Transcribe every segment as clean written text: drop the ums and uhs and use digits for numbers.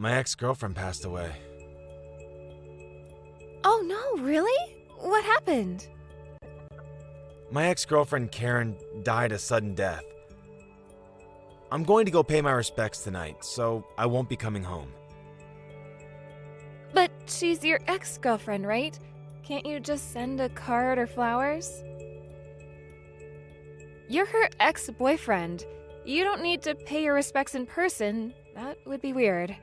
My ex-girlfriend passed away. Oh no, really? What happened? My ex-girlfriend Karen died a sudden death. I'm going to go pay my respects tonight, so I won't be coming home. But she's your ex-girlfriend, right? Can't you just send a card or flowers? You're her ex-boyfriend. You don't need to pay your respects in person. That would be weird.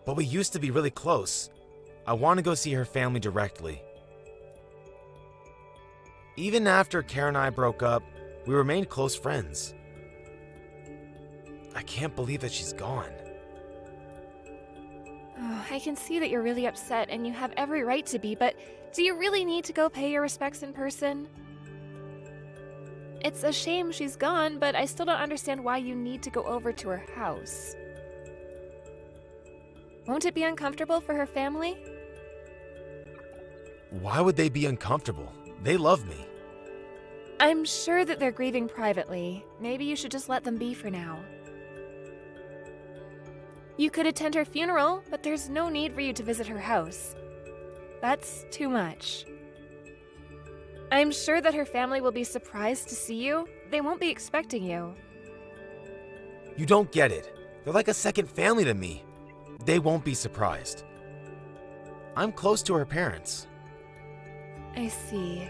But we used to be really close. I want to go see her family directly. Even after Karen and I broke up, we remained close friends. I can't believe that she's gone. Oh, I can see that you're really upset and you have every right to be, but do you really need to go pay your respects in person? It's a shame she's gone, but I still don't understand why you need to go over to her house. Won't it be uncomfortable for her family? Why would they be uncomfortable? They love me. I'm sure that they're grieving privately. Maybe you should just let them be for now. You could attend her funeral, but there's no need for you to visit her house. That's too much. I'm sure that her family will be surprised to see you. They won't be expecting you. You don't get it. They're like a second family to me. They won't be surprised. I'm close to her parents. I see.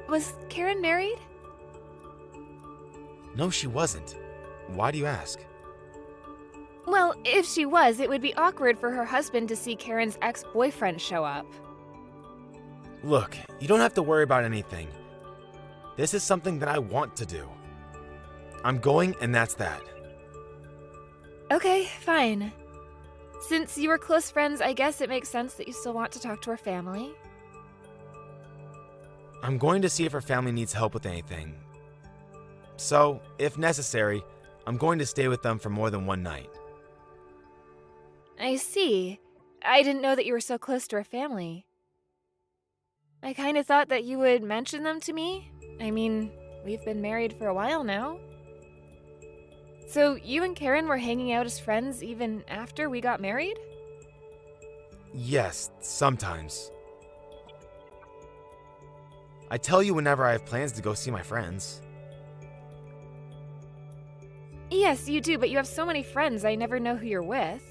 Was Karen married? No, she wasn't. Why do you ask? Well, if she was, it would be awkward for her husband to see Karen's ex-boyfriend show up. Look, you don't have to worry about anything. This is something that I want to do. I'm going, and that's that. Okay, fine. Since you were close friends, I guess it makes sense that you still want to talk to her family. I'm going to see if her family needs help with anything. So, if necessary, I'm going to stay with them for more than one night. I see. I didn't know that you were so close to her family. I kind of thought that you would mention them to me. I mean, we've been married for a while now. So you and Karen were hanging out as friends even after we got married? Yes, sometimes. I tell you whenever I have plans to go see my friends. Yes, you do, but you have so many friends, I never know who you're with.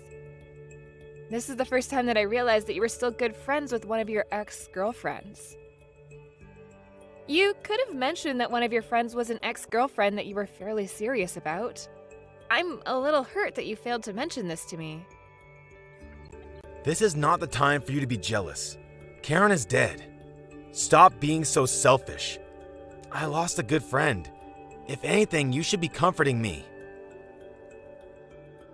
This is the first time that I realized that you were still good friends with one of your ex-girlfriends. You could have mentioned that one of your friends was an ex-girlfriend that you were fairly serious about. I'm a little hurt that you failed to mention this to me. This is not the time for you to be jealous. Karen is dead. Stop being so selfish. I lost a good friend. If anything, you should be comforting me.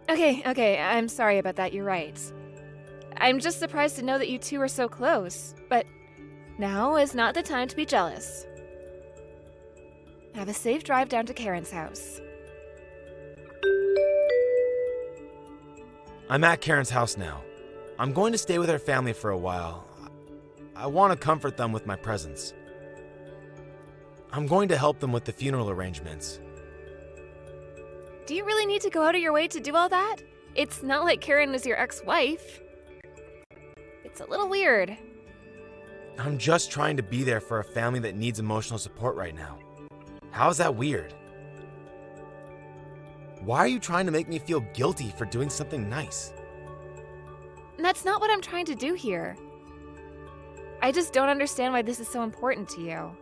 Okay, I'm sorry about that, you're right. I'm just surprised to know that you two are so close, but now is not the time to be jealous. Have a safe drive down to Karen's house. I'm at Karen's house now. I'm going to stay with her family for a while. I want to comfort them with my presence. I'm going to help them with the funeral arrangements. Do you really need to go out of your way to do all that? It's not like Karen was your ex-wife. It's a little weird. I'm just trying to be there for a family that needs emotional support right now. How's that weird? Why are you trying to make me feel guilty for doing something nice? That's not what I'm trying to do here. I just don't understand why this is so important to you.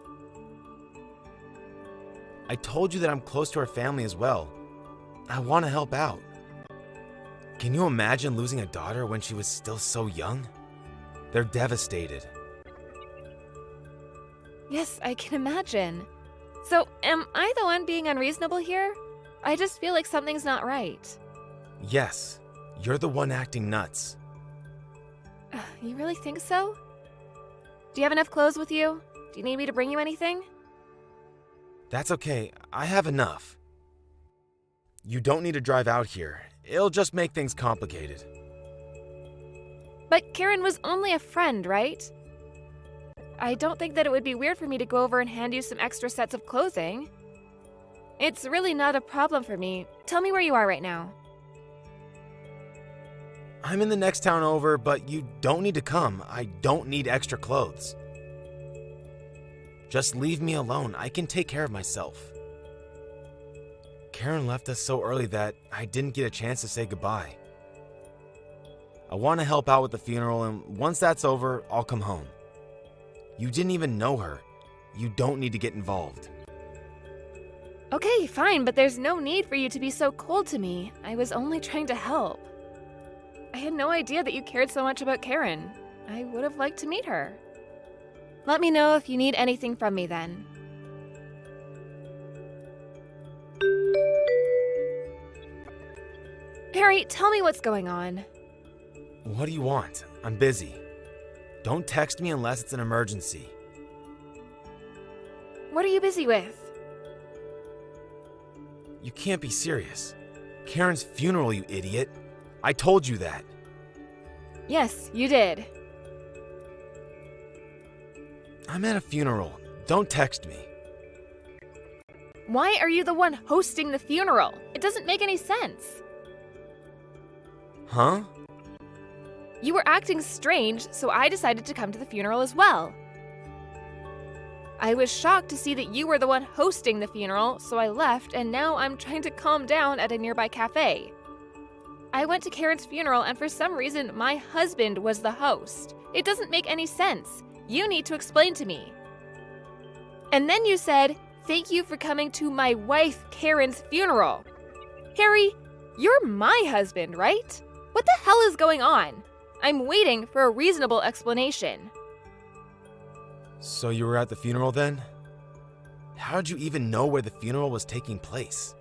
I told you that I'm close to her family as well. I want to help out. Can you imagine losing a daughter when she was still so young? They're devastated. Yes, I can imagine. So, am I the one being unreasonable here? I just feel like something's not right. Yes, you're the one acting nuts. You really think so? Do you have enough clothes with you? Do you need me to bring you anything? That's okay, I have enough. You don't need to drive out here. It'll just make things complicated. But Karen was only a friend, right? I don't think that it would be weird for me to go over and hand you some extra sets of clothing. It's really not a problem for me. Tell me where you are right now. I'm in the next town over, but you don't need to come. I don't need extra clothes. Just leave me alone. I can take care of myself. Karen left us so early that I didn't get a chance to say goodbye. I want to help out with the funeral, and once that's over, I'll come home. You didn't even know her. You don't need to get involved. Okay, fine, but there's no need for you to be so cold to me. I was only trying to help. I had no idea that you cared so much about Karen. I would have liked to meet her. Let me know if you need anything from me then. Harry, tell me what's going on. What do you want? I'm busy. Don't text me unless it's an emergency. What are you busy with? You can't be serious. Karen's funeral, you idiot. I told you that. Yes, you did. I'm at a funeral. Don't text me. Why are you the one hosting the funeral? It doesn't make any sense. Huh? You were acting strange, so I decided to come to the funeral as well. I was shocked to see that you were the one hosting the funeral, so I left, and now I'm trying to calm down at a nearby cafe. I went to Karen's funeral, and for some reason, my husband was the host. It doesn't make any sense. You need to explain to me. And then you said, "Thank you for coming to my wife Karen's funeral." Harry, you're my husband, right? What the hell is going on? I'm waiting for a reasonable explanation. So you were at the funeral then? How'd you even know where the funeral was taking place?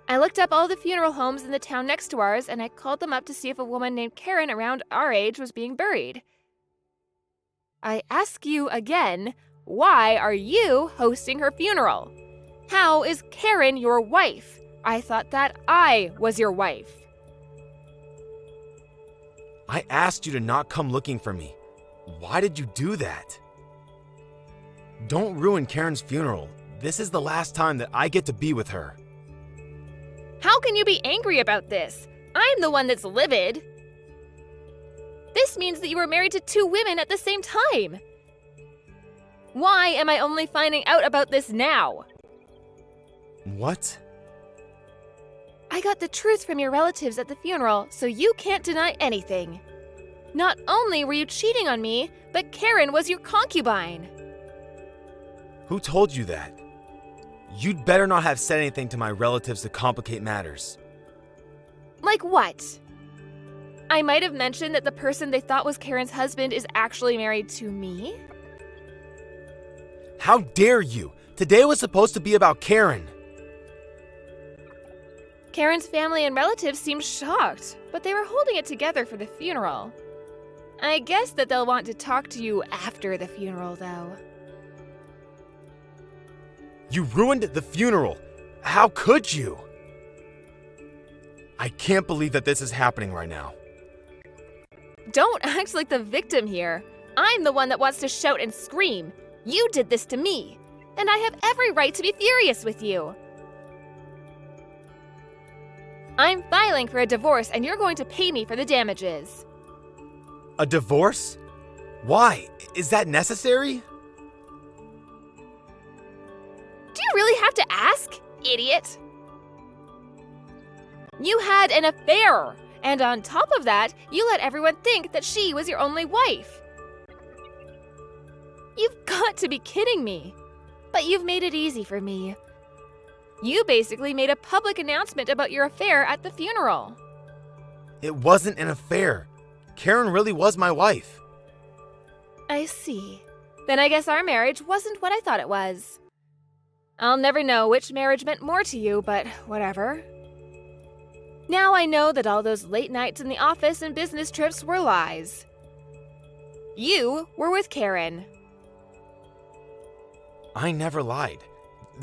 I looked up all the funeral homes in the town next to ours, and I called them up to see if a woman named Karen around our age was being buried. I ask you again, why are you hosting her funeral? How is Karen your wife? I thought that I was your wife. I asked you to not come looking for me. Why did you do that? Don't ruin Karen's funeral. This is the last time that I get to be with her. How can you be angry about this? I'm the one that's livid. This means that you were married to 2 women at the same time. Why am I only finding out about this now? What? I got the truth from your relatives at the funeral, so you can't deny anything. Not only were you cheating on me, but Karen was your concubine. Who told you that? You'd better not have said anything to my relatives to complicate matters. Like what? I might have mentioned that the person they thought was Karen's husband is actually married to me? How dare you? Today was supposed to be about Karen. Karen's family and relatives seemed shocked, but they were holding it together for the funeral. I guess that they'll want to talk to you after the funeral, though. You ruined the funeral. How could you? I can't believe that this is happening right now. Don't act like the victim here. I'm the one that wants to shout and scream. You did this to me, and I have every right to be furious with you. I'm filing for a divorce, and you're going to pay me for the damages. A divorce? Why? Is that necessary? Do you really have to ask, idiot? You had an affair, and on top of that, you let everyone think that she was your only wife. You've got to be kidding me. But you've made it easy for me. You basically made a public announcement about your affair at the funeral. It wasn't an affair. Karen really was my wife. I see. Then I guess our marriage wasn't what I thought it was. I'll never know which marriage meant more to you, but whatever. Now I know that all those late nights in the office and business trips were lies. You were with Karen. I never lied.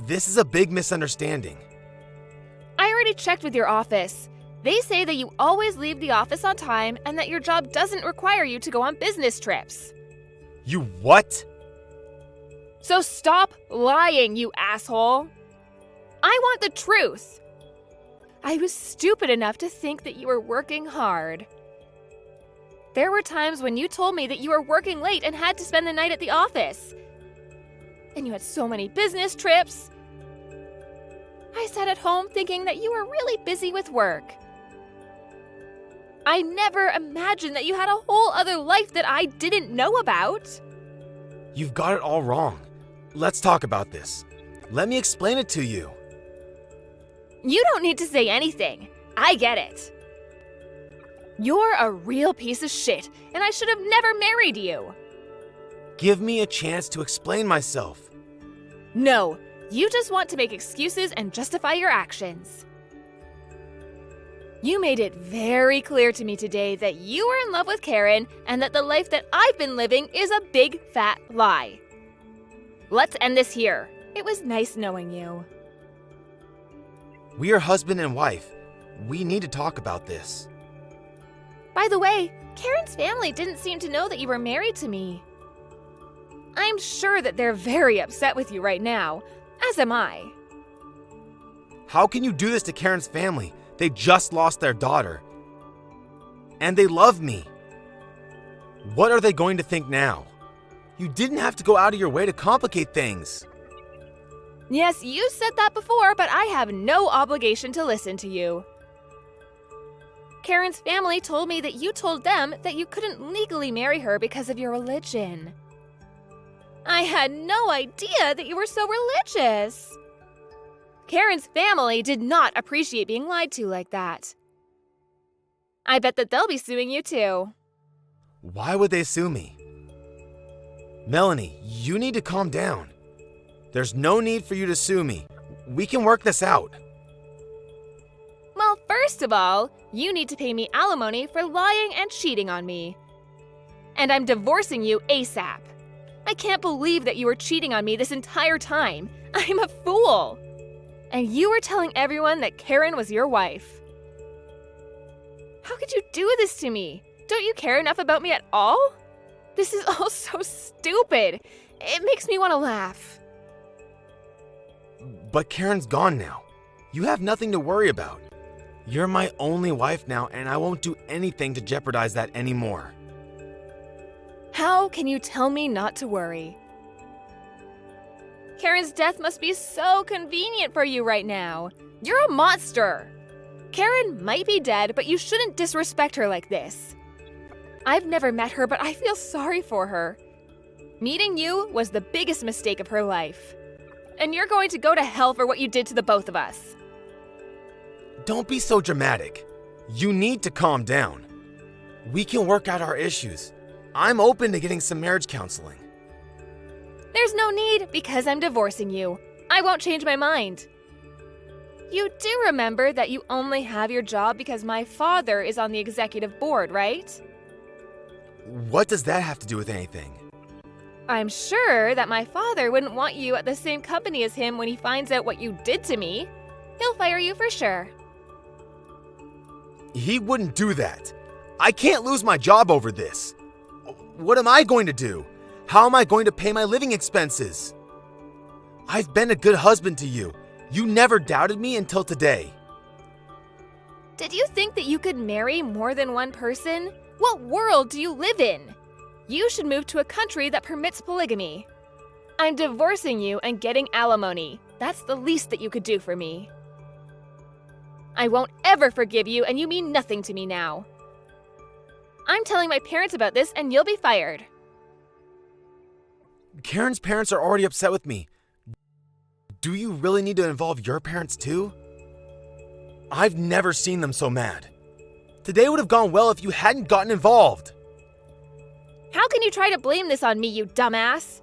This is a big misunderstanding. I already checked with your office. They say that you always leave the office on time and that your job doesn't require you to go on business trips. You what? So stop lying, you asshole. I want the truth. I was stupid enough to think that you were working hard. There were times when you told me that you were working late and had to spend the night at the office. And you had so many business trips. I sat at home thinking that you were really busy with work. I never imagined that you had a whole other life that I didn't know about. You've got it all wrong. Let's talk about this. Let me explain it to you. You don't need to say anything. I get it. You're a real piece of shit, and I should have never married you. Give me a chance to explain myself. No, you just want to make excuses and justify your actions. You made it very clear to me today that you were in love with Karen and that the life that I've been living is a big fat lie. Let's end this here. It was nice knowing you. We are husband and wife. We need to talk about this. By the way, Karen's family didn't seem to know that you were married to me. I'm sure that they're very upset with you right now, as am I. How can you do this to Karen's family? They just lost their daughter. And they love me. What are they going to think now? You didn't have to go out of your way to complicate things. Yes, you said that before, but I have no obligation to listen to you. Karen's family told me that you told them that you couldn't legally marry her because of your religion. I had no idea that you were so religious. Karen's family did not appreciate being lied to like that. I bet that they'll be suing you too. Why would they sue me? Melanie, you need to calm down. There's no need for you to sue me. We can work this out. Well, first of all, you need to pay me alimony for lying and cheating on me. And I'm divorcing you ASAP. I can't believe that you were cheating on me this entire time. I'm a fool. And you were telling everyone that Karen was your wife. How could you do this to me? Don't you care enough about me at all? This is all so stupid. It makes me want to laugh. But Karen's gone now. You have nothing to worry about. You're my only wife now, and I won't do anything to jeopardize that anymore. How can you tell me not to worry? Karen's death must be so convenient for you right now. You're a monster. Karen might be dead, but you shouldn't disrespect her like this. I've never met her, but I feel sorry for her. Meeting you was the biggest mistake of her life. And you're going to go to hell for what you did to the both of us. Don't be so dramatic. You need to calm down. We can work out our issues. I'm open to getting some marriage counseling. There's no need because I'm divorcing you. I won't change my mind. You do remember that you only have your job because my father is on the executive board, right? What does that have to do with anything? I'm sure that my father wouldn't want you at the same company as him when he finds out what you did to me. He'll fire you for sure. He wouldn't do that. I can't lose my job over this. What am I going to do? How am I going to pay my living expenses? I've been a good husband to you. You never doubted me until today. Did you think that you could marry more than one person? What world do you live in? You should move to a country that permits polygamy. I'm divorcing you and getting alimony. That's the least that you could do for me. I won't ever forgive you, and you mean nothing to me now. I'm telling my parents about this, and you'll be fired. Karen's parents are already upset with me. Do you really need to involve your parents too? I've never seen them so mad. Today would have gone well if you hadn't gotten involved. How can you try to blame this on me, you dumbass?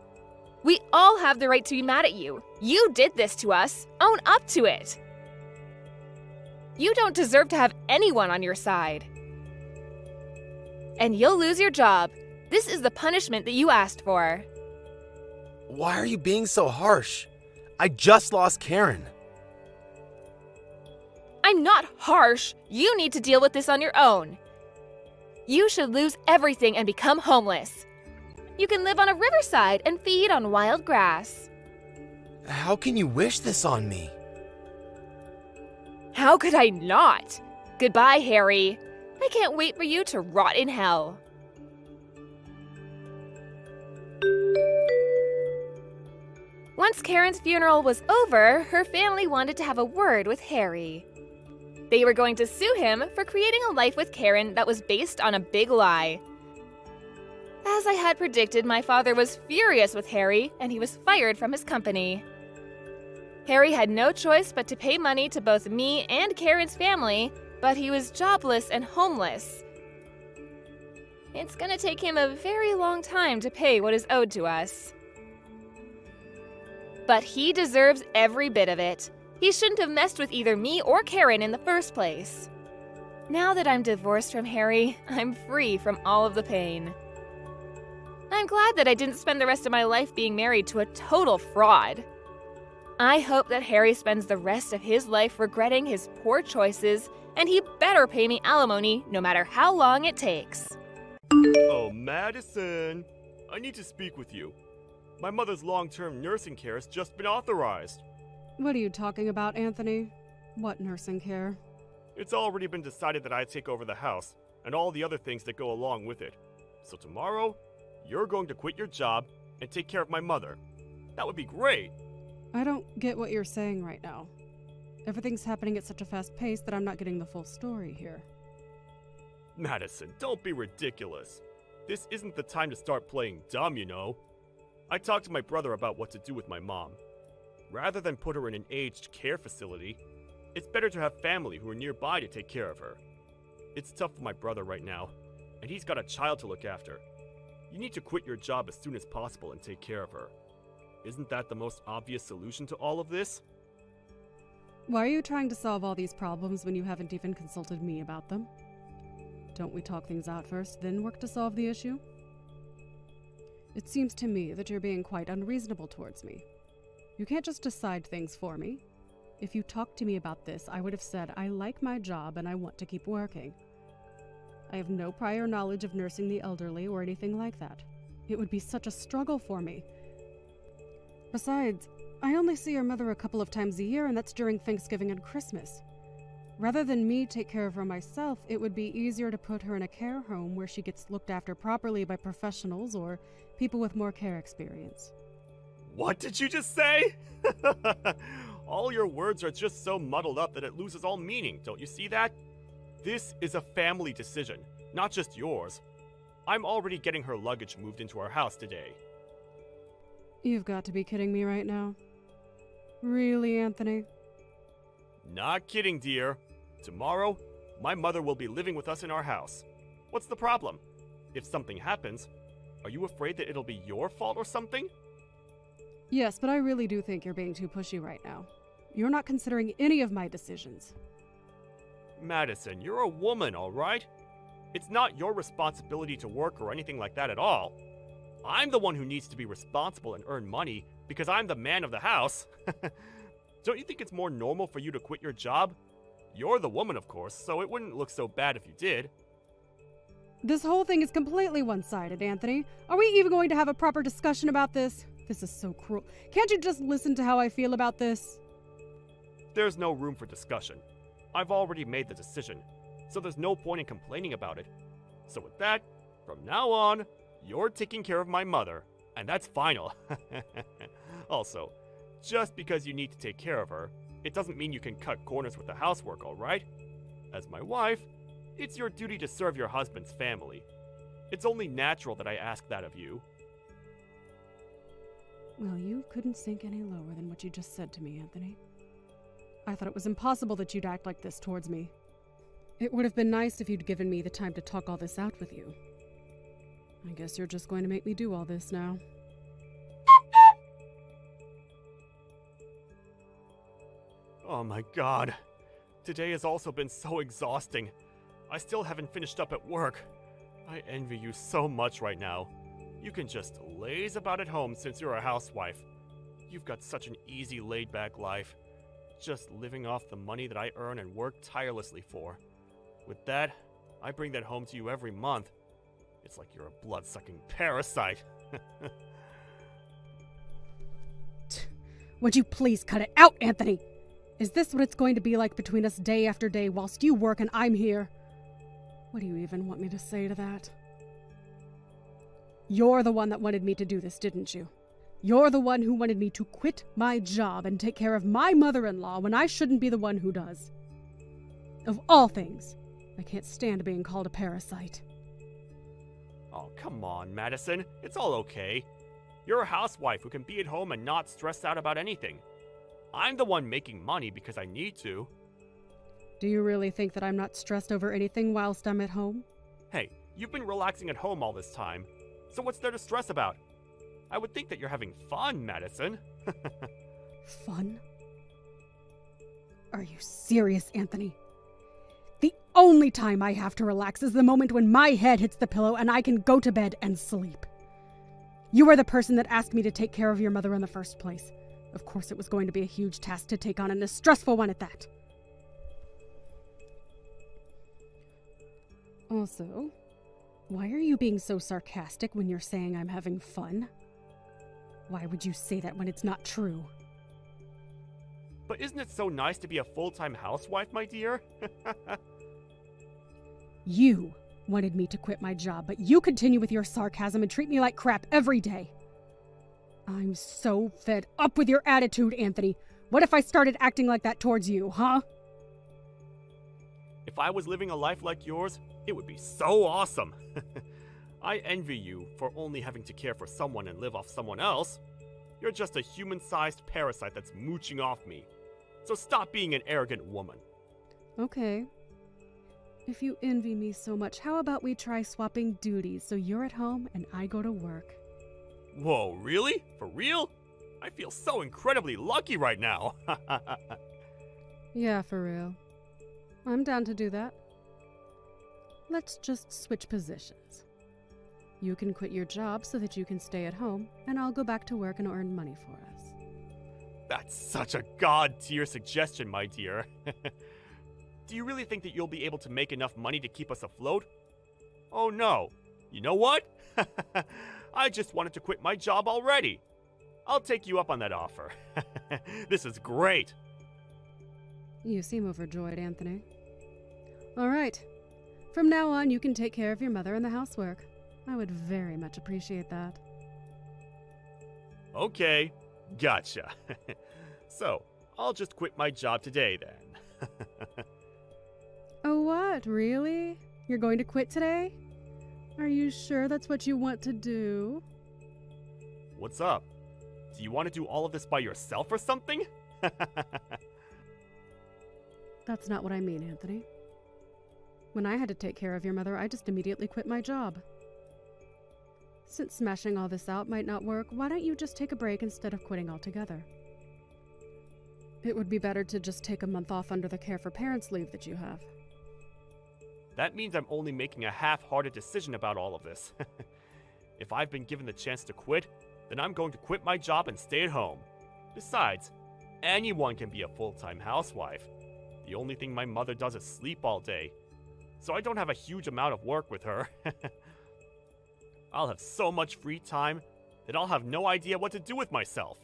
We all have the right to be mad at you. You did this to us. Own up to it. You don't deserve to have anyone on your side. And you'll lose your job. This is the punishment that you asked for. Why are you being so harsh? I just lost Karen. I'm not harsh. You need to deal with this on your own. You should lose everything and become homeless. You can live on a riverside and feed on wild grass. How can you wish this on me? How could I not? Goodbye, Harry. I can't wait for you to rot in hell. Once Karen's funeral was over, her family wanted to have a word with Harry. They were going to sue him for creating a life with Karen that was based on a big lie. As I had predicted, my father was furious with Harry, and he was fired from his company. Harry had no choice but to pay money to both me and Karen's family, but he was jobless and homeless. It's gonna take him a very long time to pay what is owed to us. But he deserves every bit of it. He shouldn't have messed with either me or Karen in the first place. Now that I'm divorced from Harry, I'm free from all of the pain. I'm glad that I didn't spend the rest of my life being married to a total fraud. I hope that Harry spends the rest of his life regretting his poor choices, and he better pay me alimony no matter how long it takes. Oh, Madison, I need to speak with you. My mother's long-term nursing care has just been authorized. What are you talking about, Anthony? What nursing care? It's already been decided that I take over the house, and all the other things that go along with it. So tomorrow, you're going to quit your job and take care of my mother. That would be great. I don't get what you're saying right now. Everything's happening at such a fast pace that I'm not getting the full story here. Madison, don't be ridiculous. This isn't the time to start playing dumb, you know. I talked to my brother about what to do with my mom. Rather than put her in an aged care facility, it's better to have family who are nearby to take care of her. It's tough for my brother right now, and he's got a child to look after. You need to quit your job as soon as possible and take care of her. Isn't that the most obvious solution to all of this? Why are you trying to solve all these problems when you haven't even consulted me about them? Don't we talk things out first, then work to solve the issue? It seems to me that you're being quite unreasonable towards me. You can't just decide things for me. If you talked to me about this, I would have said I like my job and I want to keep working. I have no prior knowledge of nursing the elderly or anything like that. It would be such a struggle for me. Besides, I only see your mother a couple of times a year, and that's during Thanksgiving and Christmas. Rather than me take care of her myself, it would be easier to put her in a care home where she gets looked after properly by professionals or people with more care experience. What did you just say? All your words are just so muddled up that it loses all meaning, don't you see that? This is a family decision, not just yours. I'm already getting her luggage moved into our house today. You've got to be kidding me right now. Really, Anthony? Not kidding, dear. Tomorrow, my mother will be living with us in our house. What's the problem? If something happens, are you afraid that it'll be your fault or something? Yes, but I really do think you're being too pushy right now. You're not considering any of my decisions. Madison, you're a woman, all right? It's not your responsibility to work or anything like that at all. I'm the one who needs to be responsible and earn money because I'm the man of the house. Don't you think it's more normal for you to quit your job? You're the woman, of course, so it wouldn't look so bad if you did. This whole thing is completely one-sided, Anthony. Are we even going to have a proper discussion about this? This is so cruel. Can't you just listen to how I feel about this? There's no room for discussion. I've already made the decision, so there's no point in complaining about it. So with that, from now on, you're taking care of my mother, and that's final. Also, just because you need to take care of her, it doesn't mean you can cut corners with the housework, alright? As my wife, it's your duty to serve your husband's family. It's only natural that I ask that of you. Well, you couldn't sink any lower than what you just said to me, Anthony. I thought it was impossible that you'd act like this towards me. It would have been nice if you'd given me the time to talk all this out with you. I guess you're just going to make me do all this now. Oh my god. Today has also been so exhausting. I still haven't finished up at work. I envy you so much right now. You can just laze about at home since you're a housewife. You've got such an easy, laid-back life. Just living off the money that I earn and work tirelessly for. With that, I bring that home to you every month. It's like you're a blood-sucking parasite. Would you please cut it out, Anthony? Is this what it's going to be like between us day after day whilst you work and I'm here? What do you even want me to say to that? You're the one that wanted me to do this, didn't you? You're the one who wanted me to quit my job and take care of my mother-in-law when I shouldn't be the one who does. Of all things, I can't stand being called a parasite. Oh, come on, Madison. It's all okay. You're a housewife who can be at home and not stress out about anything. I'm the one making money because I need to. Do you really think that I'm not stressed over anything whilst I'm at home? Hey, you've been relaxing at home all this time, so what's there to stress about? I would think that you're having fun, Madison. Fun? Are you serious, Anthony? The only time I have to relax is the moment when my head hits the pillow and I can go to bed and sleep. You are the person that asked me to take care of your mother in the first place. Of course it was going to be a huge task to take on and a stressful one at that. Also, why are you being so sarcastic when you're saying I'm having fun? Why would you say that when it's not true? But isn't it so nice to be a full-time housewife, my dear? You wanted me to quit my job, but you continue with your sarcasm and treat me like crap every day. I'm so fed up with your attitude, Anthony. What if I started acting like that towards you, huh? If I was living a life like yours, it would be so awesome. I envy you for only having to care for someone and live off someone else. You're just a human-sized parasite that's mooching off me. So stop being an arrogant woman. Okay. If you envy me so much, how about we try swapping duties so you're at home and I go to work? Whoa, really? For real? I feel so incredibly lucky right now. Yeah, for real. I'm down to do that. Let's just switch positions. You can quit your job so that you can stay at home, and I'll go back to work and earn money for us. That's such a god-tier suggestion, my dear. Do you really think that you'll be able to make enough money to keep us afloat? Oh no. You know what? I just wanted to quit my job already. I'll take you up on that offer. This is great. You seem overjoyed, Anthony. All right. From now on, you can take care of your mother and the housework. I would very much appreciate that. Okay, gotcha. So, I'll just quit my job today then. Oh, what? Really? You're going to quit today? Are you sure that's what you want to do? What's up? Do you want to do all of this by yourself or something? That's not what I mean, Anthony. When I had to take care of your mother, I just immediately quit my job. Since smashing all this out might not work, why don't you just take a break instead of quitting altogether? It would be better to just take a month off under the care for parents leave that you have. That means I'm only making a half-hearted decision about all of this. If I've been given the chance to quit, then I'm going to quit my job and stay at home. Besides, anyone can be a full-time housewife. The only thing my mother does is sleep all day, so I don't have a huge amount of work with her. I'll have so much free time that I'll have no idea what to do with myself.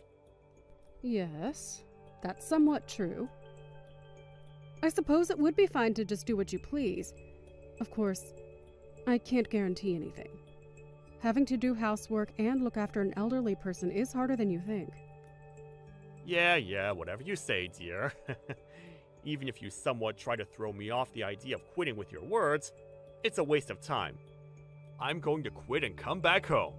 Yes, that's somewhat true. I suppose it would be fine to just do what you please. Of course, I can't guarantee anything. Having to do housework and look after an elderly person is harder than you think. Yeah, whatever you say, dear. Even if you somewhat try to throw me off the idea of quitting with your words, it's a waste of time. I'm going to quit and come back home.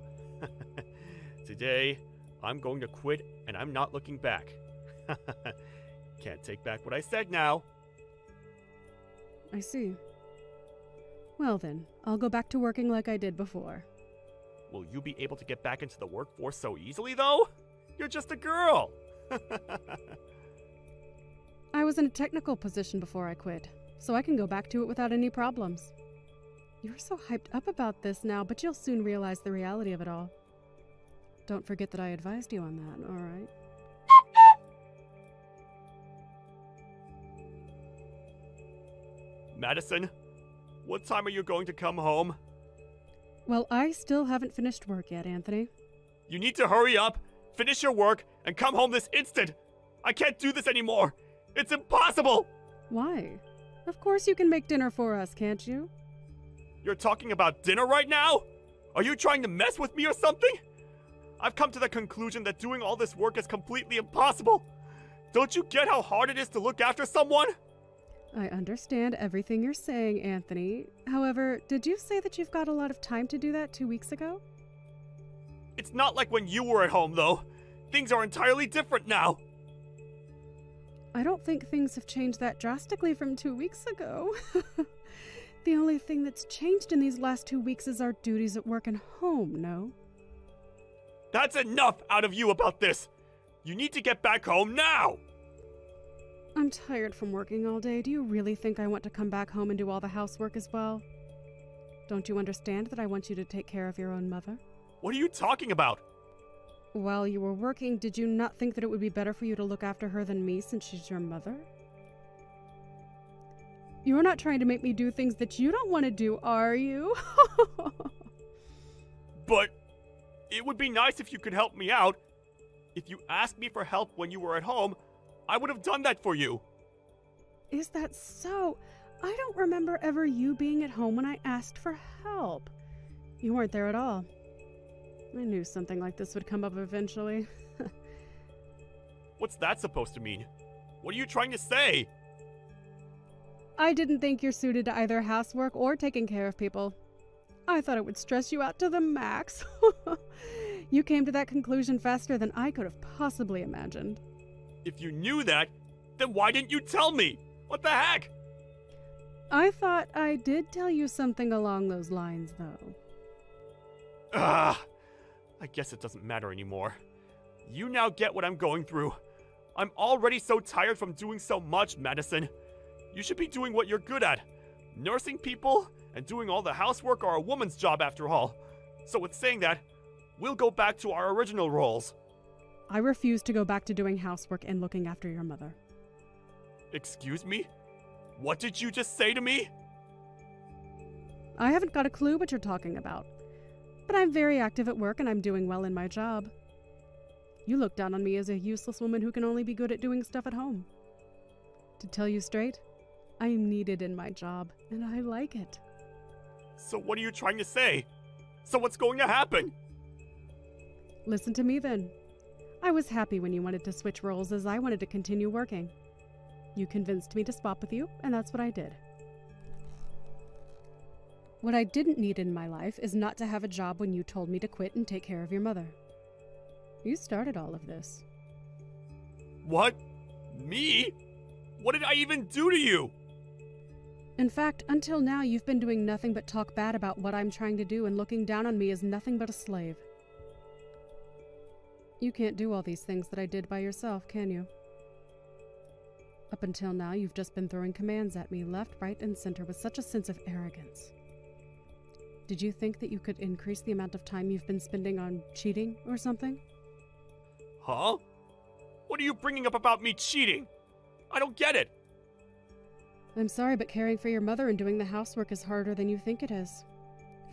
Today, I'm going to quit and I'm not looking back. Can't take back what I said now. I see. Well then, I'll go back to working like I did before. Will you be able to get back into the workforce so easily, though? You're just a girl. I was in a technical position before I quit, so I can go back to it without any problems. You're so hyped up about this now, but you'll soon realize the reality of it all. Don't forget that I advised you on that, all right? Madison, what time are you going to come home? Well, I still haven't finished work yet, Anthony. You need to hurry up, finish your work, and come home this instant. I can't do this anymore. It's impossible! Why? Of course you can make dinner for us, can't you? You're talking about dinner right now? Are you trying to mess with me or something? I've come to the conclusion that doing all this work is completely impossible. Don't you get how hard it is to look after someone? I understand everything you're saying, Anthony. However, did you say that you've got a lot of time to do that 2 weeks ago? It's not like when you were at home, though. Things are entirely different now. I don't think things have changed that drastically from 2 weeks ago. The only thing that's changed in these last 2 weeks is our duties at work and home, no? That's enough out of you about this. You need to get back home now. I'm tired from working all day. Do you really think I want to come back home and do all the housework as well? Don't you understand that I want you to take care of your own mother? What are you talking about? While you were working, did you not think that it would be better for you to look after her than me since she's your mother? You're not trying to make me do things that you don't want to do, are you? But it would be nice if you could help me out. If you asked me for help when you were at home, I would have done that for you. Is that so? I don't remember ever you being at home when I asked for help. You weren't there at all. I knew something like this would come up eventually. What's that supposed to mean? What are you trying to say? I didn't think you're suited to either housework or taking care of people. I thought it would stress you out to the max. You came to that conclusion faster than I could have possibly imagined. If you knew that, then why didn't you tell me? What the heck? I thought I did tell you something along those lines, though. I guess it doesn't matter anymore. You now get what I'm going through. I'm already so tired from doing so much, Madison. You should be doing what you're good at. Nursing people and doing all the housework are a woman's job after all. So with saying that, we'll go back to our original roles. I refuse to go back to doing housework and looking after your mother. Excuse me? What did you just say to me? I haven't got a clue what you're talking about. But I'm very active at work and I'm doing well in my job. You look down on me as a useless woman who can only be good at doing stuff at home. To tell you straight, I'm needed in my job, and I like it. So what are you trying to say? So what's going to happen? Listen to me then. I was happy when you wanted to switch roles as I wanted to continue working. You convinced me to swap with you, and that's what I did. What I didn't need in my life is not to have a job when you told me to quit and take care of your mother. You started all of this. What? Me? What did I even do to you? In fact, until now, you've been doing nothing but talk bad about what I'm trying to do and looking down on me as nothing but a slave. You can't do all these things that I did by yourself, can you? Up until now, you've just been throwing commands at me left, right, and center with such a sense of arrogance. Did you think that you could increase the amount of time you've been spending on cheating or something? Huh? What are you bringing up about me cheating? I don't get it. I'm sorry, but caring for your mother and doing the housework is harder than you think it is.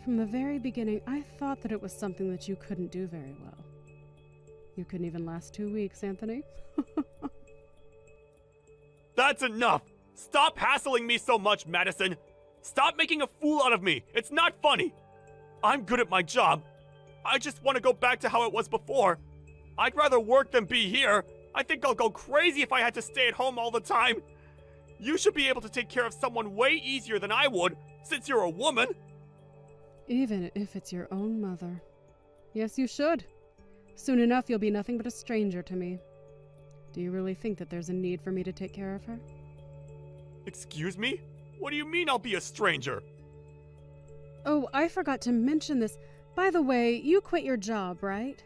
From the very beginning, I thought that it was something that you couldn't do very well. You couldn't even last 2 weeks, Anthony. That's enough! Stop hassling me so much, Madison! Stop making a fool out of me! It's not funny! I'm good at my job. I just want to go back to how it was before. I'd rather work than be here. I think I'll go crazy if I had to stay at home all the time. You should be able to take care of someone way easier than I would, since you're a woman. Even if it's your own mother. Yes, you should. Soon enough, you'll be nothing but a stranger to me. Do you really think that there's a need for me to take care of her? Excuse me? What do you mean I'll be a stranger? Oh, I forgot to mention this. By the way, you quit your job, right?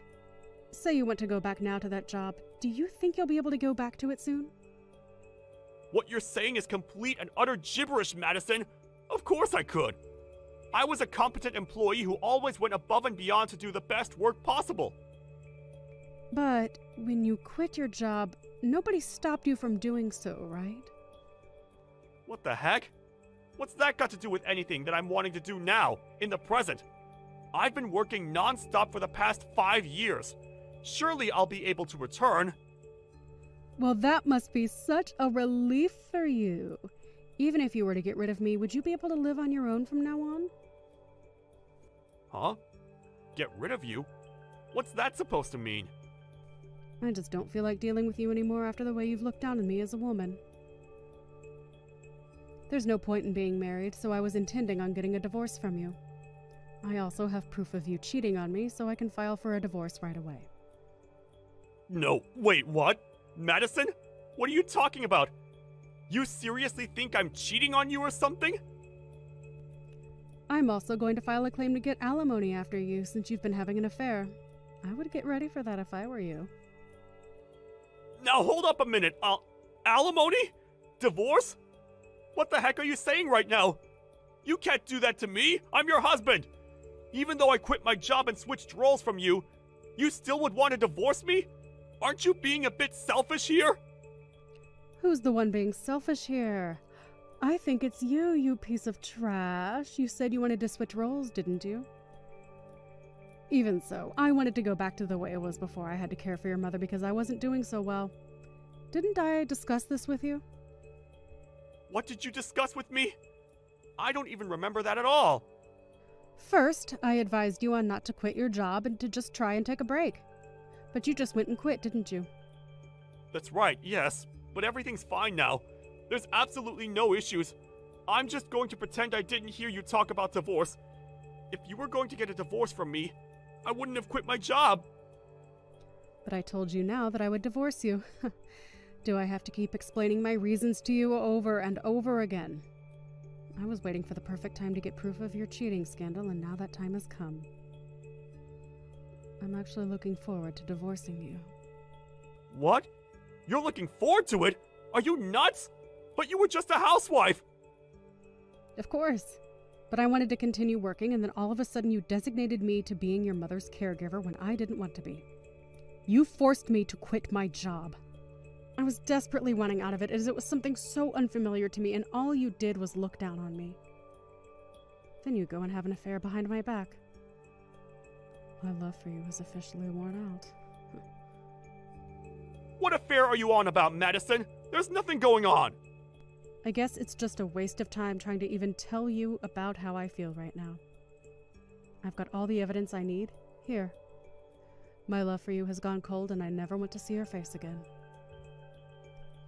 Say you want to go back now to that job. Do you think you'll be able to go back to it soon? What you're saying is complete and utter gibberish, Madison. Of course I could. I was a competent employee who always went above and beyond to do the best work possible. But when you quit your job, nobody stopped you from doing so, right? What the heck? What's that got to do with anything that I'm wanting to do now, in the present? I've been working non-stop for the past 5 years. Surely I'll be able to return. Well, that must be such a relief for you. Even if you were to get rid of me, would you be able to live on your own from now on? Huh? Get rid of you? What's that supposed to mean? I just don't feel like dealing with you anymore after the way you've looked down on me as a woman. There's no point in being married, so I was intending on getting a divorce from you. I also have proof of you cheating on me, so I can file for a divorce right away. No, wait, what? Madison? What are you talking about? You seriously think I'm cheating on you or something? I'm also going to file a claim to get alimony after you, since you've been having an affair. I would get ready for that if I were you. Now hold up a minute. Alimony? Divorce? What the heck are you saying right now? You can't do that to me. I'm your husband. Even though I quit my job and switched roles from you, you still would want to divorce me? Aren't you being a bit selfish here? Who's the one being selfish here? I think it's you, you piece of trash. You said you wanted to switch roles, didn't you? Even so, I wanted to go back to the way it was before I had to care for your mother because I wasn't doing so well. Didn't I discuss this with you? What did you discuss with me? I don't even remember that at all. First, I advised you on not to quit your job and to just try and take a break. But you just went and quit, didn't you? That's right, yes, but everything's fine now. There's absolutely no issues. I'm just going to pretend I didn't hear you talk about divorce. If you were going to get a divorce from me, I wouldn't have quit my job. But I told you now that I would divorce you. Do I have to keep explaining my reasons to you over and over again? I was waiting for the perfect time to get proof of your cheating scandal, and now that time has come. I'm actually looking forward to divorcing you. What? You're looking forward to it? Are you nuts? But you were just a housewife. Of course. But I wanted to continue working, and then all of a sudden you designated me to being your mother's caregiver when I didn't want to be. You forced me to quit my job. I was desperately wanting out of it, as it was something so unfamiliar to me, and all you did was look down on me. Then you go and have an affair behind my back. My love for you is officially worn out. What affair are you on about, Madison? There's nothing going on. I guess it's just a waste of time trying to even tell you about how I feel right now. I've got all the evidence I need. Here. My love for you has gone cold, and I never want to see your face again.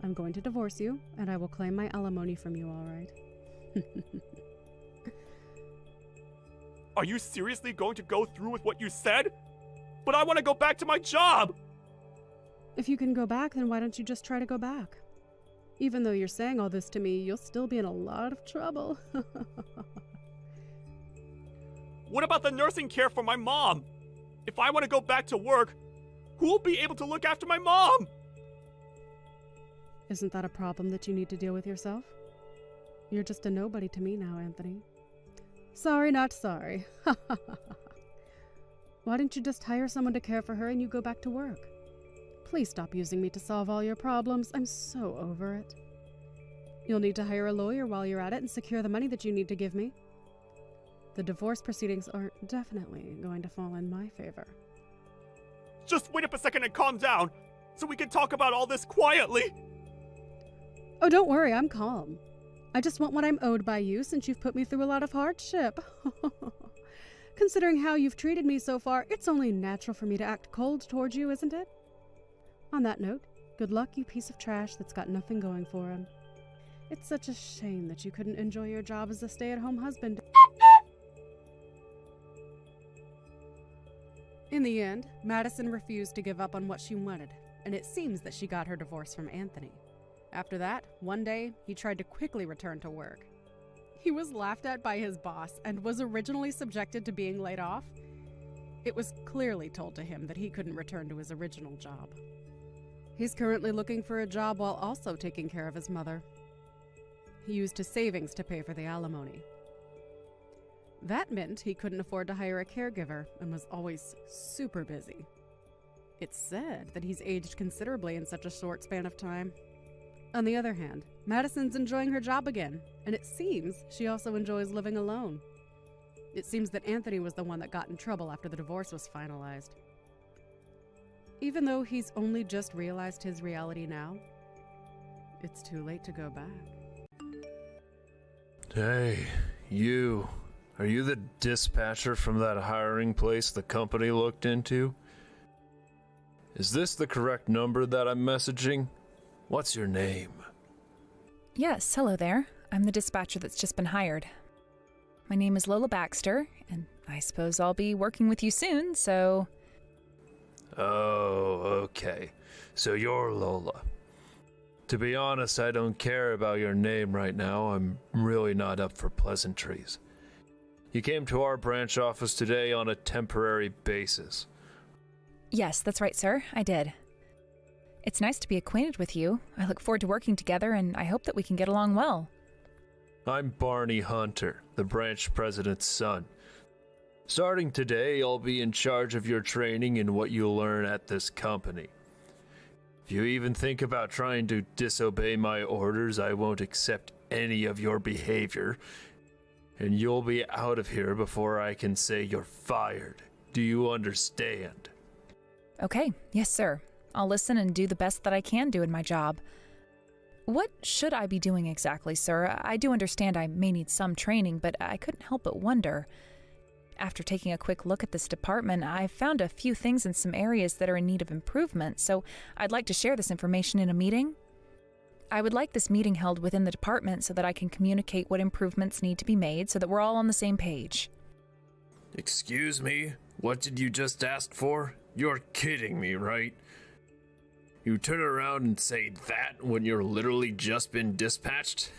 I'm going to divorce you, and I will claim my alimony from you, all right? Are you seriously going to go through with what you said? But I want to go back to my job! If you can go back, then why don't you just try to go back? Even though you're saying all this to me, you'll still be in a lot of trouble. What about the nursing care for my mom? If I want to go back to work, who will be able to look after my mom? Isn't that a problem that you need to deal with yourself? You're just a nobody to me now, Anthony. Sorry, not sorry. Why don't you just hire someone to care for her and you go back to work? Please stop using me to solve all your problems. I'm so over it. You'll need to hire a lawyer while you're at it and secure the money that you need to give me. The divorce proceedings are definitely going to fall in my favor. Just wait up a second and calm down, so we can talk about all this quietly. Oh, don't worry, I'm calm. I just want what I'm owed by you since you've put me through a lot of hardship. Considering how you've treated me so far, it's only natural for me to act cold towards you, isn't it? On that note, good luck, you piece of trash that's got nothing going for him. It's such a shame that you couldn't enjoy your job as a stay-at-home husband. In the end, Madison refused to give up on what she wanted, and it seems that she got her divorce from Anthony. After that, one day, he tried to quickly return to work. He was laughed at by his boss and was originally subjected to being laid off. It was clearly told to him that he couldn't return to his original job. He's currently looking for a job while also taking care of his mother. He used his savings to pay for the alimony. That meant he couldn't afford to hire a caregiver and was always super busy. It's said that he's aged considerably in such a short span of time. On the other hand, Madison's enjoying her job again, and it seems she also enjoys living alone. It seems that Anthony was the one that got in trouble after the divorce was finalized. Even though he's only just realized his reality now, it's too late to go back. Hey, you. Are you the dispatcher from that hiring place the company looked into? Is this the correct number that I'm messaging? What's your name? Yes, hello there. I'm the dispatcher that's just been hired. My name is Lola Baxter, and I suppose I'll be working with you soon, so... Oh, okay. So you're Lola. To be honest, I don't care about your name right now. I'm really not up for pleasantries. You came to our branch office today on a temporary basis. Yes, that's right, sir. I did. It's nice to be acquainted with you. I look forward to working together, and I hope that we can get along well. I'm Barney Hunter, the branch president's son. Starting today, I'll be in charge of your training and what you'll learn at this company. If you even think about trying to disobey my orders, I won't accept any of your behavior, and you'll be out of here before I can say you're fired. Do you understand? Okay, yes, sir. I'll listen and do the best that I can do in my job. What should I be doing exactly, sir? I do understand I may need some training, but I couldn't help but wonder. After taking a quick look at this department, I found a few things in some areas that are in need of improvement, so I'd like to share this information in a meeting. I would like this meeting held within the department so that I can communicate what improvements need to be made so that we're all on the same page. Excuse me? What did you just ask for? You're kidding me, right? You turn around and say that when you're literally just been dispatched?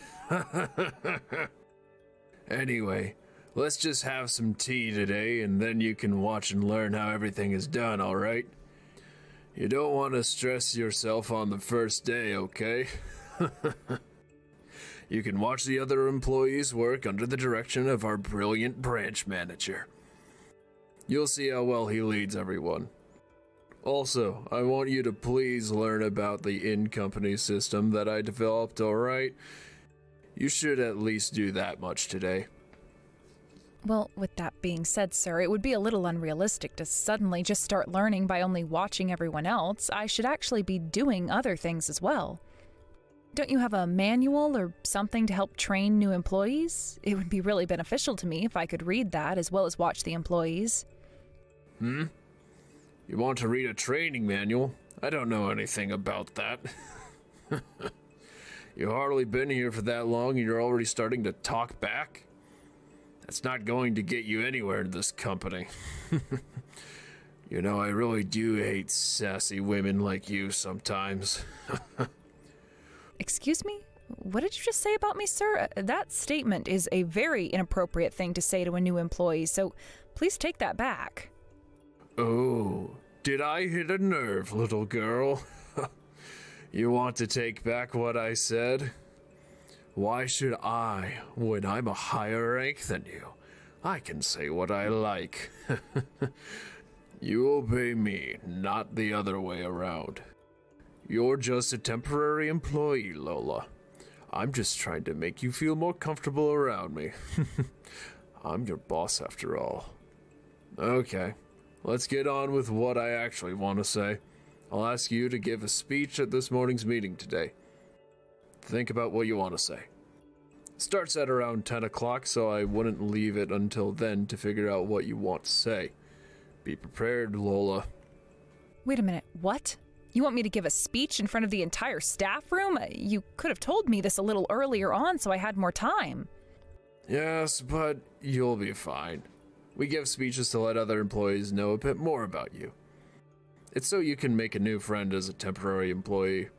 Anyway, let's just have some tea today and then you can watch and learn how everything is done, alright? You don't want to stress yourself on the first day, okay? You can watch the other employees work under the direction of our brilliant branch manager. You'll see how well he leads everyone. Also, I want you to please learn about the in-company system that I developed, alright? You should at least do that much today. Well, with that being said, sir, it would be a little unrealistic to suddenly just start learning by only watching everyone else. I should actually be doing other things as well. Don't you have a manual or something to help train new employees? It would be really beneficial to me if I could read that as well as watch the employees. You want to read a training manual? I don't know anything about that. You've hardly been here for that long and you're already starting to talk back? That's not going to get you anywhere in this company. You know, I really do hate sassy women like you sometimes. Excuse me? What did you just say about me, sir? That statement is a very inappropriate thing to say to a new employee, so please take that back. Oh, did I hit a nerve, little girl? You want to take back what I said? Why should I, when I'm a higher rank than you? I can say what I like. You obey me, not the other way around. You're just a temporary employee, Lola. I'm just trying to make you feel more comfortable around me. I'm your boss after all. Okay, let's get on with what I actually want to say. I'll ask you to give a speech at this morning's meeting today. Think about what you want to say. It starts at around 10 o'clock, so I wouldn't leave it until then to figure out what you want to say. Be prepared, Lola. Wait a minute, what? You want me to give a speech in front of the entire staff room? You could have told me this a little earlier on so I had more time. Yes, but you'll be fine. We give speeches to let other employees know a bit more about you. It's so you can make a new friend as a temporary employee.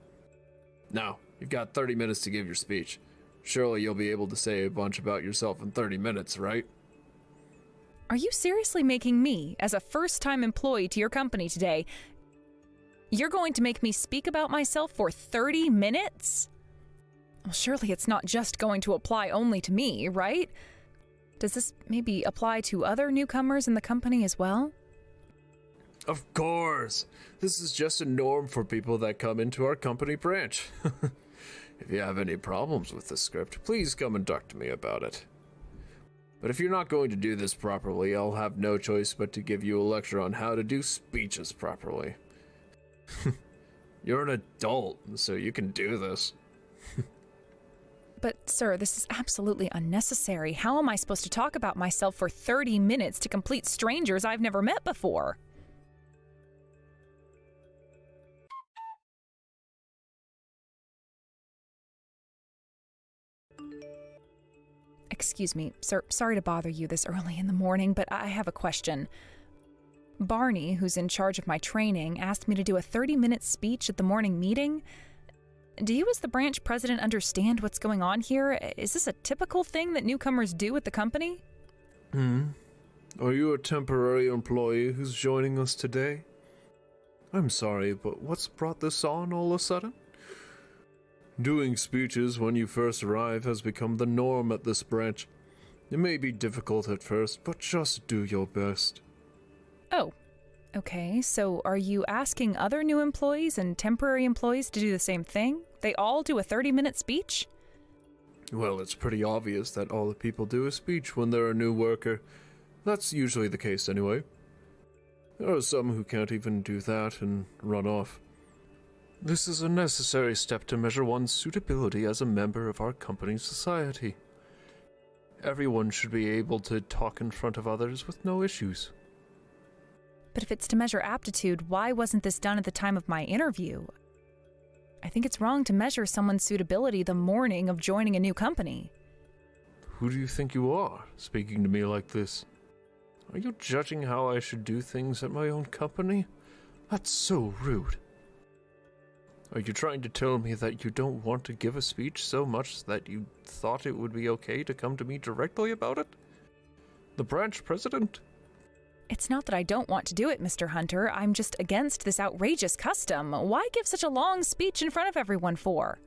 Now, you've got 30 minutes to give your speech. Surely you'll be able to say a bunch about yourself in 30 minutes, right? Are you seriously making me, as a first-time employee to your company today, you're going to make me speak about myself for 30 minutes? Well, surely it's not just going to apply only to me, right? Does this maybe apply to other newcomers in the company as well? Of course! This is just a norm for people that come into our company branch. If you have any problems with the script, please come and talk to me about it. But if you're not going to do this properly, I'll have no choice but to give you a lecture on how to do speeches properly. You're an adult, so you can do this. But, sir, this is absolutely unnecessary. How am I supposed to talk about myself for 30 minutes to complete strangers I've never met before? Excuse me, sir, sorry to bother you this early in the morning, but I have a question. Barney, who's in charge of my training, asked me to do a 30-minute speech at the morning meeting. Do you as the branch president understand what's going on here? Is this a typical thing that newcomers do at the company? Are you a temporary employee who's joining us today? I'm sorry, but what's brought this on all of a sudden? Doing speeches when you first arrive has become the norm at this branch. It may be difficult at first, but just do your best. Oh, okay, so are you asking other new employees and temporary employees to do the same thing? They all do a 30-minute speech? Well, it's pretty obvious that all the people do a speech when they're a new worker. That's usually the case anyway. There are some who can't even do that and run off. This is a necessary step to measure one's suitability as a member of our company's society. Everyone should be able to talk in front of others with no issues. But if it's to measure aptitude, why wasn't this done at the time of my interview? I think it's wrong to measure someone's suitability the morning of joining a new company. Who do you think you are, speaking to me like this? Are you judging how I should do things at my own company? That's so rude. Are you trying to tell me that you don't want to give a speech so much that you thought it would be okay to come to me directly about it? The branch president? It's not that I don't want to do it, Mr. Hunter. I'm just against this outrageous custom. Why give such a long speech in front of everyone for?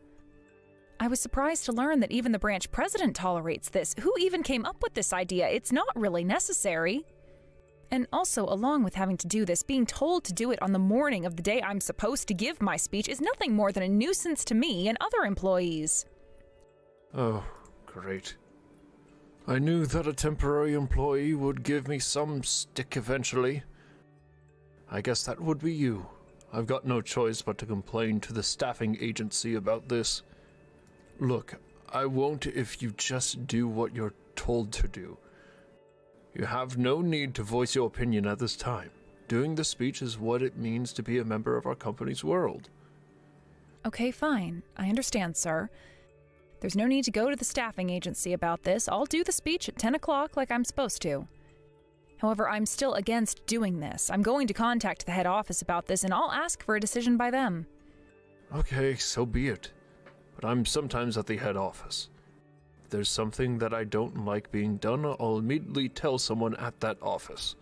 I was surprised to learn that even the branch president tolerates this. Who even came up with this idea? It's not really necessary. And also, along with having to do this, being told to do it on the morning of the day I'm supposed to give my speech is nothing more than a nuisance to me and other employees. Oh, great. I knew that a temporary employee would give me some stick eventually. I guess that would be you. I've got no choice but to complain to the staffing agency about this. Look, I won't if you just do what you're told to do. You have no need to voice your opinion at this time. Doing the speech is what it means to be a member of our company's world. Okay, fine. I understand, sir. There's no need to go to the staffing agency about this. I'll do the speech at 10 o'clock like I'm supposed to. However, I'm still against doing this. I'm going to contact the head office about this, and I'll ask for a decision by them. Okay, so be it. But I'm sometimes at the head office. If there's something that I don't like being done, I'll immediately tell someone at that office.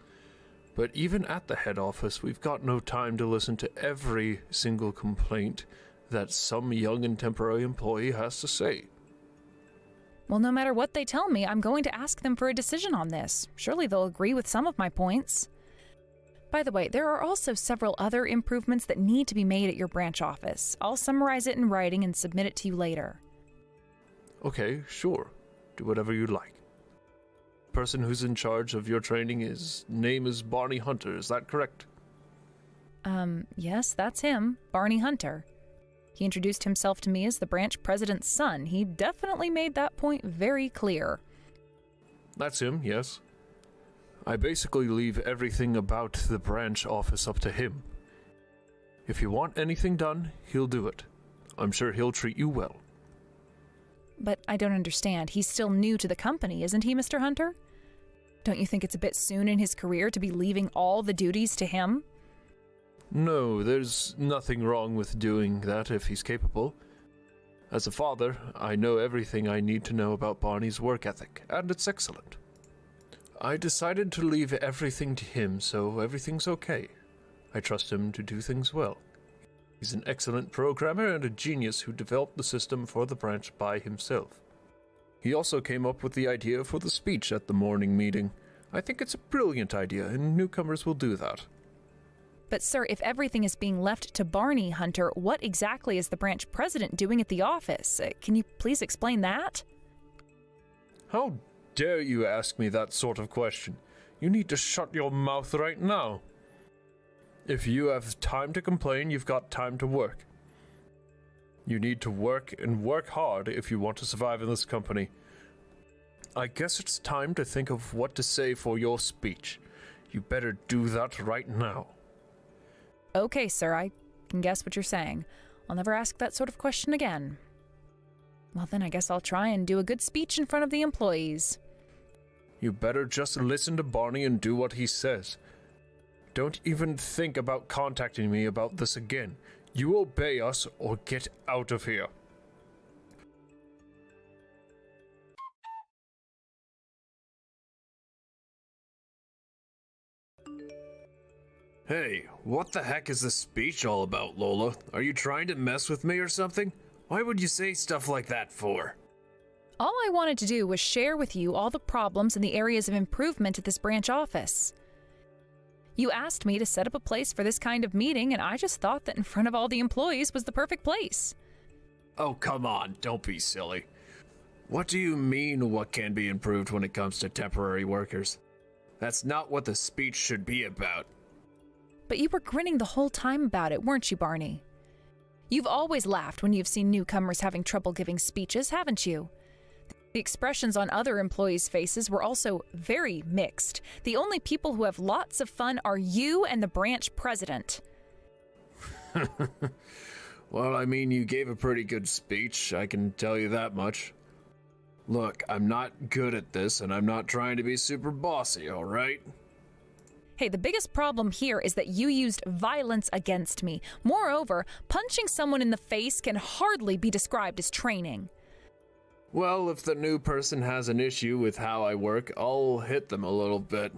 But even at the head office, we've got no time to listen to every single complaint that some young and temporary employee has to say. Well, no matter what they tell me, I'm going to ask them for a decision on this. Surely they'll agree with some of my points. By the way, there are also several other improvements that need to be made at your branch office. I'll summarize it in writing and submit it to you later. Okay, sure. Do whatever you like. The person who's in charge of your training name is Barney Hunter, is that correct? Yes, that's him, Barney Hunter. He introduced himself to me as the branch president's son. He definitely made that point very clear. That's him, yes. I basically leave everything about the branch office up to him. If you want anything done, he'll do it. I'm sure he'll treat you well. But I don't understand. He's still new to the company, isn't he, Mr. Hunter? Don't you think it's a bit soon in his career to be leaving all the duties to him? No, there's nothing wrong with doing that if he's capable. As a father, I know everything I need to know about Barney's work ethic, and it's excellent. I decided to leave everything to him, so everything's okay. I trust him to do things well. He's an excellent programmer and a genius who developed the system for the branch by himself. He also came up with the idea for the speech at the morning meeting. I think it's a brilliant idea, and newcomers will do that. But sir, if everything is being left to Barney Hunter, what exactly is the branch president doing at the office? Can you please explain that? How dare you ask me that sort of question? You need to shut your mouth right now. If you have time to complain, you've got time to work. You need to work and work hard if you want to survive in this company. I guess it's time to think of what to say for your speech. You better do that right now. Okay, sir, I can guess what you're saying. I'll never ask that sort of question again. Well, then I guess I'll try and do a good speech in front of the employees. You better just listen to Barney and do what he says. Don't even think about contacting me about this again. You obey us or get out of here. Hey, what the heck is this speech all about, Lola? Are you trying to mess with me or something? Why would you say stuff like that for? All I wanted to do was share with you all the problems and the areas of improvement at this branch office. You asked me to set up a place for this kind of meeting, and I just thought that in front of all the employees was the perfect place. Oh, come on, don't be silly. What do you mean what can be improved when it comes to temporary workers? That's not what the speech should be about. But you were grinning the whole time about it, weren't you, Barney? You've always laughed when you've seen newcomers having trouble giving speeches, haven't you? The expressions on other employees' faces were also very mixed. The only people who have lots of fun are you and the branch president. Well, I mean, you gave a pretty good speech, I can tell you that much. Look, I'm not good at this, and I'm not trying to be super bossy, alright? Hey, the biggest problem here is that you used violence against me. Moreover, punching someone in the face can hardly be described as training. Well, if the new person has an issue with how I work, I'll hit them a little bit.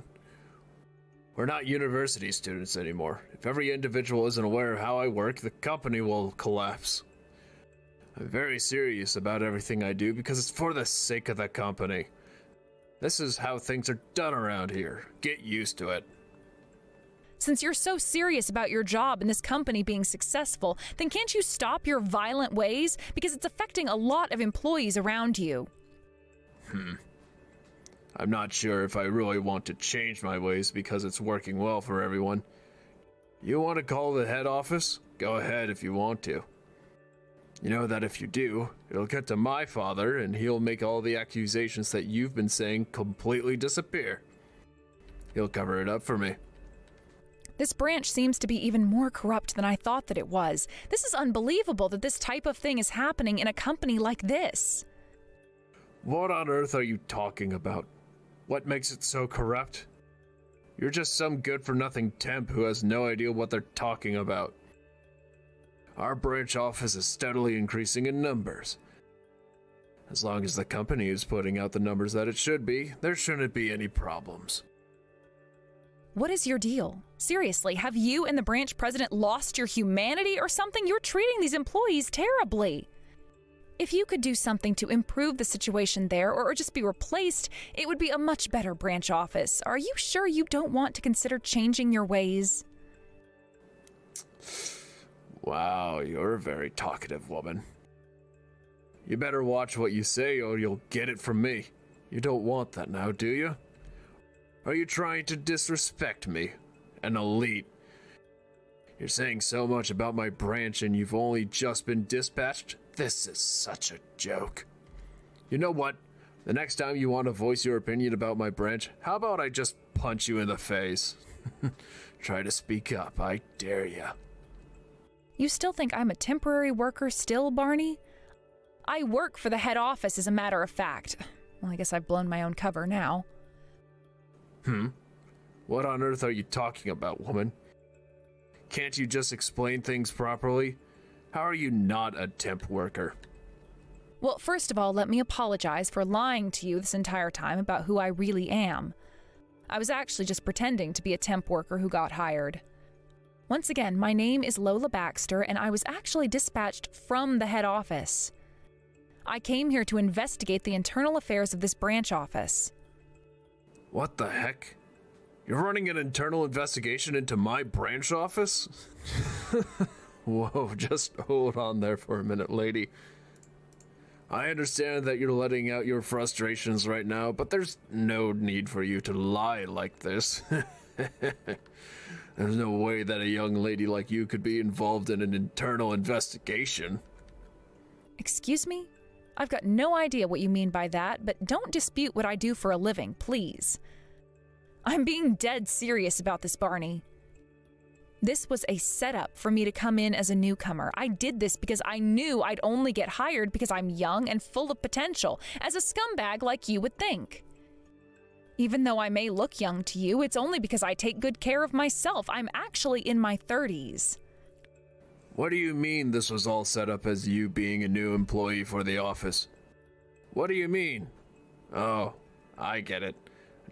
We're not university students anymore. If every individual isn't aware of how I work, the company will collapse. I'm very serious about everything I do because it's for the sake of the company. This is how things are done around here. Get used to it. Since you're so serious about your job and this company being successful, then can't you stop your violent ways? Because it's affecting a lot of employees around you. I'm not sure if I really want to change my ways because it's working well for everyone. You want to call the head office? Go ahead if you want to. You know that if you do, it'll get to my father and he'll make all the accusations that you've been saying completely disappear. He'll cover it up for me. This branch seems to be even more corrupt than I thought that it was. This is unbelievable that this type of thing is happening in a company like this. What on earth are you talking about? What makes it so corrupt? You're just some good-for-nothing temp who has no idea what they're talking about. Our branch office is steadily increasing in numbers. As long as the company is putting out the numbers that it should be, there shouldn't be any problems. What is your deal? Seriously, have you and the branch president lost your humanity or something? You're treating these employees terribly. If you could do something to improve the situation there or just be replaced, it would be a much better branch office. Are you sure you don't want to consider changing your ways? Wow, you're a very talkative woman. You better watch what you say or you'll get it from me. You don't want that now, do you? Are you trying to disrespect me? An elite? You're saying so much about my branch and you've only just been dispatched? This is such a joke. You know what? The next time you want to voice your opinion about my branch, how about I just punch you in the face? Try to speak up, I dare ya. You still think I'm a temporary worker still, Barney? I work for the head office, as a matter of fact. Well, I guess I've blown my own cover now. What on earth are you talking about, woman? Can't you just explain things properly? How are you not a temp worker? Well, first of all, let me apologize for lying to you this entire time about who I really am. I was actually just pretending to be a temp worker who got hired. Once again, my name is Lola Baxter, and I was actually dispatched from the head office. I came here to investigate the internal affairs of this branch office. What the heck? You're running an internal investigation into my branch office? Whoa, just hold on there for a minute, lady. I understand that you're letting out your frustrations right now, but there's no need for you to lie like this. There's no way that a young lady like you could be involved in an internal investigation. Excuse me? I've got no idea what you mean by that, but don't dispute what I do for a living, please. I'm being dead serious about this, Barney. This was a setup for me to come in as a newcomer. I did this because I knew I'd only get hired because I'm young and full of potential, as a scumbag like you would think. Even though I may look young to you, it's only because I take good care of myself. I'm actually in my 30s. What do you mean this was all set up as you being a new employee for the office? What do you mean? Oh, I get it.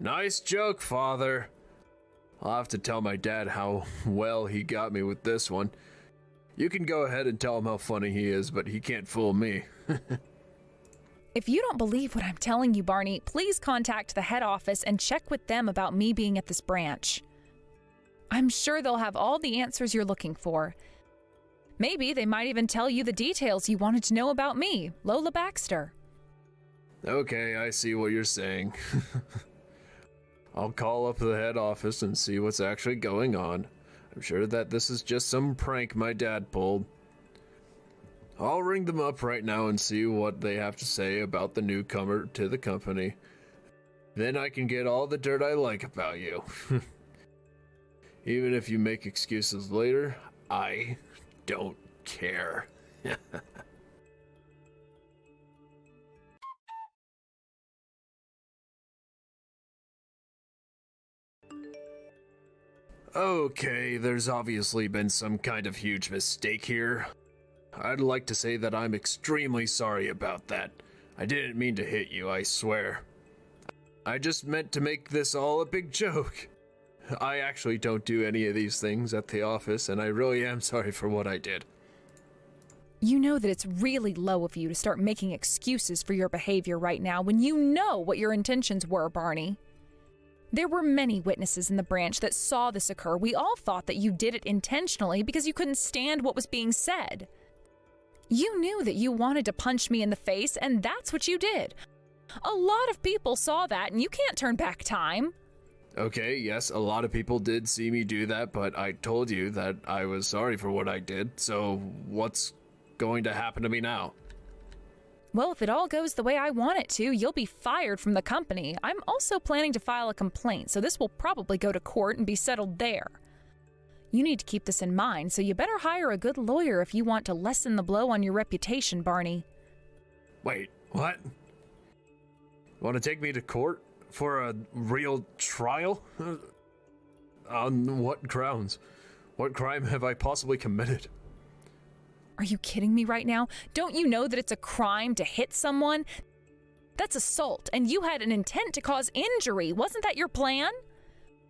Nice joke, Father. I'll have to tell my dad how well he got me with this one. You can go ahead and tell him how funny he is, but he can't fool me. If you don't believe what I'm telling you, Barney, please contact the head office and check with them about me being at this branch. I'm sure they'll have all the answers you're looking for. Maybe they might even tell you the details you wanted to know about me, Lola Baxter. Okay, I see what you're saying. I'll call up the head office and see what's actually going on. I'm sure that this is just some prank my dad pulled. I'll ring them up right now and see what they have to say about the newcomer to the company. Then I can get all the dirt I like about you. Even if you make excuses later, I don't care. Okay, there's obviously been some kind of huge mistake here. I'd like to say that I'm extremely sorry about that. I didn't mean to hit you, I swear. I just meant to make this all a big joke. I actually don't do any of these things at the office, and I really am sorry for what I did. You know that it's really low of you to start making excuses for your behavior right now when you know what your intentions were, Barney. There were many witnesses in the branch that saw this occur. We all thought that you did it intentionally because you couldn't stand what was being said. You knew that you wanted to punch me in the face, and that's what you did. A lot of people saw that, and you can't turn back time. Okay, yes, a lot of people did see me do that, but I told you that I was sorry for what I did, so what's going to happen to me now? Well, if it all goes the way I want it to, you'll be fired from the company. I'm also planning to file a complaint, so this will probably go to court and be settled there. You need to keep this in mind, so you better hire a good lawyer if you want to lessen the blow on your reputation, Barney. Wait, what? Want to take me to court for a real trial? On what grounds? What crime have I possibly committed? Are you kidding me right now? Don't you know that it's a crime to hit someone? That's assault, and you had an intent to cause injury. Wasn't that your plan?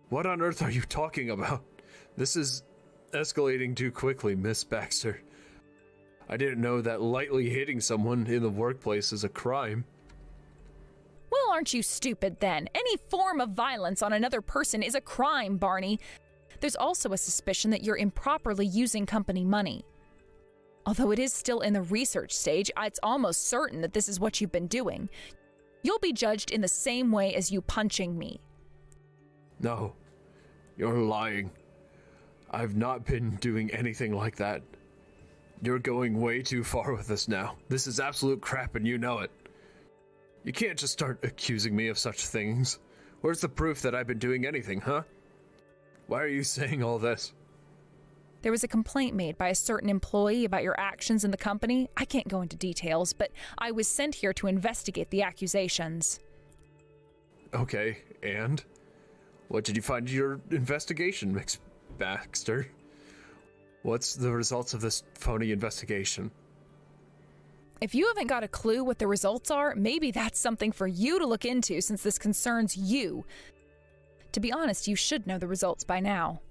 What on earth are you talking about? This is escalating too quickly, Miss Baxter. I didn't know that lightly hitting someone in the workplace is a crime. Well, aren't you stupid then? Any form of violence on another person is a crime, Barney. There's also a suspicion that you're improperly using company money. Although it is still in the research stage, it's almost certain that this is what you've been doing. You'll be judged in the same way as you punching me. No, you're lying. I've not been doing anything like that. You're going way too far with this now. This is absolute crap and you know it. You can't just start accusing me of such things. Where's the proof that I've been doing anything, huh? Why are you saying all this? There was a complaint made by a certain employee about your actions in the company. I can't go into details, but I was sent here to investigate the accusations. Okay, and? What did you find in your investigation, Miss Baxter? What's the results of this phony investigation? If you haven't got a clue what the results are, maybe that's something for you to look into since this concerns you. To be honest, you should know the results by now.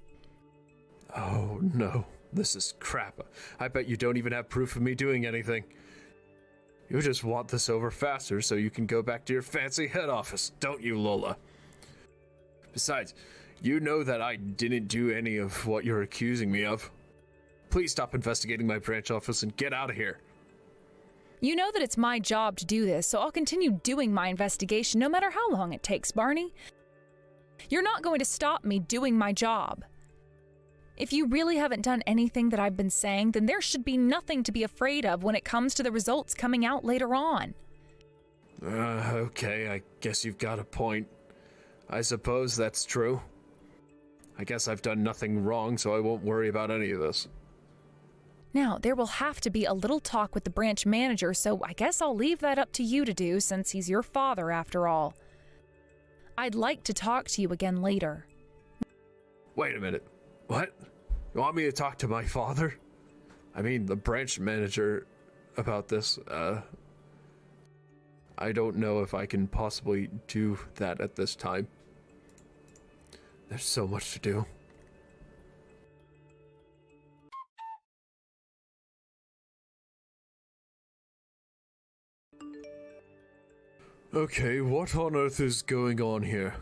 Oh no, this is crap. I bet you don't even have proof of me doing anything. You just want this over faster so you can go back to your fancy head office, don't you, Lola? Besides, you know that I didn't do any of what you're accusing me of. Please stop investigating my branch office and get out of here. You know that it's my job to do this, so I'll continue doing my investigation no matter how long it takes, Barney. You're not going to stop me doing my job. If you really haven't done anything that I've been saying, then there should be nothing to be afraid of when it comes to the results coming out later on. Okay, I guess you've got a point. I suppose that's true. I guess I've done nothing wrong, so I won't worry about any of this. Now, there will have to be a little talk with the branch manager, so I guess I'll leave that up to you to do since he's your father after all. I'd like to talk to you again later. Wait a minute. What? You want me to talk to my father? I mean, the branch manager about this, I don't know if I can possibly do that at this time. There's so much to do. Okay, what on earth is going on here?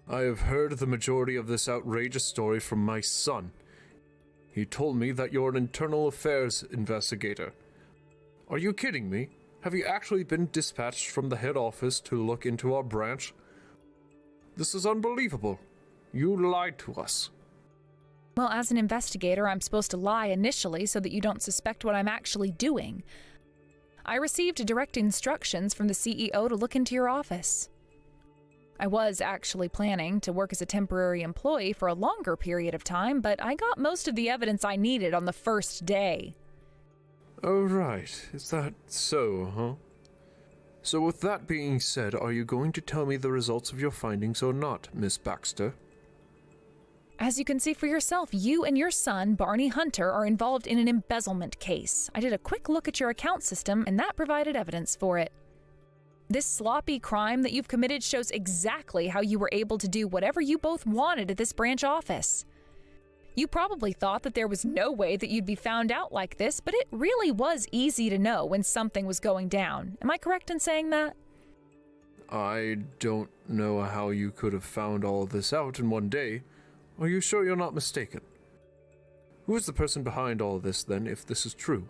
I have heard the majority of this outrageous story from my son. He told me that you're an internal affairs investigator. Are you kidding me? Have you actually been dispatched from the head office to look into our branch? This is unbelievable. You lied to us. Well, as an investigator, I'm supposed to lie initially so that you don't suspect what I'm actually doing. I received direct instructions from the CEO to look into your office. I was actually planning to work as a temporary employee for a longer period of time, but I got most of the evidence I needed on the first day. Oh, right. Is that so, huh? So with that being said, are you going to tell me the results of your findings or not, Miss Baxter? As you can see for yourself, you and your son, Barney Hunter, are involved in an embezzlement case. I did a quick look at your account system, and that provided evidence for it. This sloppy crime that you've committed shows exactly how you were able to do whatever you both wanted at this branch office. You probably thought that there was no way that you'd be found out like this, but it really was easy to know when something was going down. Am I correct in saying that? I don't know how you could have found all this out in one day. Are you sure you're not mistaken? Who is the person behind all this, then, if this is true?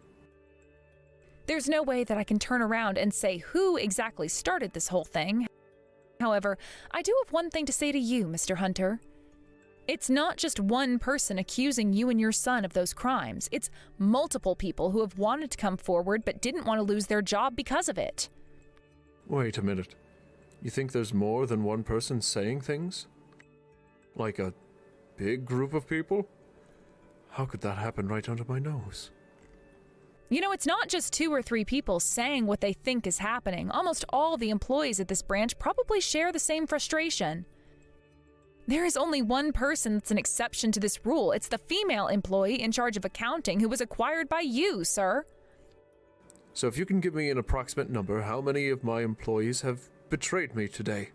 There's no way that I can turn around and say who exactly started this whole thing. However, I do have one thing to say to you, Mr. Hunter. It's not just one person accusing you and your son of those crimes. It's multiple people who have wanted to come forward but didn't want to lose their job because of it. Wait a minute. You think there's more than one person saying things? Like a big group of people? How could that happen right under my nose? You know, it's not just 2 or 3 people saying what they think is happening. Almost all the employees at this branch probably share the same frustration. There is only one person that's an exception to this rule. It's the female employee in charge of accounting who was acquired by you, sir. So if you can give me an approximate number, how many of my employees have betrayed me today?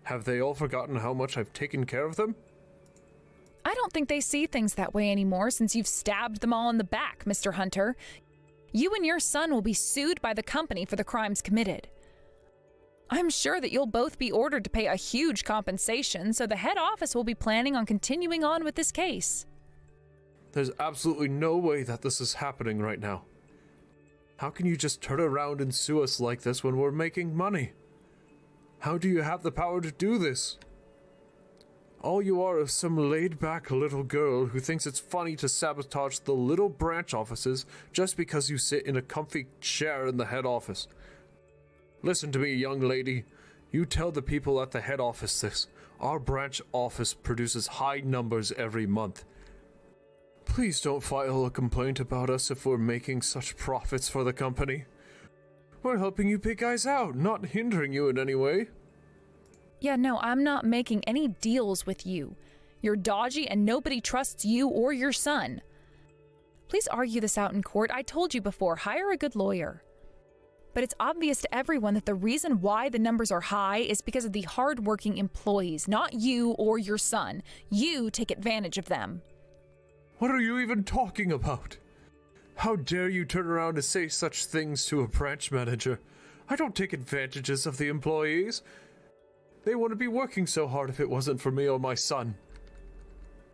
Have they all forgotten how much I've taken care of them? I don't think they see things that way anymore since you've stabbed them all in the back, Mr. Hunter. You and your son will be sued by the company for the crimes committed. I'm sure that you'll both be ordered to pay a huge compensation, so the head office will be planning on continuing on with this case. There's absolutely no way that this is happening right now. How can you just turn around and sue us like this when we're making money? How do you have the power to do this? All you are is some laid-back little girl who thinks it's funny to sabotage the little branch offices just because you sit in a comfy chair in the head office. Listen to me, young lady. You tell the people at the head office this. Our branch office produces high numbers every month. Please don't file a complaint about us if we're making such profits for the company. We're helping you big guys out, not hindering you in any way. Yeah, no, I'm not making any deals with you. You're dodgy and nobody trusts you or your son. Please argue this out in court. I told you before, hire a good lawyer. But it's obvious to everyone that the reason why the numbers are high is because of the hard-working employees, not you or your son. You take advantage of them. What are you even talking about? How dare you turn around and say such things to a branch manager? I don't take advantages of the employees. They wouldn't be working so hard if it wasn't for me or my son.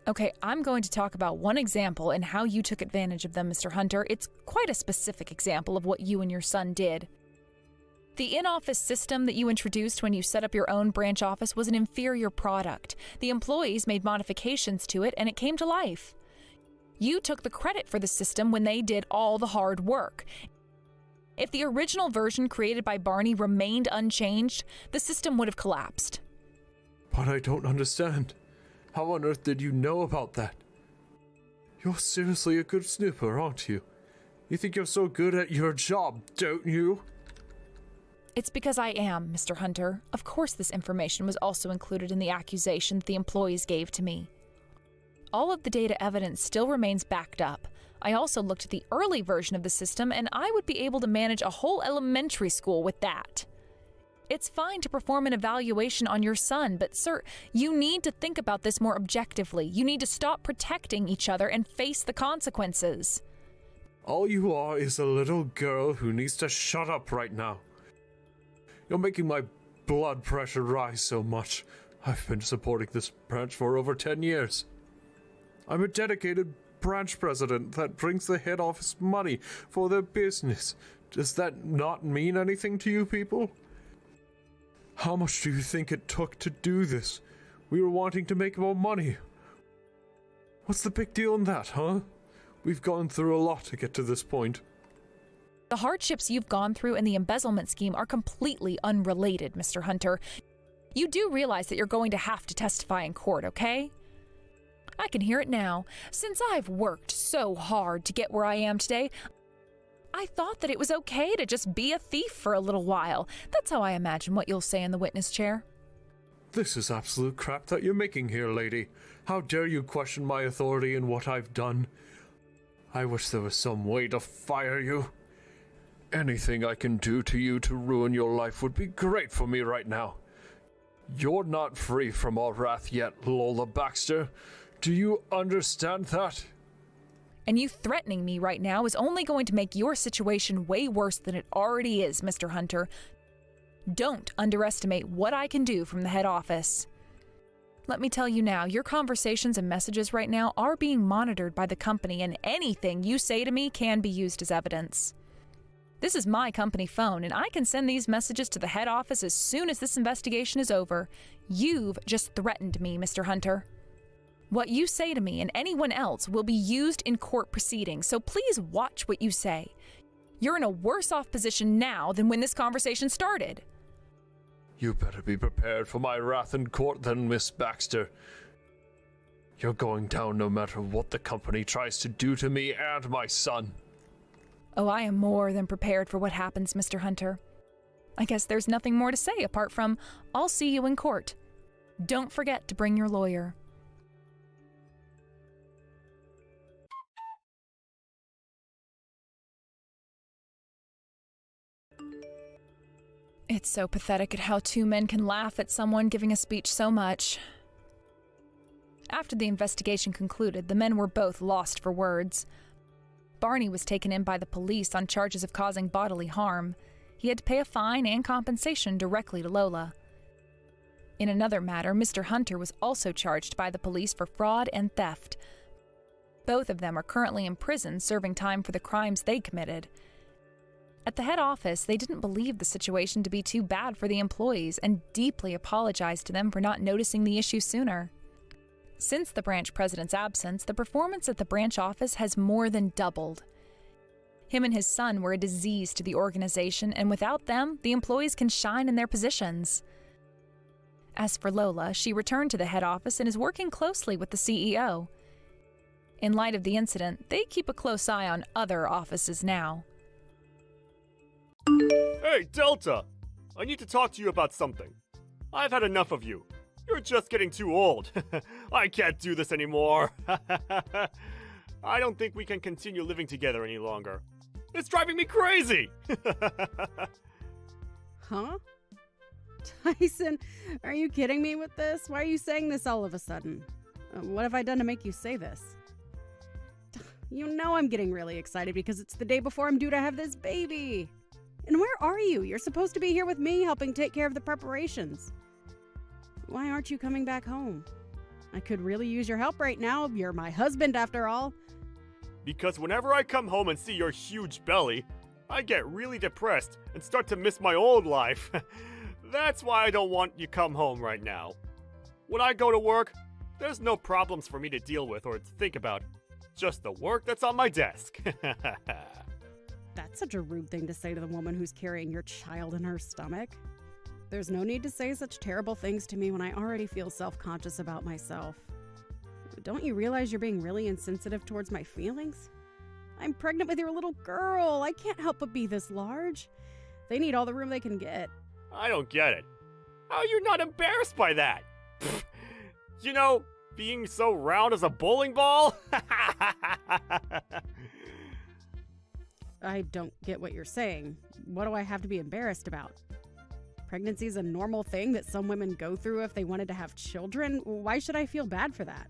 Okay, I'm going to talk about one example and how you took advantage of them, Mr. Hunter. It's quite a specific example of what you and your son did. The in-office system that you introduced when you set up your own branch office was an inferior product. The employees made modifications to it and it came to life. You took the credit for the system when they did all the hard work. If the original version created by Barney remained unchanged, the system would have collapsed. But I don't understand. How on earth did you know about that? You're seriously a good snooper, aren't you? You think you're so good at your job, don't you? It's because I am, Mr. Hunter. Of course this information was also included in the accusation that the employees gave to me. All of the data evidence still remains backed up. I also looked at the early version of the system, and I would be able to manage a whole elementary school with that. It's fine to perform an evaluation on your son, but sir, you need to think about this more objectively. You need to stop protecting each other and face the consequences. All you are is a little girl who needs to shut up right now. You're making my blood pressure rise so much. I've been supporting this branch for over 10 years. I'm a dedicated branch president that brings the head office money for their business. Does that not mean anything to you people? How much do you think it took to do this? We were wanting to make more money. What's the big deal in that, huh? We've gone through a lot to get to this point. The hardships you've gone through and the embezzlement scheme are completely unrelated, Mr. Hunter. You do realize that you're going to have to testify in court, okay? I can hear it now. Since I've worked so hard to get where I am today, I thought that it was okay to just be a thief for a little while. That's how I imagine what you'll say in the witness chair. This is absolute crap that you're making here, lady. How dare you question my authority and what I've done? I wish there was some way to fire you. Anything I can do to you to ruin your life would be great for me right now. You're not free from our wrath yet, Lola Baxter. Do you understand that? And you threatening me right now is only going to make your situation way worse than it already is, Mr. Hunter. Don't underestimate what I can do from the head office. Let me tell you now, your conversations and messages right now are being monitored by the company, and anything you say to me can be used as evidence. This is my company phone, and I can send these messages to the head office as soon as this investigation is over. You've just threatened me, Mr. Hunter. What you say to me and anyone else will be used in court proceedings, so please watch what you say. You're in a worse off position now than when this conversation started. You better be prepared for my wrath in court then, Miss Baxter. You're going down no matter what the company tries to do to me and my son. Oh, I am more than prepared for what happens, Mr. Hunter. I guess there's nothing more to say apart from, I'll see you in court. Don't forget to bring your lawyer. It's so pathetic at how two men can laugh at someone giving a speech so much. After the investigation concluded, the men were both lost for words. Barney was taken in by the police on charges of causing bodily harm. He had to pay a fine and compensation directly to Lola. In another matter, Mr. Hunter was also charged by the police for fraud and theft. Both of them are currently in prison serving time for the crimes they committed. At the head office, they didn't believe the situation to be too bad for the employees and deeply apologized to them for not noticing the issue sooner. Since the branch president's absence, the performance at the branch office has more than doubled. Him and his son were a disease to the organization, and without them, the employees can shine in their positions. As for Lola, she returned to the head office and is working closely with the CEO. In light of the incident, they keep a close eye on other offices now. Hey, Delta! I need to talk to you about something. I've had enough of you. You're just getting too old. I can't do this anymore. I don't think we can continue living together any longer. It's driving me crazy! Huh? Tyson, are you kidding me with this? Why are you saying this all of a sudden? What have I done to make you say this? You know I'm getting really excited because it's the day before I'm due to have this baby. And where are you? You're supposed to be here with me helping take care of the preparations. Why aren't you coming back home? I could really use your help right now. You're my husband after all. Because whenever I come home and see your huge belly, I get really depressed and start to miss my old life. That's why I don't want you come home right now. When I go to work, there's no problems for me to deal with or to think about. Just the work that's on my desk. That's such a rude thing to say to the woman who's carrying your child in her stomach. There's no need to say such terrible things to me when I already feel self-conscious about myself. Don't you realize you're being really insensitive towards my feelings? I'm pregnant with your little girl. I can't help but be this large. They need all the room they can get. I don't get it. How are you not embarrassed by that? You know, being so round as a bowling ball? I don't get what you're saying. What do I have to be embarrassed about? Pregnancy is a normal thing that some women go through if they wanted to have children. Why should I feel bad for that?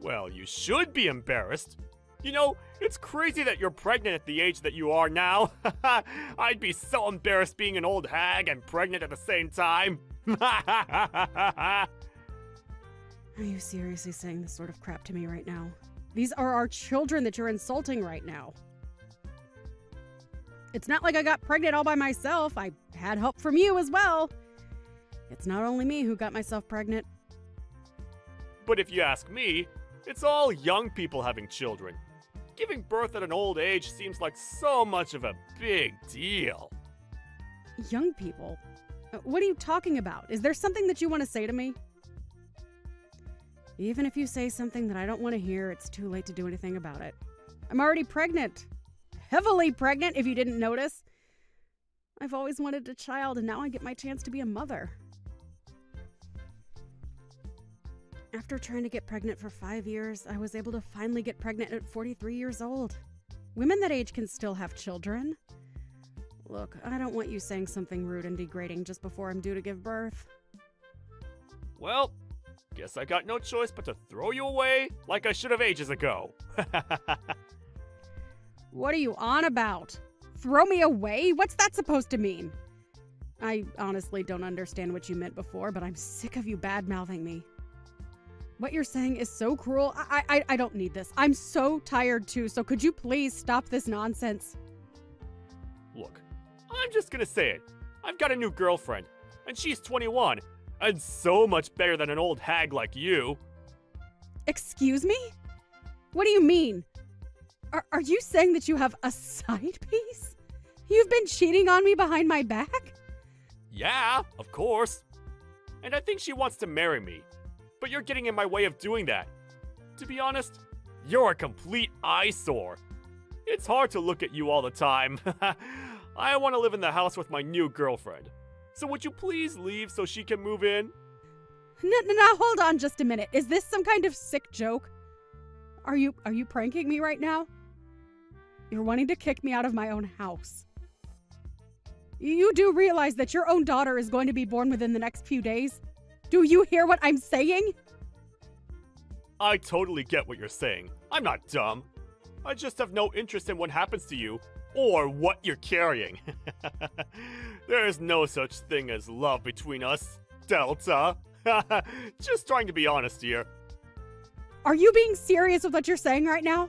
Well, you should be embarrassed. You know, it's crazy that you're pregnant at the age that you are now. I'd be so embarrassed being an old hag and pregnant at the same time. Are you seriously saying this sort of crap to me right now? These are our children that you're insulting right now. It's not like I got pregnant all by myself. I had help from you as well. It's not only me who got myself pregnant. But if you ask me, it's all young people having children. Giving birth at an old age seems like so much of a big deal. Young people? What are you talking about? Is there something that you want to say to me? Even if you say something that I don't want to hear, it's too late to do anything about it. I'm already pregnant. Heavily pregnant, if you didn't notice. I've always wanted a child, and now I get my chance to be a mother. After trying to get pregnant for 5 years, I was able to finally get pregnant at 43 years old. Women that age can still have children. Look, I don't want you saying something rude and degrading just before I'm due to give birth. Well, guess I got no choice but to throw you away like I should have ages ago. What are you on about? Throw me away? What's that supposed to mean? I honestly don't understand what you meant before, but I'm sick of you bad-mouthing me. What you're saying is so cruel. I don't need this. I'm so tired too, so could you please stop this nonsense? Look, I'm just gonna say it. I've got a new girlfriend, and she's 21, and so much better than an old hag like you. Excuse me? What do you mean? Are you saying that you have a side piece? You've been cheating on me behind my back? Yeah, of course. And I think she wants to marry me. But you're getting in my way of doing that. To be honest, you're a complete eyesore. It's hard to look at you all the time. I want to live in the house with my new girlfriend. So would you please leave so she can move in? Now hold on just a minute. Is this some kind of sick joke? Are you pranking me right now? You're wanting to kick me out of my own house. You do realize that your own daughter is going to be born within the next few days? Do you hear what I'm saying? I totally get what you're saying. I'm not dumb. I just have no interest in what happens to you or what you're carrying. There is no such thing as love between us, Delta. Just trying to be honest here. Are you being serious with what you're saying right now?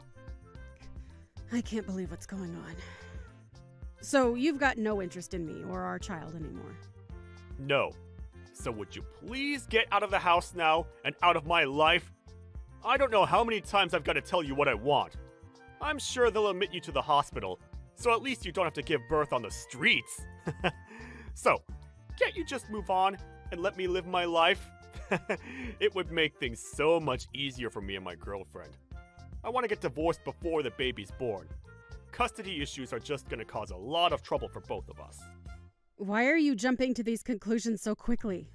I can't believe what's going on. So you've got no interest in me or our child anymore? No. So would you please get out of the house now and out of my life? I don't know how many times I've got to tell you what I want. I'm sure they'll admit you to the hospital, so at least you don't have to give birth on the streets. So, can't you just move on and let me live my life? It would make things so much easier for me and my girlfriend. I want to get divorced before the baby's born. Custody issues are just going to cause a lot of trouble for both of us. Why are you jumping to these conclusions so quickly?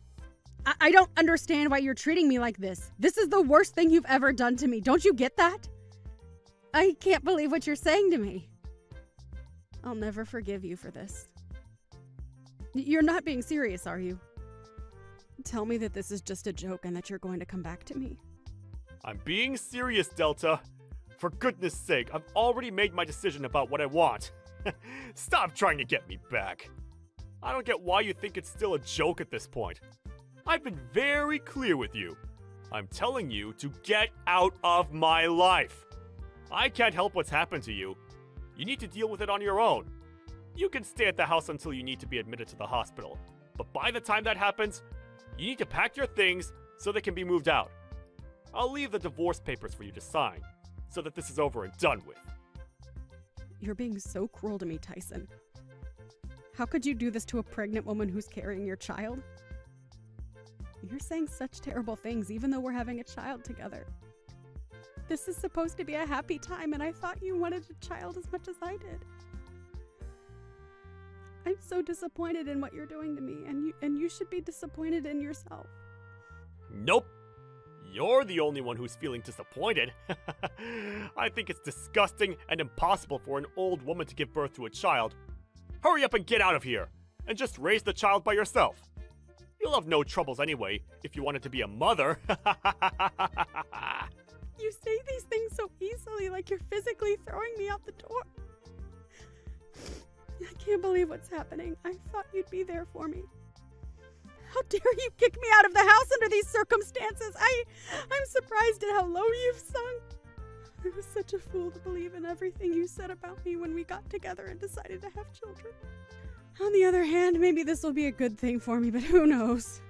I don't understand why you're treating me like this. This is the worst thing you've ever done to me. Don't you get that? I can't believe what you're saying to me. I'll never forgive you for this. You're not being serious, are you? Tell me that this is just a joke and that you're going to come back to me. I'm being serious, Delta. For goodness sake, I've already made my decision about what I want. Stop trying to get me back. I don't get why you think it's still a joke at this point. I've been very clear with you. I'm telling you to get out of my life. I can't help what's happened to you. You need to deal with it on your own. You can stay at the house until you need to be admitted to the hospital. But by the time that happens, you need to pack your things so they can be moved out. I'll leave the divorce papers for you to sign, so that this is over and done with. You're being so cruel to me, Tyson. How could you do this to a pregnant woman who's carrying your child? You're saying such terrible things even though we're having a child together. This is supposed to be a happy time, and I thought you wanted a child as much as I did. I'm so disappointed in what you're doing to me, and you should be disappointed in yourself. Nope. You're the only one who's feeling disappointed. I think it's disgusting and impossible for an old woman to give birth to a child. Hurry up and get out of here, and just raise the child by yourself. You'll have no troubles anyway if you wanted to be a mother. You say these things so easily, like you're physically throwing me out the door. I can't believe what's happening. I thought you'd be there for me. How dare you kick me out of the house under these circumstances? I'm surprised at how low you've sunk. I was such a fool to believe in everything you said about me when we got together and decided to have children. On the other hand, maybe this will be a good thing for me, but who knows?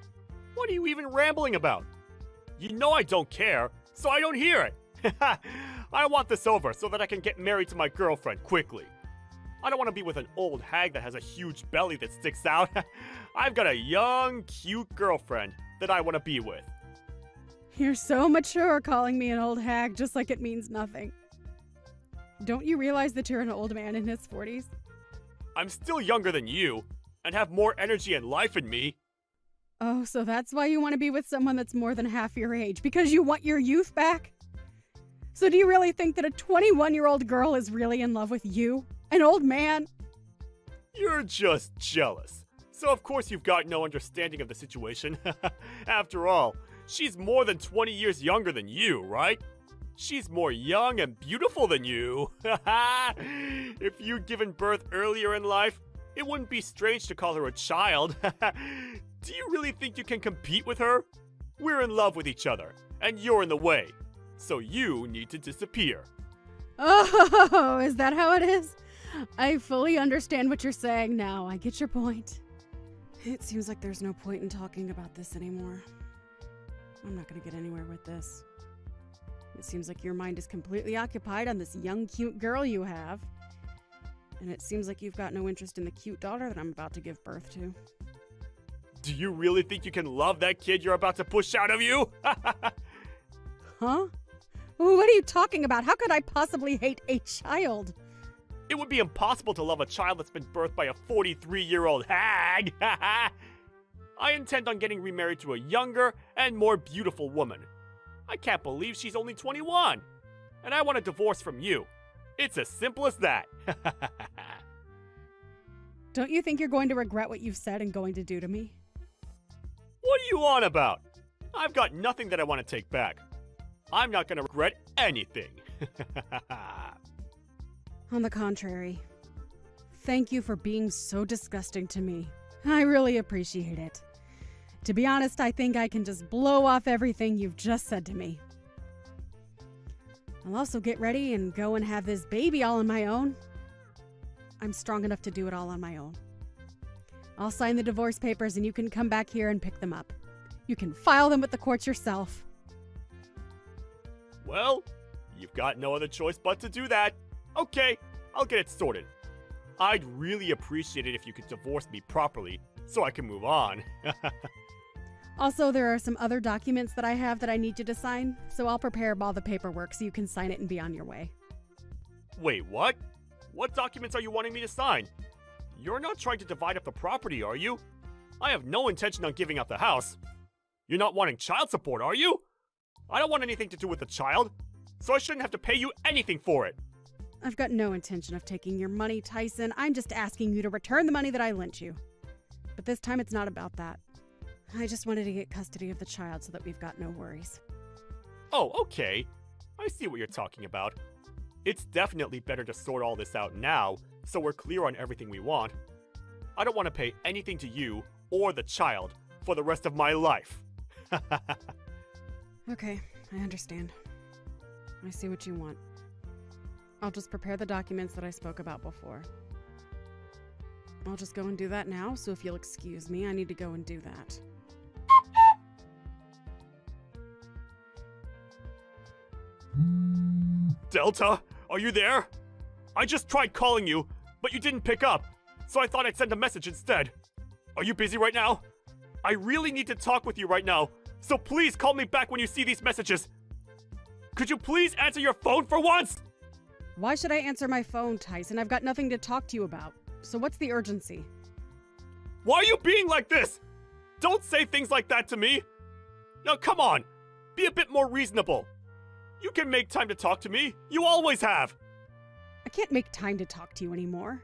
What are you even rambling about? You know I don't care, so I don't hear it. I want this over so that I can get married to my girlfriend quickly. I don't want to be with an old hag that has a huge belly that sticks out. I've got a young, cute girlfriend that I want to be with. You're so mature calling me an old hag just like it means nothing. Don't you realize that you're an old man in his 40s? I'm still younger than you, and have more energy and life in me. Oh, so that's why you want to be with someone that's more than half your age, because you want your youth back? So do you really think that a 21-year-old girl is really in love with you? An old man? You're just jealous. So of course you've got no understanding of the situation. After all, she's more than 20 years younger than you, right? She's more young and beautiful than you. If you'd given birth earlier in life, it wouldn't be strange to call her a child. Do you really think you can compete with her? We're in love with each other, and you're in the way. So you need to disappear. Oh, is that how it is? I fully understand what you're saying now. I get your point. It seems like there's no point in talking about this anymore. I'm not going to get anywhere with this. It seems like your mind is completely occupied on this young, cute girl you have. And it seems like you've got no interest in the cute daughter that I'm about to give birth to. Do you really think you can love that kid you're about to push out of you? Huh? What are you talking about? How could I possibly hate a child? It would be impossible to love a child that's been birthed by a 43-year-old hag. I intend on getting remarried to a younger and more beautiful woman. I can't believe she's only 21. And I want a divorce from you. It's as simple as that. Don't you think you're going to regret what you've said and going to do to me? What are you on about? I've got nothing that I want to take back. I'm not going to regret anything. On the contrary, thank you for being so disgusting to me. I really appreciate it. To be honest, I think I can just blow off everything you've just said to me. I'll also get ready and go and have this baby all on my own. I'm strong enough to do it all on my own. I'll sign the divorce papers and you can come back here and pick them up. You can file them with the courts yourself. Well, you've got no other choice but to do that. Okay, I'll get it sorted. I'd really appreciate it if you could divorce me properly so I can move on. Also, there are some other documents that I have that I need you to sign, so I'll prepare all the paperwork so you can sign it and be on your way. Wait, what? What documents are you wanting me to sign? You're not trying to divide up the property, are you? I have no intention on giving up the house. You're not wanting child support, are you? I don't want anything to do with the child, so I shouldn't have to pay you anything for it. I've got no intention of taking your money, Tyson. I'm just asking you to return the money that I lent you. But this time it's not about that. I just wanted to get custody of the child so that we've got no worries. Oh, okay. I see what you're talking about. It's definitely better to sort all this out now, so we're clear on everything we want. I don't want to pay anything to you or the child for the rest of my life. Okay, I understand. I see what you want. I'll just prepare the documents that I spoke about before. I'll just go and do that now, so if you'll excuse me, I need to go and do that. Delta, are you there? I just tried calling you, but you didn't pick up, so I thought I'd send a message instead. Are you busy right now? I really need to talk with you right now, so please call me back when you see these messages. Could you please answer your phone for once? Why should I answer my phone, Tyson? I've got nothing to talk to you about. So what's the urgency? Why are you being like this? Don't say things like that to me. Now come on, be a bit more reasonable. You can make time to talk to me. You always have. I can't make time to talk to you anymore.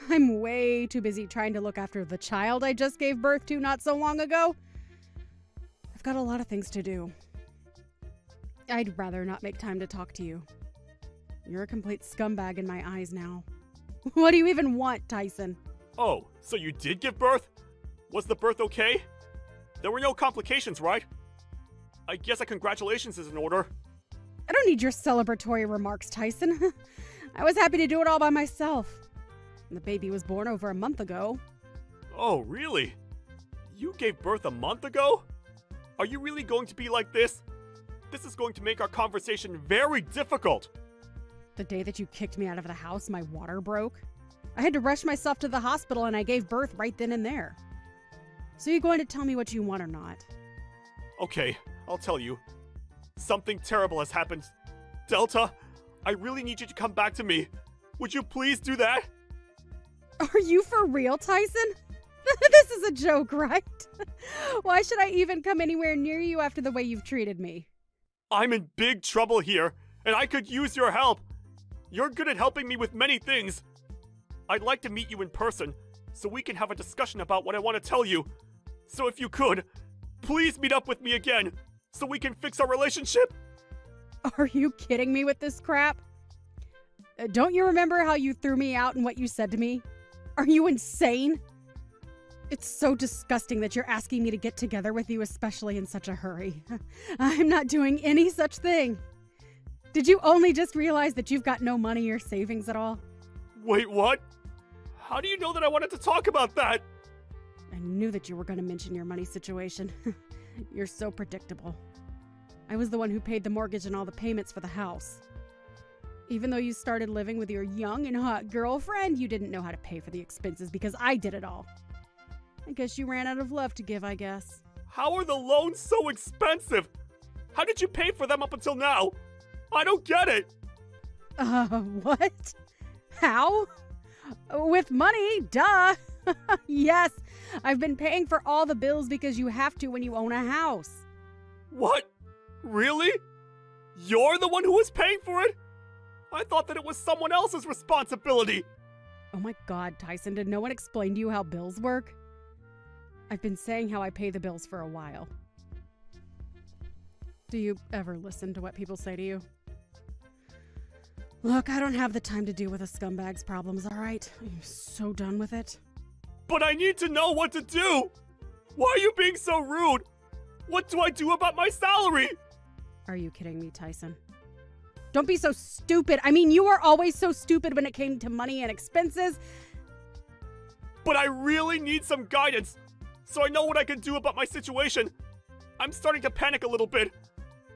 I'm way too busy trying to look after the child I just gave birth to not so long ago. I've got a lot of things to do. I'd rather not make time to talk to you. You're a complete scumbag in my eyes now. What do you even want, Tyson? Oh, so you did give birth? Was the birth okay? There were no complications, right? I guess a congratulations is in order. I don't need your celebratory remarks, Tyson. I was happy to do it all by myself. The baby was born over a month ago. Oh, really? You gave birth a month ago? Are you really going to be like this? This is going to make our conversation very difficult. The day that you kicked me out of the house, my water broke. I had to rush myself to the hospital and I gave birth right then and there. So you're going to tell me what you want or not? Okay, I'll tell you. Something terrible has happened. Delta, I really need you to come back to me. Would you please do that? Are you for real, Tyson? This is a joke, right? Why should I even come anywhere near you after the way you've treated me? I'm in big trouble here, and I could use your help. You're good at helping me with many things. I'd like to meet you in person, so we can have a discussion about what I want to tell you. So if you could, please meet up with me again, so we can fix our relationship. Are you kidding me with this crap? Don't you remember how you threw me out and what you said to me? Are you insane? It's so disgusting that you're asking me to get together with you, especially in such a hurry. I'm not doing any such thing. Did you only just realize that you've got no money or savings at all? Wait, what? How do you know that I wanted to talk about that? I knew that you were going to mention your money situation. You're so predictable. I was the one who paid the mortgage and all the payments for the house. Even though you started living with your young and hot girlfriend, you didn't know how to pay for the expenses because I did it all. I guess you ran out of love to give, I guess. How are the loans so expensive? How did you pay for them up until now? I don't get it. What? How? With money, duh. Yes, I've been paying for all the bills because you have to when you own a house. What? Really? You're the one who was paying for it? I thought that it was someone else's responsibility. Oh my God, Tyson, did no one explain to you how bills work? I've been saying how I pay the bills for a while. Do you ever listen to what people say to you? Look, I don't have the time to deal with a scumbag's problems, all right? I'm so done with it. But I need to know what to do. Why are you being so rude? What do I do about my salary? Are you kidding me, Tyson? Don't be so stupid. I mean, you were always so stupid when it came to money and expenses. But I really need some guidance, so I know what I can do about my situation. I'm starting to panic a little bit.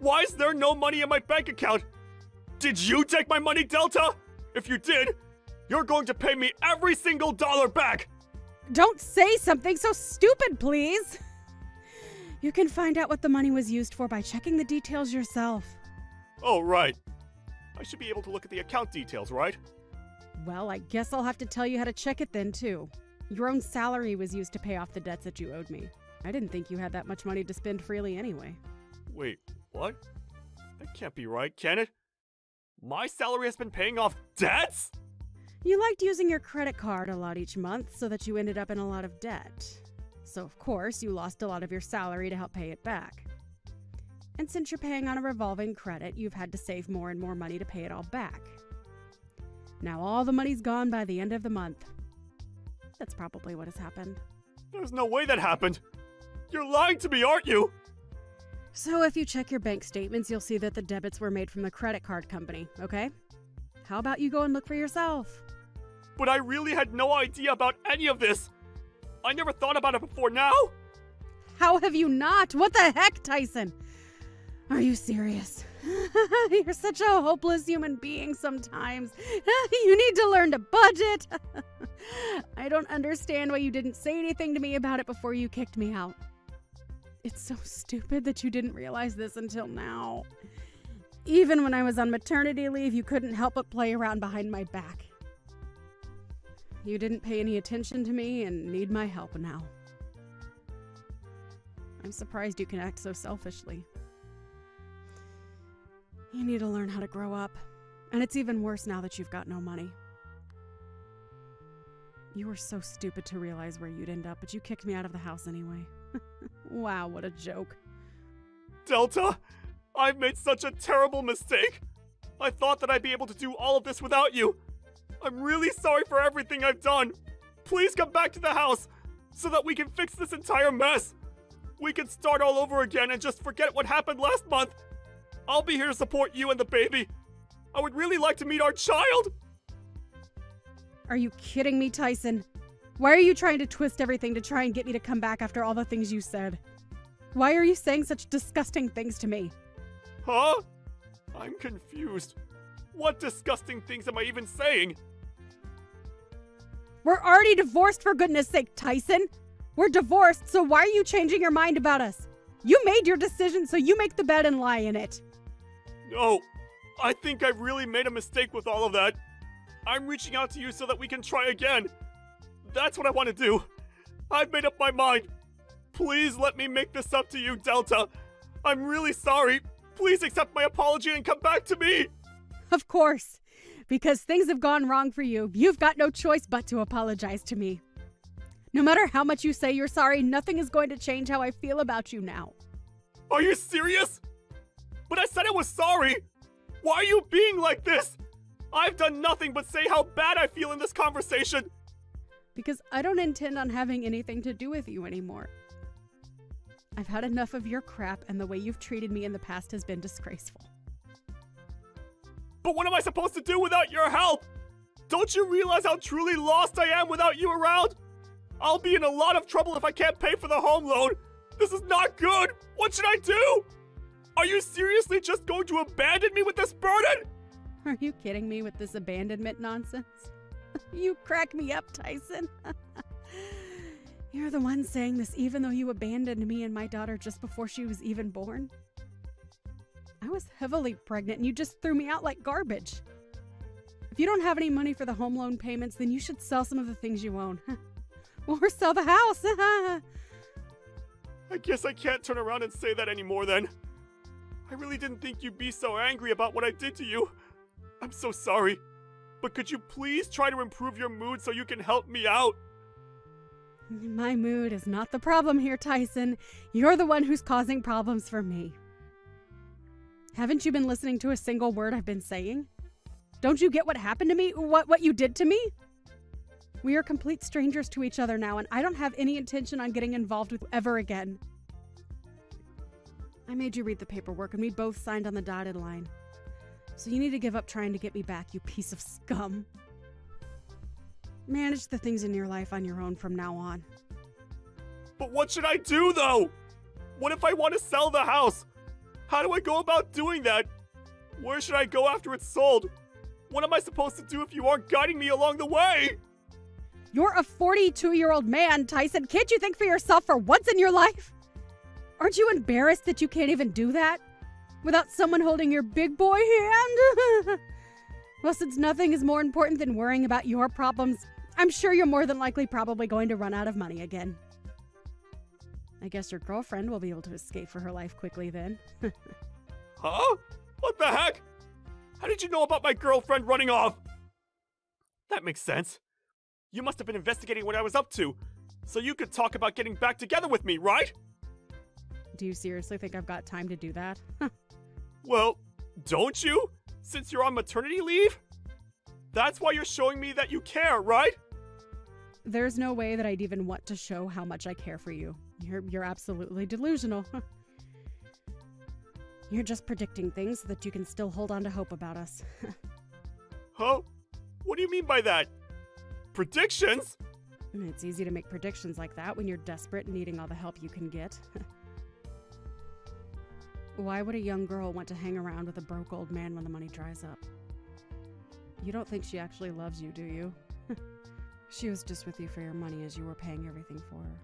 Why is there no money in my bank account? Did you take my money, Delta? If you did, you're going to pay me every single dollar back. Don't say something so stupid, please. You can find out what the money was used for by checking the details yourself. Oh, right. I should be able to look at the account details, right? Well, I guess I'll have to tell you how to check it then, too. Your own salary was used to pay off the debts that you owed me. I didn't think you had that much money to spend freely anyway. Wait, what? That can't be right, can it? My salary has been paying off debts? You liked using your credit card a lot each month so that you ended up in a lot of debt. So, of course, you lost a lot of your salary to help pay it back. And since you're paying on a revolving credit, you've had to save more and more money to pay it all back. Now all the money's gone by the end of the month. That's probably what has happened. There's no way that happened. You're lying to me, aren't you? So if you check your bank statements, you'll see that the debits were made from the credit card company, okay? How about you go and look for yourself? but I really had no idea about any of this. I never thought about it before now. How have you not? What the heck, Tyson? Are you serious? You're such a hopeless human being sometimes. You need to learn to budget. I don't understand why you didn't say anything to me about it before you kicked me out. It's so stupid that you didn't realize this until now. Even when I was on maternity leave, you couldn't help but play around behind my back. You didn't pay any attention to me and need my help now. I'm surprised you can act so selfishly. You need to learn how to grow up. And it's even worse now that you've got no money. You were so stupid to realize where you'd end up, but you kicked me out of the house anyway. Wow, what a joke. Delta, I've made such a terrible mistake. I thought that I'd be able to do all of this without you. I'm really sorry for everything I've done. Please come back to the house so that we can fix this entire mess. We can start all over again and just forget what happened last month. I'll be here to support you and the baby. I would really like to meet our child. Are you kidding me, Tyson? Why are you trying to twist everything to try and get me to come back after all the things you said? Why are you saying such disgusting things to me? Huh? I'm confused. What disgusting things am I even saying? We're already divorced, for goodness sake, Tyson. We're divorced, so why are you changing your mind about us? You made your decision, so you make the bed and lie in it. No, I think I've really made a mistake with all of that. I'm reaching out to you so that we can try again. That's what I want to do. I've made up my mind. Please let me make this up to you, Delta. I'm really sorry. Please accept my apology and come back to me. Of course. Because things have gone wrong for you. You've got no choice but to apologize to me. No matter how much you say you're sorry, nothing is going to change how I feel about you now. Are you serious? But I said I was sorry. Why are you being like this? I've done nothing but say how bad I feel in this conversation. Because I don't intend on having anything to do with you anymore. I've had enough of your crap, and the way you've treated me in the past has been disgraceful. But what am I supposed to do without your help? Don't you realize how truly lost I am without you around? I'll be in a lot of trouble if I can't pay for the home loan. This is not good. What should I do? Are you seriously just going to abandon me with this burden? Are you kidding me with this abandonment nonsense? You crack me up, Tyson. You're the one saying this even though you abandoned me and my daughter just before she was even born. I was heavily pregnant and you just threw me out like garbage. If you don't have any money for the home loan payments, then you should sell some of the things you own. Or sell the house. I guess I can't turn around and say that anymore then. I really didn't think you'd be so angry about what I did to you. I'm so sorry. But could you please try to improve your mood so you can help me out? My mood is not the problem here, Tyson. You're the one who's causing problems for me. Haven't you been listening to a single word I've been saying? Don't you get what happened to me? What you did to me? We are complete strangers to each other now, and I don't have any intention on getting involved with you ever again. I made you read the paperwork, and we both signed on the dotted line. So you need to give up trying to get me back, you piece of scum. Manage the things in your life on your own from now on. But what should I do, though? What if I want to sell the house? How do I go about doing that? Where should I go after it's sold? What am I supposed to do if you aren't guiding me along the way? You're a 42-year-old man, Tyson. Can't you think for yourself for once in your life? Aren't you embarrassed that you can't even do that? Without someone holding your big boy hand? Well, since nothing is more important than worrying about your problems, I'm sure you're more than likely probably going to run out of money again. I guess your girlfriend will be able to escape for her life quickly then. Huh? What the heck? How did you know about my girlfriend running off? That makes sense. You must have been investigating what I was up to, so you could talk about getting back together with me, right? Do you seriously think I've got time to do that? Well, don't you? Since you're on maternity leave? That's why you're showing me that you care, right? There's no way that I'd even want to show how much I care for you. You're absolutely delusional. You're just predicting things so that you can still hold on to hope about us. Huh? What do you mean by that? Predictions? It's easy to make predictions like that when you're desperate and needing all the help you can get. Why would a young girl want to hang around with a broke old man when the money dries up? You don't think she actually loves you, do you? She was just with you for your money as you were paying everything for her.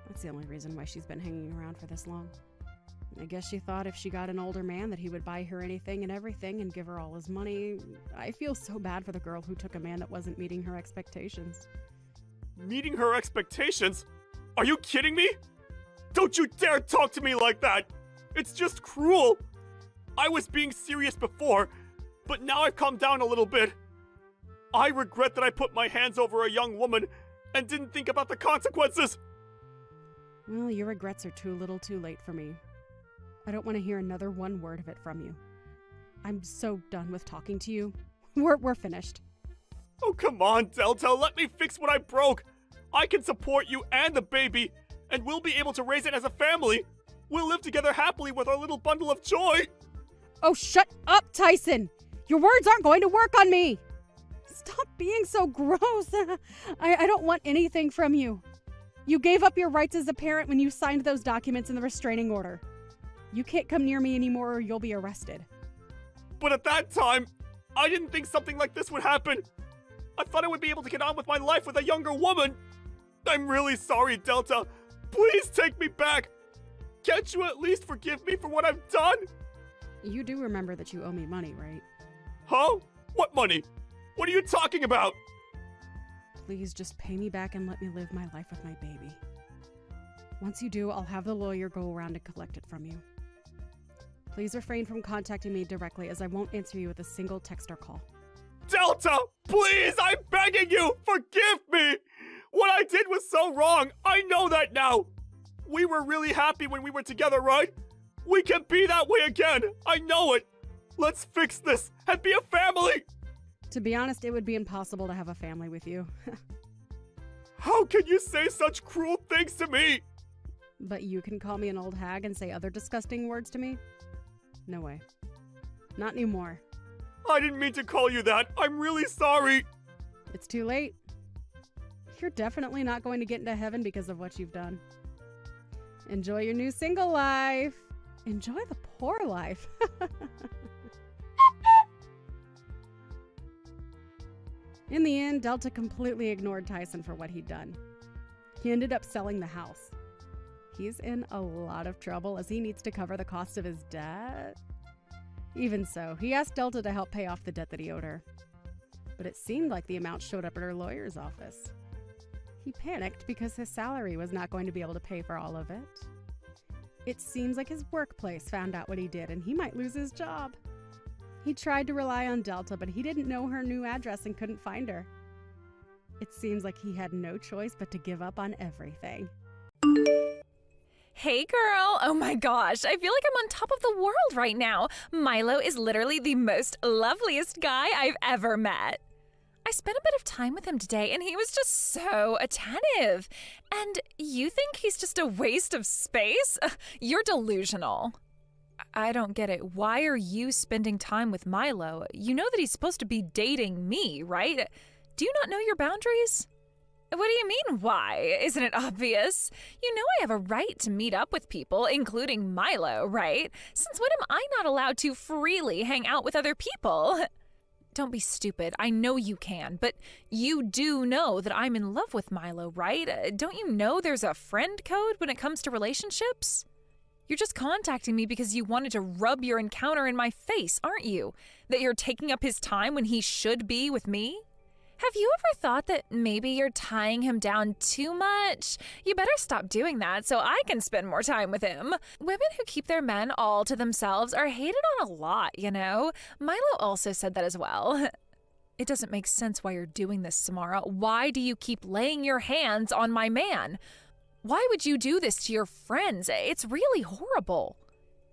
That's the only reason why she's been hanging around for this long. I guess she thought if she got an older man that he would buy her anything and everything and give her all his money. I feel so bad for the girl who took a man that wasn't meeting her expectations. Meeting her expectations? Are you kidding me? Don't you dare talk to me like that! It's just cruel! I was being serious before, but now I've calmed down a little bit. I regret that I put my hands over a young woman and didn't think about the consequences! Well, your regrets are too little too late for me. I don't want to hear another one word of it from you. I'm so done with talking to you. We're finished. Oh, come on, Delta, let me fix what I broke! I can support you and the baby, and we'll be able to raise it as a family! We'll live together happily with our little bundle of joy! Oh, shut up, Tyson! Your words aren't going to work on me! Stop being so gross! I don't want anything from you. You gave up your rights as a parent when you signed those documents in the restraining order. You can't come near me anymore or you'll be arrested. But at that time, I didn't think something like this would happen. I thought I would be able to get on with my life with a younger woman. I'm really sorry, Delta. Please take me back. Can't you at least forgive me for what I've done? You do remember that you owe me money, right? Huh? What money? What are you talking about? Please just pay me back and let me live my life with my baby. Once you do, I'll have the lawyer go around and collect it from you. Please refrain from contacting me directly as I won't answer you with a single text or call. Delta, please, I'm begging you, forgive me. What I did was so wrong. I know that now. We were really happy when we were together, right? We can be that way again. I know it. Let's fix this and be a family. To be honest, it would be impossible to have a family with you. How can you say such cruel things to me? But you can call me an old hag and say other disgusting words to me? No way. Not anymore. I didn't mean to call you that. I'm really sorry. It's too late. You're definitely not going to get into heaven because of what you've done. Enjoy your new single life. Enjoy the poor life. In the end, Delta completely ignored Tyson for what he'd done. He ended up selling the house. He's in a lot of trouble as he needs to cover the cost of his debt. Even so, he asked Delta to help pay off the debt that he owed her. But it seemed like the amount showed up at her lawyer's office. He panicked because his salary was not going to be able to pay for all of it. It seems like his workplace found out what he did and he might lose his job. He tried to rely on Delta, but he didn't know her new address and couldn't find her. It seems like he had no choice but to give up on everything. Hey girl, oh my gosh, I feel like I'm on top of the world right now. Milo is literally the most loveliest guy I've ever met. I spent a bit of time with him today and he was just so attentive. And you think he's just a waste of space? You're delusional. I don't get it. Why are you spending time with Milo? You know that he's supposed to be dating me, right? Do you not know your boundaries? What do you mean, why? Isn't it obvious? You know I have a right to meet up with people, including Milo, right? Since when am I not allowed to freely hang out with other people? Don't be stupid. I know you can, but you do know that I'm in love with Milo, right? Don't you know there's a friend code when it comes to relationships? You're just contacting me because you wanted to rub your encounter in my face, aren't you? That you're taking up his time when he should be with me? Have you ever thought that maybe you're tying him down too much? You better stop doing that so I can spend more time with him. Women who keep their men all to themselves are hated on a lot, you know? Milo also said that as well. It doesn't make sense why you're doing this, Samara. Why do you keep laying your hands on my man? Why would you do this to your friends? It's really horrible.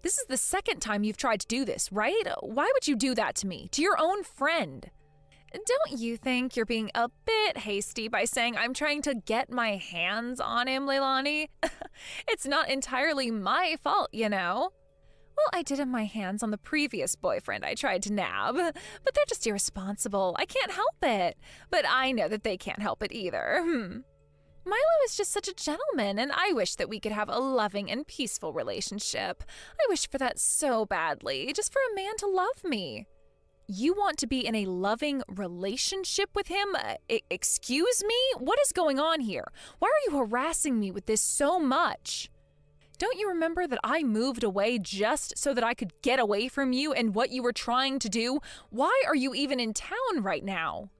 This is the second time you've tried to do this, right? Why would you do that to me, to your own friend? Don't you think you're being a bit hasty by saying I'm trying to get my hands on him, Leilani? It's not entirely my fault, you know? Well, I did have my hands on the previous boyfriend I tried to nab, but they're just irresponsible. I can't help it. But I know that they can't help it either. Milo is just such a gentleman, and I wish that we could have a loving and peaceful relationship. I wish for that so badly, just for a man to love me. You want to be in a loving relationship with him? Excuse me? What is going on here? Why are you harassing me with this so much? Don't you remember that I moved away just so that I could get away from you and what you were trying to do? Why are you even in town right now?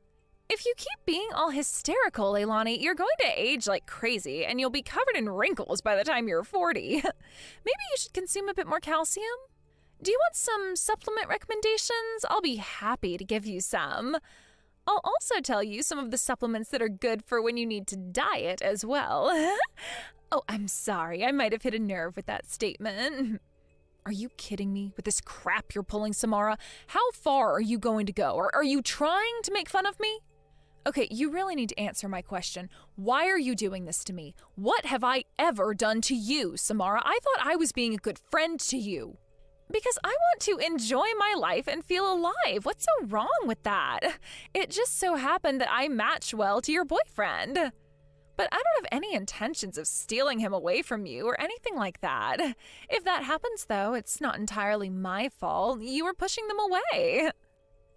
If you keep being all hysterical, Leilani, you're going to age like crazy and you'll be covered in wrinkles by the time you're 40. Maybe you should consume a bit more calcium? Do you want some supplement recommendations? I'll be happy to give you some. I'll also tell you some of the supplements that are good for when you need to diet as well. Oh, I'm sorry. I might have hit a nerve with that statement. Are you kidding me with this crap you're pulling, Samara? How far are you going to go? Or are you trying to make fun of me? Okay, you really need to answer my question. Why are you doing this to me? What have I ever done to you, Samara? I thought I was being a good friend to you. Because I want to enjoy my life and feel alive. What's so wrong with that? It just so happened that I match well to your boyfriend. But I don't have any intentions of stealing him away from you or anything like that. If that happens, though, it's not entirely my fault. You were pushing them away.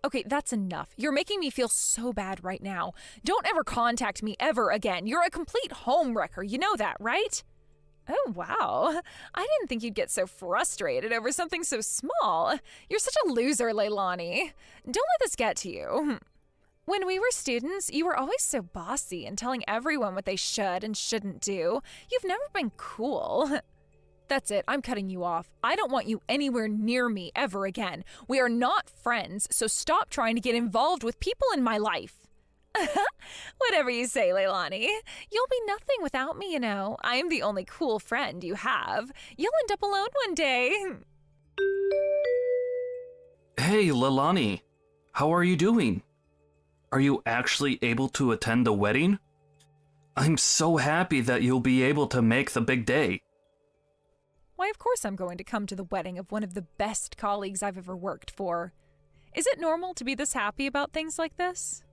Okay, that's enough. You're making me feel so bad right now. Don't ever contact me ever again. You're a complete homewrecker. You know that, right? Oh, wow. I didn't think you'd get so frustrated over something so small. You're such a loser, Leilani. Don't let this get to you. When we were students, you were always so bossy and telling everyone what they should and shouldn't do. You've never been cool. That's it. I'm cutting you off. I don't want you anywhere near me ever again. We are not friends, so stop trying to get involved with people in my life. Whatever you say, Leilani. You'll be nothing without me, you know. I am the only cool friend you have. You'll end up alone one day. Hey, Leilani. How are you doing? Are you actually able to attend the wedding? I'm so happy that you'll be able to make the big day. Why, of course I'm going to come to the wedding of one of the best colleagues I've ever worked for. Is it normal to be this happy about things like this?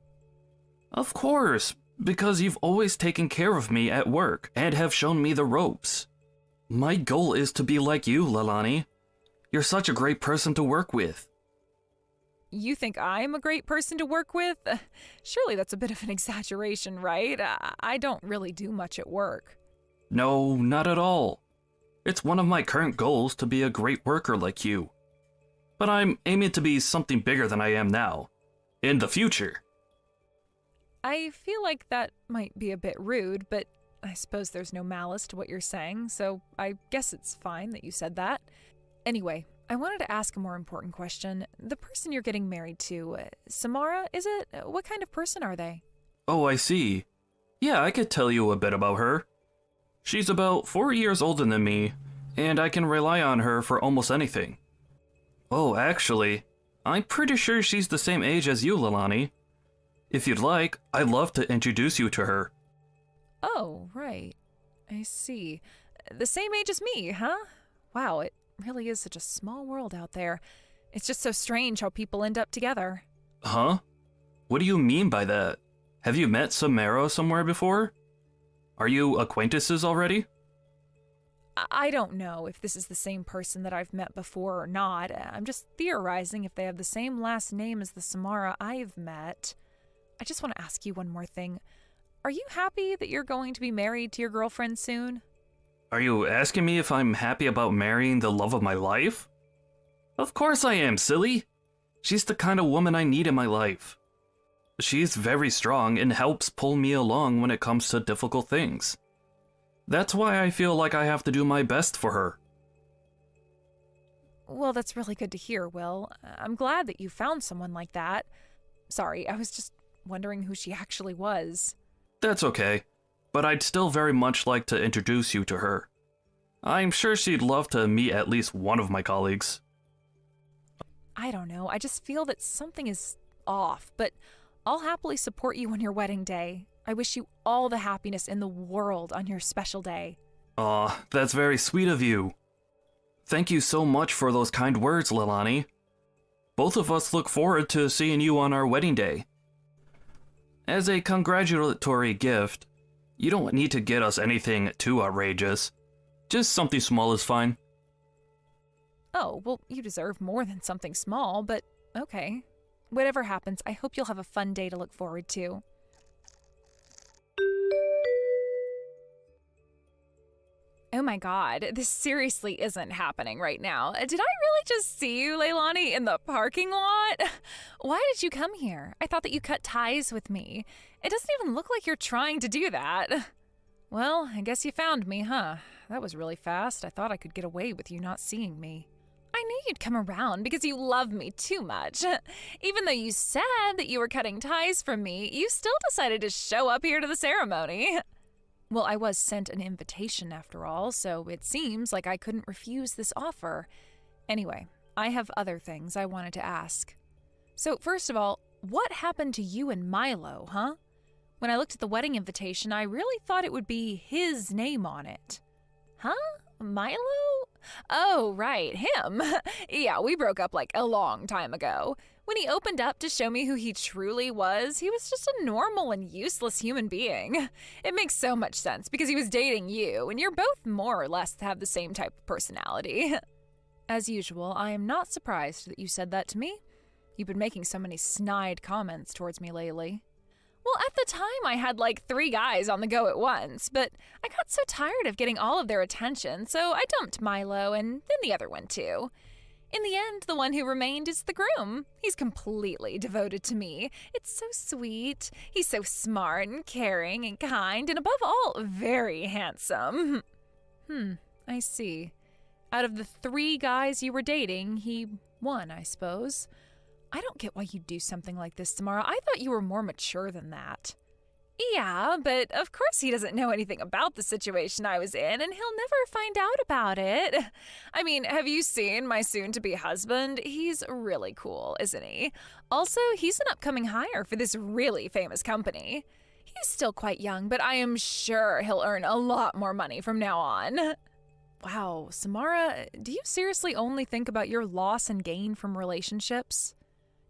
Of course, because you've always taken care of me at work and have shown me the ropes. My goal is to be like you, Leilani. You're such a great person to work with. You think I'm a great person to work with? Surely that's a bit of an exaggeration, right? I don't really do much at work. No, not at all. It's one of my current goals to be a great worker like you. But I'm aiming to be something bigger than I am now. In the future. I feel like that might be a bit rude, but I suppose there's no malice to what you're saying, so I guess it's fine that you said that. Anyway, I wanted to ask a more important question. The person you're getting married to, Samara, is it? What kind of person are they? Oh, I see. Yeah, I could tell you a bit about her. She's about 4 years older than me, and I can rely on her for almost anything. Oh, actually, I'm pretty sure she's the same age as you, Leilani. If you'd like, I'd love to introduce you to her. Oh, right. I see. The same age as me, huh? Wow, it really is such a small world out there. It's just so strange how people end up together. Huh? What do you mean by that? Have you met Samara somewhere before? Are you acquaintances already? I don't know if this is the same person that I've met before or not. I'm just theorizing if they have the same last name as the Samara I've met. I just want to ask you one more thing. Are you happy that you're going to be married to your girlfriend soon? Are you asking me if I'm happy about marrying the love of my life? Of course I am, silly. She's the kind of woman I need in my life. She's very strong and helps pull me along when it comes to difficult things. That's why I feel like I have to do my best for her. Well, that's really good to hear, Will. I'm glad that you found someone like that. Sorry, I was just wondering who she actually was. That's okay, but I'd still very much like to introduce you to her. I'm sure she'd love to meet at least one of my colleagues. I don't know, I just feel that something is off, but I'll happily support you on your wedding day. I wish you all the happiness in the world on your special day. Aw, that's very sweet of you. Thank you so much for those kind words, Leilani. Both of us look forward to seeing you on our wedding day. As a congratulatory gift, you don't need to get us anything too outrageous. Just something small is fine. Oh, well, you deserve more than something small, but okay. Whatever happens, I hope you'll have a fun day to look forward to. Oh my god, this seriously isn't happening right now. Did I really just see you, Leilani, in the parking lot? Why did you come here? I thought that you cut ties with me. It doesn't even look like you're trying to do that. Well, I guess you found me, huh? That was really fast. I thought I could get away with you not seeing me. I knew you'd come around because you love me too much. Even though you said that you were cutting ties from me, you still decided to show up here to the ceremony. Well, I was sent an invitation after all, so it seems like I couldn't refuse this offer. Anyway, I have other things I wanted to ask. So first of all, what happened to you and Milo, huh? When I looked at the wedding invitation, I really thought it would be his name on it. Huh? Milo? Oh, right, him. Yeah, we broke up like a long time ago. When he opened up to show me who he truly was, he was just a normal and useless human being. It makes so much sense because he was dating you, and you're both more or less have the same type of personality. As usual, I am not surprised that you said that to me. You've been making so many snide comments towards me lately. Well, at the time, I had like 3 guys on the go at once, but I got so tired of getting all of their attention, so I dumped Milo and then the other one too. In the end, the one who remained is the groom. He's completely devoted to me. It's so sweet. He's so smart and caring and kind, and above all, very handsome. I see. Out of the 3 guys you were dating, he won, I suppose. I don't get why you'd do something like this, Samara. I thought you were more mature than that. Yeah, but of course he doesn't know anything about the situation I was in, and he'll never find out about it. I mean, have you seen my soon-to-be husband? He's really cool, isn't he? Also, he's an upcoming hire for this really famous company. He's still quite young, but I am sure he'll earn a lot more money from now on. Wow, Samara, do you seriously only think about your loss and gain from relationships?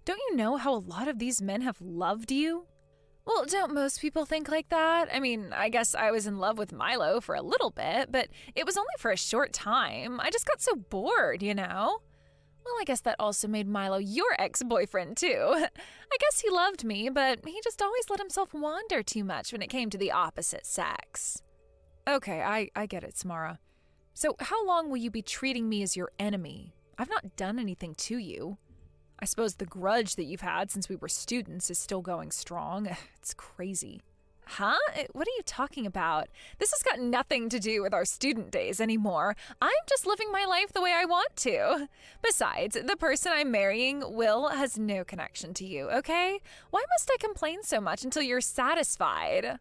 Don't you know how a lot of these men have loved you? Well, don't most people think like that? I mean, I guess I was in love with Milo for a little bit, but it was only for a short time. I just got so bored, you know? Well, I guess that also made Milo your ex-boyfriend, too. I guess he loved me, but he just always let himself wander too much when it came to the opposite sex. Okay, I get it, Samara. So how long will you be treating me as your enemy? I've not done anything to you. I suppose the grudge that you've had since we were students is still going strong. It's crazy. Huh? What are you talking about? This has got nothing to do with our student days anymore. I'm just living my life the way I want to. Besides, the person I'm marrying, Will, has no connection to you, okay? Why must I complain so much until you're satisfied?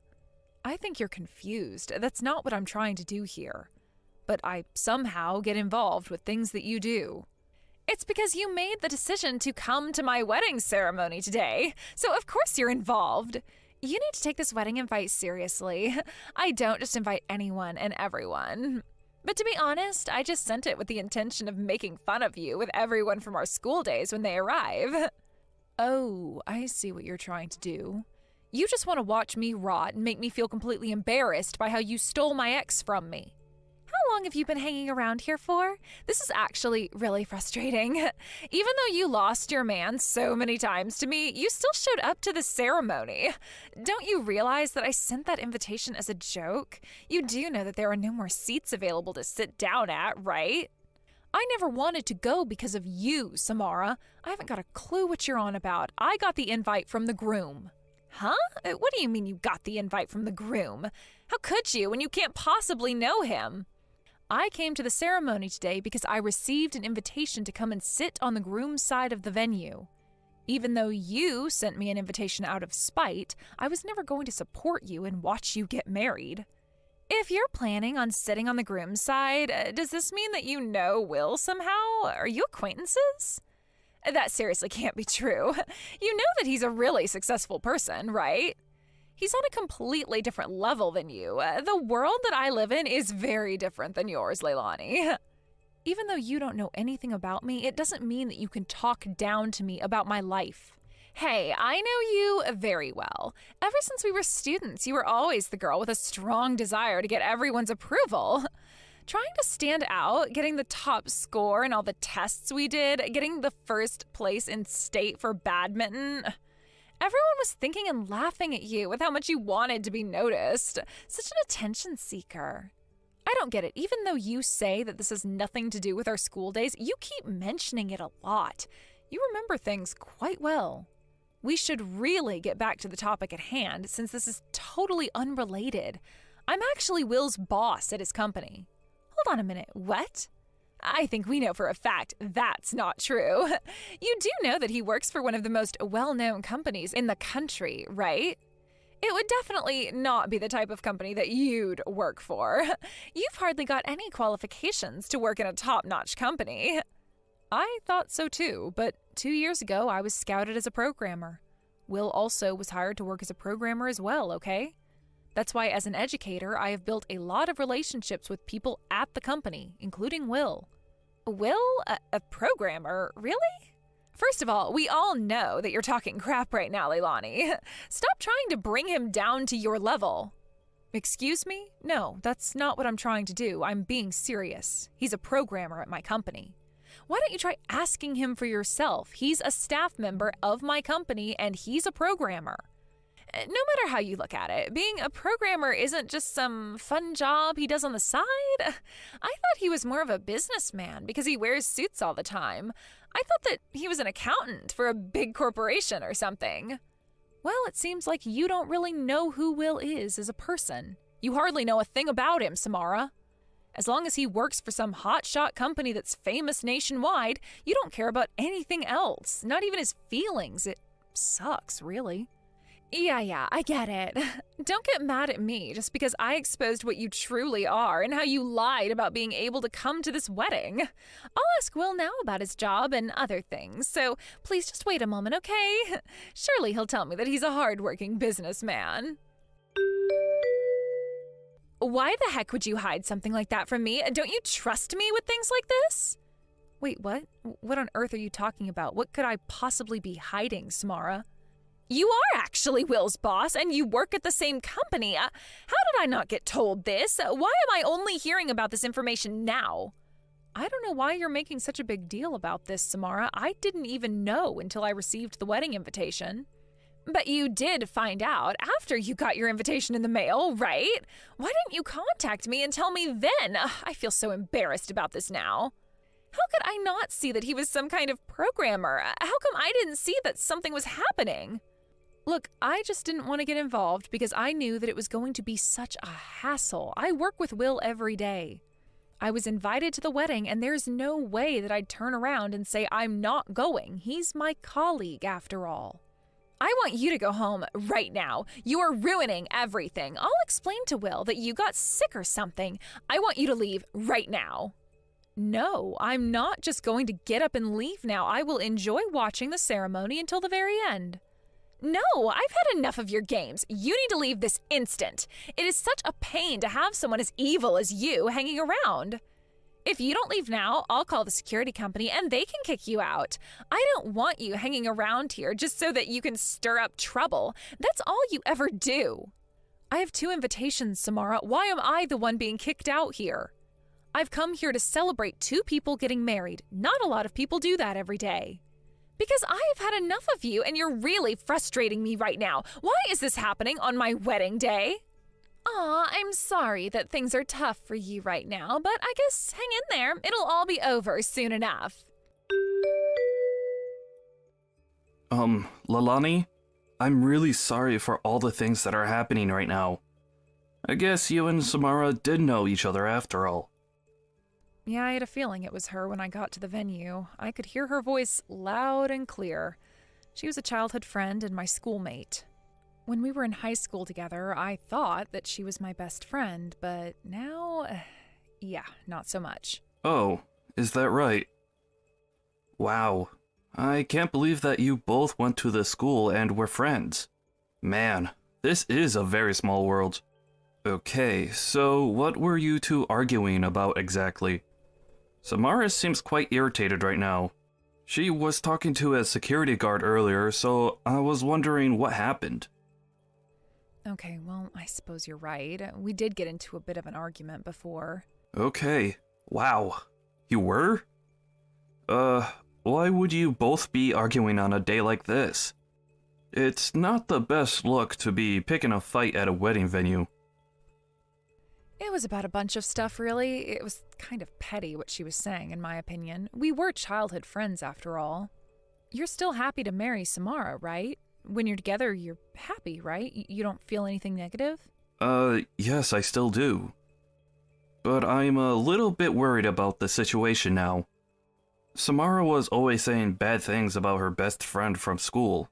I think you're confused. That's not what I'm trying to do here. But I somehow get involved with things that you do. It's because you made the decision to come to my wedding ceremony today, so of course you're involved. You need to take this wedding invite seriously. I don't just invite anyone and everyone. But to be honest, I just sent it with the intention of making fun of you with everyone from our school days when they arrive. Oh, I see what you're trying to do. You just want to watch me rot and make me feel completely embarrassed by how you stole my ex from me. How long have you been hanging around here for? This is actually really frustrating. Even though you lost your man so many times to me, you still showed up to the ceremony. Don't you realize that I sent that invitation as a joke? You do know that there are no more seats available to sit down at, right? I never wanted to go because of you, Samara. I haven't got a clue what you're on about. I got the invite from the groom. Huh? What do you mean you got the invite from the groom? How could you when you can't possibly know him? I came to the ceremony today because I received an invitation to come and sit on the groom's side of the venue. Even though you sent me an invitation out of spite, I was never going to support you and watch you get married. If you're planning on sitting on the groom's side, does this mean that you know Will somehow? Are you acquaintances? That seriously can't be true. You know that he's a really successful person, right? He's on a completely different level than you. The world that I live in is very different than yours, Leilani. Even though you don't know anything about me, it doesn't mean that you can talk down to me about my life. Hey, I know you very well. Ever since we were students, you were always the girl with a strong desire to get everyone's approval. Trying to stand out, getting the top score in all the tests we did, getting the first place in state for badminton. Everyone was thinking and laughing at you with how much you wanted to be noticed. Such an attention seeker. I don't get it. Even though you say that this has nothing to do with our school days, you keep mentioning it a lot. You remember things quite well. We should really get back to the topic at hand, since this is totally unrelated. I'm actually Will's boss at his company. Hold on a minute, what? I think we know for a fact that's not true. You do know that he works for one of the most well-known companies in the country, right? It would definitely not be the type of company that you'd work for. You've hardly got any qualifications to work in a top-notch company. I thought so too, but 2 years ago I was scouted as a programmer. Will also was hired to work as a programmer as well, okay? That's why as an educator, I have built a lot of relationships with people at the company, including Will. Will? A programmer? Really? First of all, we all know that you're talking crap right now, Leilani. Stop trying to bring him down to your level. Excuse me? No, that's not what I'm trying to do. I'm being serious. He's a programmer at my company. Why don't you try asking him for yourself? He's a staff member of my company and he's a programmer. No matter how you look at it, being a programmer isn't just some fun job he does on the side. I thought he was more of a businessman because he wears suits all the time. I thought that he was an accountant for a big corporation or something. Well, it seems like you don't really know who Will is as a person. You hardly know a thing about him, Samara. As long as he works for some hotshot company that's famous nationwide, you don't care about anything else, not even his feelings. It sucks, really. Yeah, I get it. Don't get mad at me just because I exposed what you truly are and how you lied about being able to come to this wedding. I'll ask Will now about his job and other things, so please just wait a moment, okay? Surely he'll tell me that he's a hardworking businessman. Why the heck would you hide something like that from me? Don't you trust me with things like this? Wait, what? What on earth are you talking about? What could I possibly be hiding, Samara? You are actually Will's boss, and you work at the same company. How did I not get told this? Why am I only hearing about this information now? I don't know why you're making such a big deal about this, Samara. I didn't even know until I received the wedding invitation. But you did find out after you got your invitation in the mail, right? Why didn't you contact me and tell me then? I feel so embarrassed about this now. How could I not see that he was some kind of programmer? How come I didn't see that something was happening? Look, I just didn't want to get involved because I knew that it was going to be such a hassle. I work with Will every day. I was invited to the wedding, and there's no way that I'd turn around and say I'm not going. He's my colleague, after all. I want you to go home right now. You are ruining everything. I'll explain to Will that you got sick or something. I want you to leave right now. No, I'm not just going to get up and leave now. I will enjoy watching the ceremony until the very end. No, I've had enough of your games. You need to leave this instant. It is such a pain to have someone as evil as you hanging around. If you don't leave now, I'll call the security company and they can kick you out. I don't want you hanging around here just so that you can stir up trouble. That's all you ever do. I have 2 invitations, Samara. Why am I the one being kicked out here? I've come here to celebrate 2 people getting married. Not a lot of people do that every day. Because I've had enough of you and you're really frustrating me right now. Why is this happening on my wedding day? Aw, I'm sorry that things are tough for you right now, but I guess hang in there. It'll all be over soon enough. Leilani? I'm really sorry for all the things that are happening right now. I guess you and Samara did know each other after all. Yeah, I had a feeling it was her when I got to the venue. I could hear her voice loud and clear. She was a childhood friend and my schoolmate. When we were in high school together, I thought that she was my best friend, but now, yeah, not so much. Oh, is that right? Wow. I can't believe that you both went to the school and were friends. Man, this is a very small world. Okay, so what were you two arguing about exactly? Samara seems quite irritated right now. She was talking to a security guard earlier, so I was wondering what happened. Okay, well, I suppose you're right. We did get into a bit of an argument before. Okay. Wow. You were? Why would you both be arguing on a day like this? It's not the best look to be picking a fight at a wedding venue. It was about a bunch of stuff, really. It was kind of petty what she was saying, in my opinion. We were childhood friends, after all. You're still happy to marry Samara, right? When you're together, you're happy, right? You don't feel anything negative? Yes, I still do. But I'm a little bit worried about the situation now. Samara was always saying bad things about her best friend from school.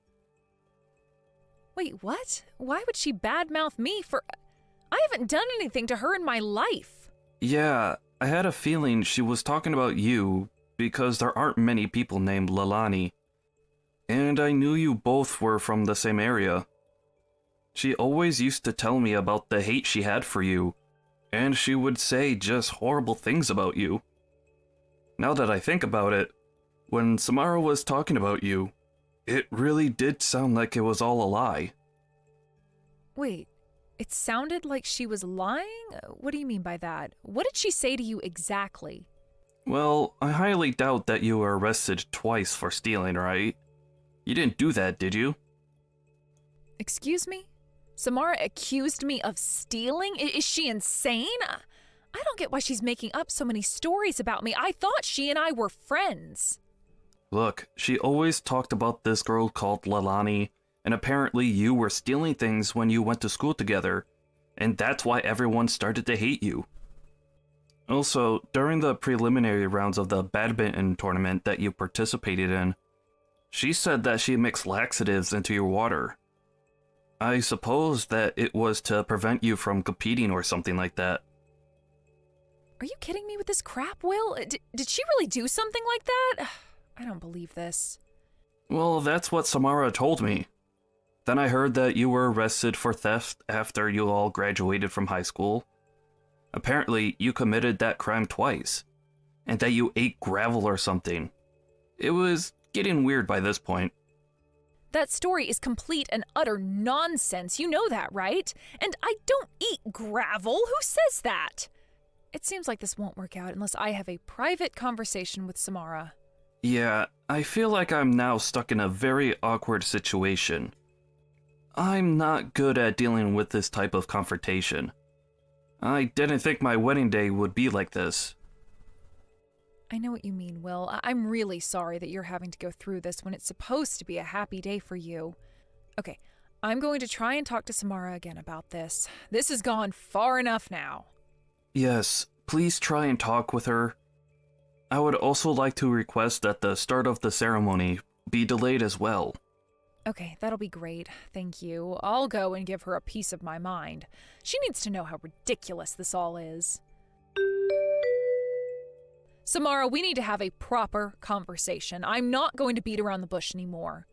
Wait, what? Why would she badmouth me for... I haven't done anything to her in my life. Yeah, I had a feeling she was talking about you because there aren't many people named Lalani. And I knew you both were from the same area. She always used to tell me about the hate she had for you, and she would say just horrible things about you. Now that I think about it, when Samara was talking about you, it really did sound like it was all a lie. Wait, it sounded like she was lying? What do you mean by that? What did she say to you exactly? Well, I highly doubt that you were arrested twice for stealing, right? You didn't do that, did you? Excuse me? Samara accused me of stealing? Is she insane? I don't get why she's making up so many stories about me. I thought she and I were friends. Look, she always talked about this girl called Lalani, and apparently you were stealing things when you went to school together, and that's why everyone started to hate you. Also, during the preliminary rounds of the badminton tournament that you participated in, she said that she mixed laxatives into your water. I suppose that it was to prevent you from competing or something like that. Are you kidding me with this crap, Will? Did she really do something like that? I don't believe this. Well, that's what Samara told me. Then I heard that you were arrested for theft after you all graduated from high school. Apparently, you committed that crime twice, and that you ate gravel or something. It was getting weird by this point. That story is complete and utter nonsense. You know that, right? And I don't eat gravel. Who says that? It seems like this won't work out unless I have a private conversation with Samara. Yeah, I feel like I'm now stuck in a very awkward situation. I'm not good at dealing with this type of confrontation. I didn't think my wedding day would be like this. I know what you mean, Will. I'm really sorry that you're having to go through this when it's supposed to be a happy day for you. Okay, I'm going to try and talk to Samara again about this. This has gone far enough now. Yes, please try and talk with her. I would also like to request that the start of the ceremony be delayed as well. Okay, that'll be great. Thank you. I'll go and give her a piece of my mind. She needs to know how ridiculous this all is. Samara, we need to have a proper conversation. I'm not going to beat around the bush anymore.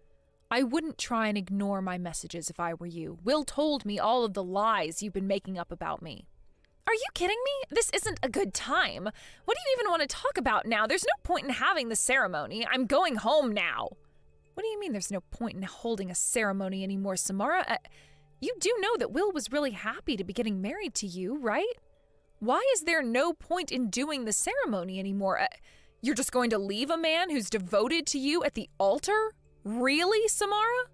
I wouldn't try and ignore my messages if I were you. Will told me all of the lies you've been making up about me. Are you kidding me? This isn't a good time. What do you even want to talk about now? There's no point in having the ceremony. I'm going home now. What do you mean there's no point in holding a ceremony anymore, Samara? You do know that Will was really happy to be getting married to you, right? Why is there no point in doing the ceremony anymore? You're just going to leave a man who's devoted to you at the altar? Really, Samara?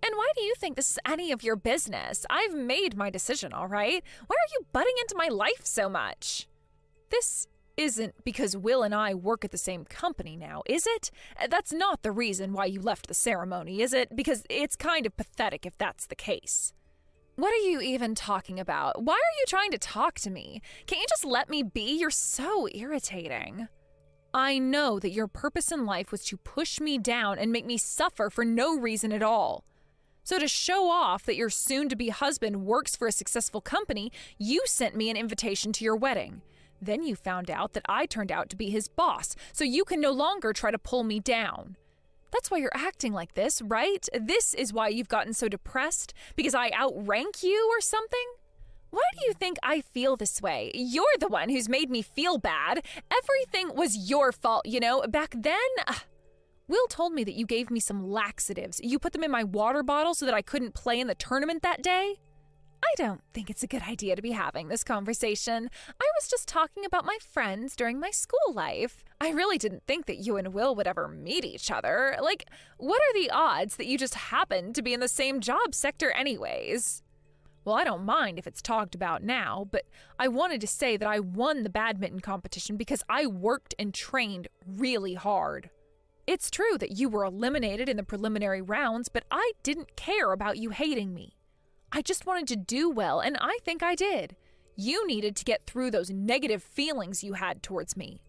And why do you think this is any of your business? I've made my decision, all right? Why are you butting into my life so much? This isn't because Will and I work at the same company now, is it? That's not the reason why you left the ceremony, is it? Because it's kind of pathetic if that's the case. What are you even talking about? Why are you trying to talk to me? Can't you just let me be? You're so irritating. I know that your purpose in life was to push me down and make me suffer for no reason at all. So to show off that your soon-to-be husband works for a successful company, you sent me an invitation to your wedding. Then you found out that I turned out to be his boss, so you can no longer try to pull me down. That's why you're acting like this, right? This is why you've gotten so depressed? Because I outrank you or something? Why do you think I feel this way? You're the one who's made me feel bad. Everything was your fault, you know? Back then, Will told me that you gave me some laxatives. You put them in my water bottle so that I couldn't play in the tournament that day. I don't think it's a good idea to be having this conversation. I was just talking about my friends during my school life. I really didn't think that you and Will would ever meet each other. Like, what are the odds that you just happened to be in the same job sector anyways? Well, I don't mind if it's talked about now, but I wanted to say that I won the badminton competition because I worked and trained really hard. It's true that you were eliminated in the preliminary rounds, but I didn't care about you hating me. I just wanted to do well, and I think I did. You needed to get through those negative feelings you had towards me.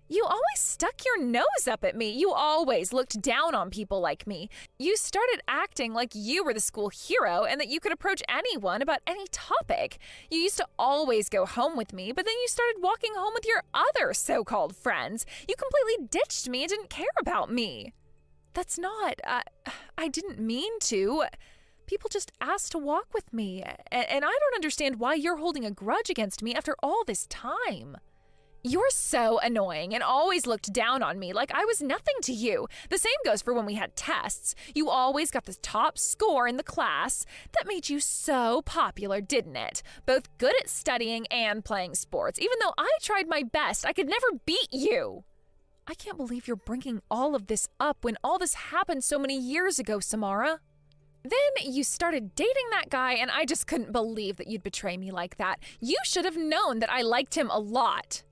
You always stuck your nose up at me. You always looked down on people like me. You started acting like you were the school hero and that you could approach anyone about any topic. You used to always go home with me, but then you started walking home with your other so-called friends. You completely ditched me and didn't care about me. That's not... I didn't mean to. People just asked to walk with me, and I don't understand why you're holding a grudge against me after all this time. You're so annoying and always looked down on me like I was nothing to you. The same goes for when we had tests. You always got the top score in the class. That made you so popular, didn't it? Both good at studying and playing sports. Even though I tried my best, I could never beat you. I can't believe you're bringing all of this up when all this happened so many years ago, Samara. Then you started dating that guy, and I just couldn't believe that you'd betray me like that. You should have known that I liked him a lot.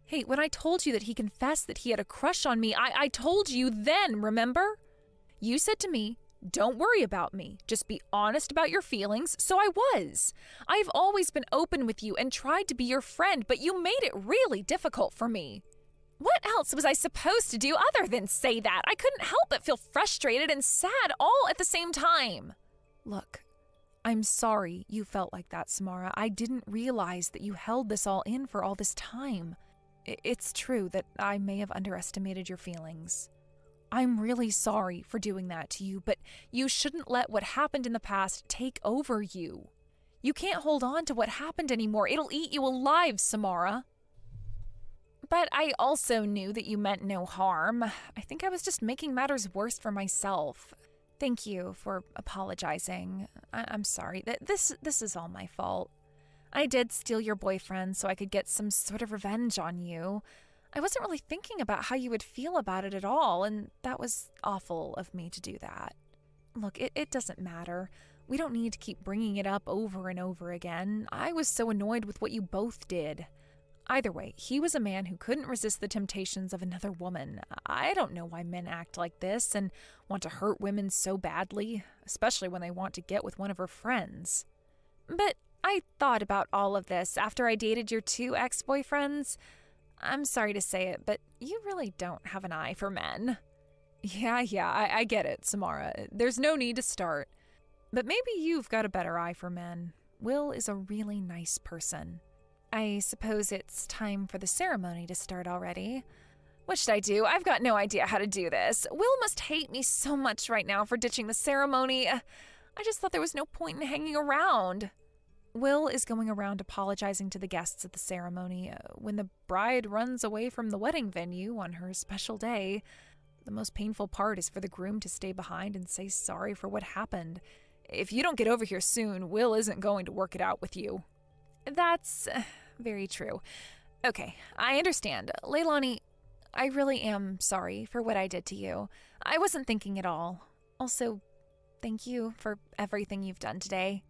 Hey, when I told you that he confessed that he had a crush on me, I told you then, remember? You said to me, don't worry about me. Just be honest about your feelings, so I was. I've always been open with you and tried to be your friend, but you made it really difficult for me. What else was I supposed to do other than say that? I couldn't help but feel frustrated and sad all at the same time. Look, I'm sorry you felt like that, Samara. I didn't realize that you held this all in for all this time. It's true that I may have underestimated your feelings. I'm really sorry for doing that to you, but you shouldn't let what happened in the past take over you. You can't hold on to what happened anymore. It'll eat you alive, Samara. But I also knew that you meant no harm. I think I was just making matters worse for myself. Thank you for apologizing. I'm sorry. This is all my fault. I did steal your boyfriend so I could get some sort of revenge on you. I wasn't really thinking about how you would feel about it at all, and that was awful of me to do that. Look, it doesn't matter. We don't need to keep bringing it up over and over again. I was so annoyed with what you both did. Either way, he was a man who couldn't resist the temptations of another woman. I don't know why men act like this and want to hurt women so badly, especially when they want to get with one of her friends. But I thought about all of this after I dated your 2 ex-boyfriends. I'm sorry to say it, but you really don't have an eye for men. Yeah, I get it, Samara. There's no need to start. But maybe you've got a better eye for men. Will is a really nice person. I suppose it's time for the ceremony to start already. What should I do? I've got no idea how to do this. Will must hate me so much right now for ditching the ceremony. I just thought there was no point in hanging around. Will is going around apologizing to the guests at the ceremony. When the bride runs away from the wedding venue on her special day, the most painful part is for the groom to stay behind and say sorry for what happened. If you don't get over here soon, Will isn't going to work it out with you. That's very true. Okay, I understand. Leilani, I really am sorry for what I did to you. I wasn't thinking at all. Also, thank you for everything you've done today.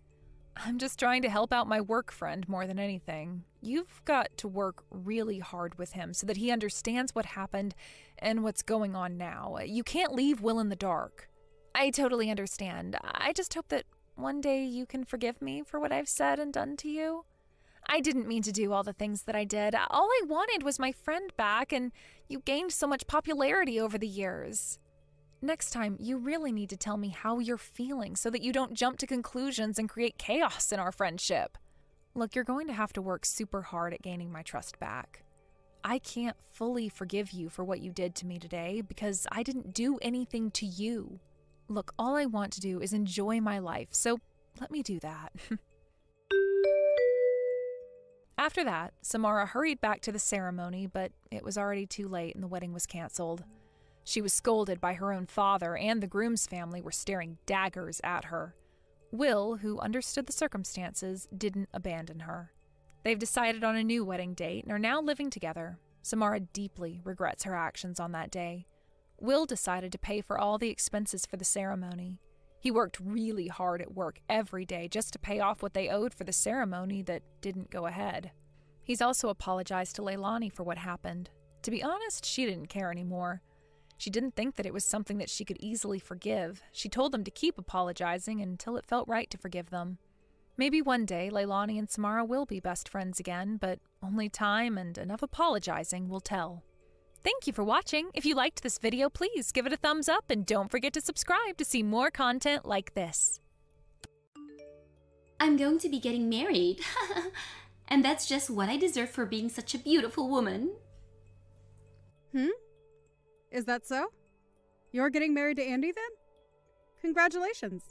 I'm just trying to help out my work friend more than anything. You've got to work really hard with him so that he understands what happened and what's going on now. You can't leave Will in the dark. I totally understand. I just hope that one day you can forgive me for what I've said and done to you. I didn't mean to do all the things that I did. All I wanted was my friend back, and you gained so much popularity over the years. Next time, you really need to tell me how you're feeling so that you don't jump to conclusions and create chaos in our friendship. Look, you're going to have to work super hard at gaining my trust back. I can't fully forgive you for what you did to me today because I didn't do anything to you. Look, all I want to do is enjoy my life, so let me do that. After that, Samara hurried back to the ceremony, but it was already too late and the wedding was canceled. She was scolded by her own father, and the groom's family were staring daggers at her. Will, who understood the circumstances, didn't abandon her. They've decided on a new wedding date and are now living together. Samara deeply regrets her actions on that day. Will decided to pay for all the expenses for the ceremony. He worked really hard at work every day just to pay off what they owed for the ceremony that didn't go ahead. He's also apologized to Leilani for what happened. To be honest, she didn't care anymore. She didn't think that it was something that she could easily forgive. She told them to keep apologizing until it felt right to forgive them. Maybe one day Leilani and Samara will be best friends again, but only time and enough apologizing will tell. Thank you for watching. If you liked this video, please give it a thumbs up and don't forget to subscribe to see more content like this. I'm going to be getting married. And that's just what I deserve for being such a beautiful woman. Is that so? You're getting married to Andy then? Congratulations.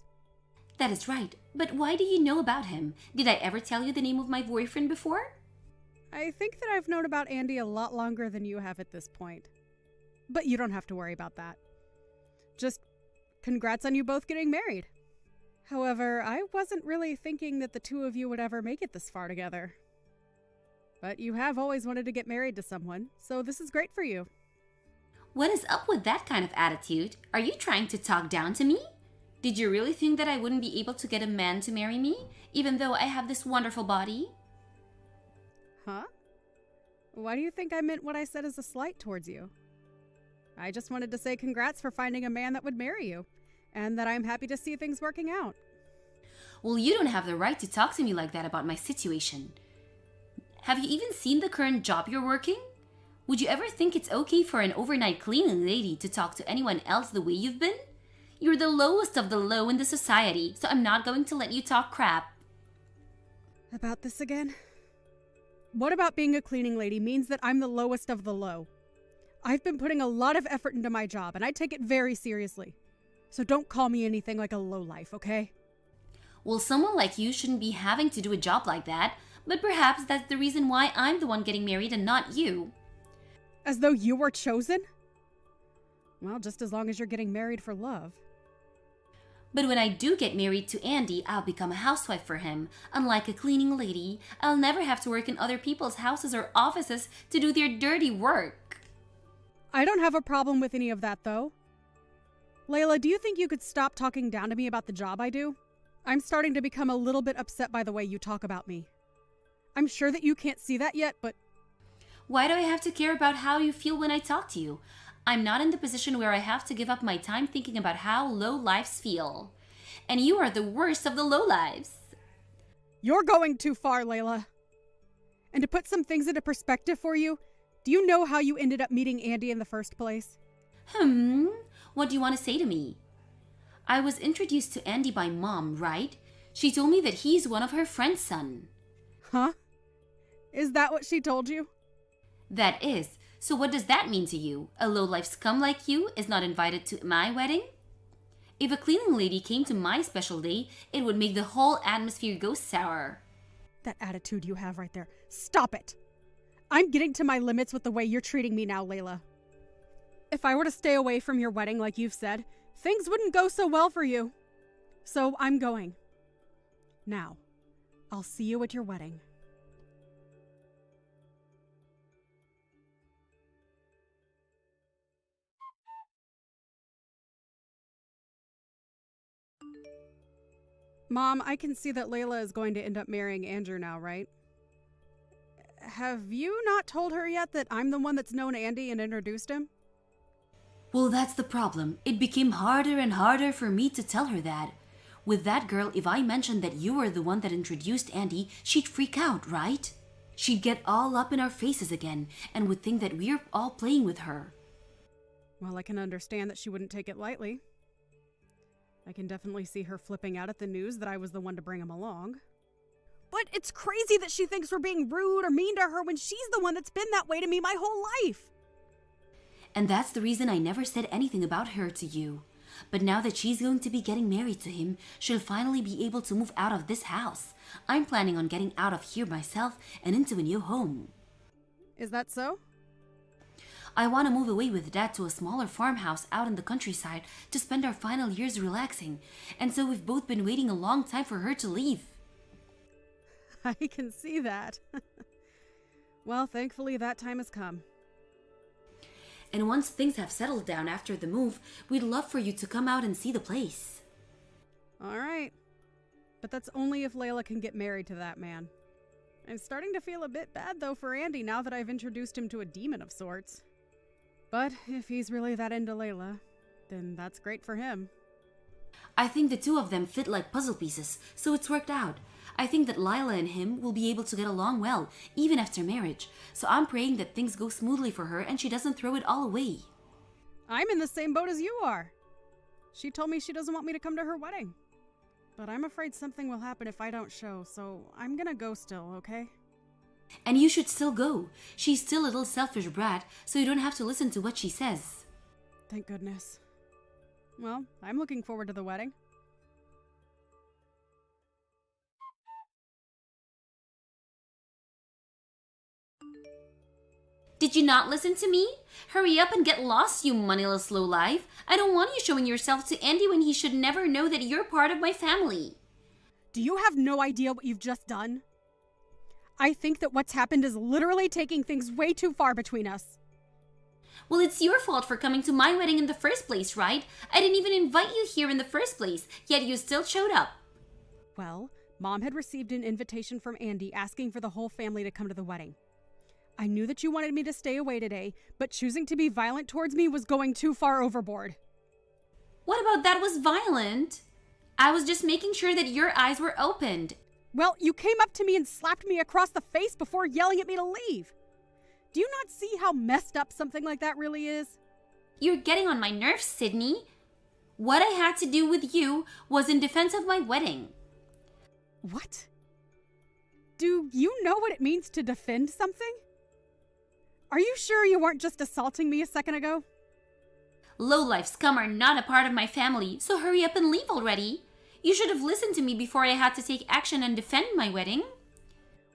That is right. But why do you know about him? Did I ever tell you the name of my boyfriend before? I think that I've known about Andy a lot longer than you have at this point. But you don't have to worry about that. Just congrats on you both getting married. However, I wasn't really thinking that the two of you would ever make it this far together. But you have always wanted to get married to someone, so this is great for you. What is up with that kind of attitude? Are you trying to talk down to me? Did you really think that I wouldn't be able to get a man to marry me, even though I have this wonderful body? Huh? Why do you think I meant what I said as a slight towards you? I just wanted to say congrats for finding a man that would marry you, and that I'm happy to see things working out. Well, you don't have the right to talk to me like that about my situation. Have you even seen the current job you're working? Would you ever think it's okay for an overnight cleaning lady to talk to anyone else the way you've been? You're the lowest of the low in the society, so I'm not going to let you talk crap. About this again? What about being a cleaning lady means that I'm the lowest of the low? I've been putting a lot of effort into my job, and I take it very seriously. So don't call me anything like a lowlife, okay? Well, someone like you shouldn't be having to do a job like that, but perhaps that's the reason why I'm the one getting married and not you. As though you were chosen? Well, just as long as you're getting married for love. But when I do get married to Andy, I'll become a housewife for him. Unlike a cleaning lady, I'll never have to work in other people's houses or offices to do their dirty work. I don't have a problem with any of that, though. Layla, do you think you could stop talking down to me about the job I do? I'm starting to become a little bit upset by the way you talk about me. I'm sure that you can't see that yet, but... Why do I have to care about how you feel when I talk to you? I'm not in the position where I have to give up my time thinking about how low lives feel. And you are the worst of the low lives. You're going too far, Layla. And to put some things into perspective for you, do you know how you ended up meeting Andy in the first place? What do you want to say to me? I was introduced to Andy by Mom, right? She told me that he's one of her friend's son. Huh? Is that what she told you? That is. So what does that mean to you? A low-life scum like you is not invited to my wedding? If a cleaning lady came to my special day, it would make the whole atmosphere go sour. That attitude you have right there. Stop it! I'm getting to my limits with the way you're treating me now, Layla. If I were to stay away from your wedding like you've said, things wouldn't go so well for you. So I'm going. Now, I'll see you at your wedding. Mom, I can see that Layla is going to end up marrying Andrew now, right? Have you not told her yet that I'm the one that's known Andy and introduced him? Well, that's the problem. It became harder and harder for me to tell her that. With that girl, if I mentioned that you were the one that introduced Andy, she'd freak out, right? She'd get all up in our faces again and would think that we're all playing with her. Well, I can understand that she wouldn't take it lightly. I can definitely see her flipping out at the news that I was the one to bring him along. But it's crazy that she thinks we're being rude or mean to her when she's the one that's been that way to me my whole life. And that's the reason I never said anything about her to you. But now that she's going to be getting married to him, she'll finally be able to move out of this house. I'm planning on getting out of here myself and into a new home. Is that so? I want to move away with Dad to a smaller farmhouse out in the countryside to spend our final years relaxing. And so we've both been waiting a long time for her to leave. I can see that. Well, thankfully that time has come. And once things have settled down after the move, we'd love for you to come out and see the place. All right. But that's only if Layla can get married to that man. I'm starting to feel a bit bad, though, for Andy now that I've introduced him to a demon of sorts. But if he's really that into Layla, then that's great for him. I think the two of them fit like puzzle pieces, so it's worked out. I think that Lila and him will be able to get along well, even after marriage. So I'm praying that things go smoothly for her and she doesn't throw it all away. I'm in the same boat as you are. She told me she doesn't want me to come to her wedding. But I'm afraid something will happen if I don't show, so I'm gonna go still, okay? And you should still go. She's still a little selfish brat, so you don't have to listen to what she says. Thank goodness. Well, I'm looking forward to the wedding. Did you not listen to me? Hurry up and get lost, you moneyless lowlife. I don't want you showing yourself to Andy when he should never know that you're part of my family. Do you have no idea what you've just done? I think that what's happened is literally taking things way too far between us. Well, it's your fault for coming to my wedding in the first place, right? I didn't even invite you here in the first place, yet you still showed up. Well, Mom had received an invitation from Andy asking for the whole family to come to the wedding. I knew that you wanted me to stay away today, but choosing to be violent towards me was going too far overboard. What about that was violent? I was just making sure that your eyes were opened. Well, you came up to me and slapped me across the face before yelling at me to leave. Do you not see how messed up something like that really is? You're getting on my nerves, Sydney. What I had to do with you was in defense of my wedding. What? Do you know what it means to defend something? Are you sure you weren't just assaulting me a second ago? Lowlife scum are not a part of my family, so hurry up and leave already. You should have listened to me before I had to take action and defend my wedding.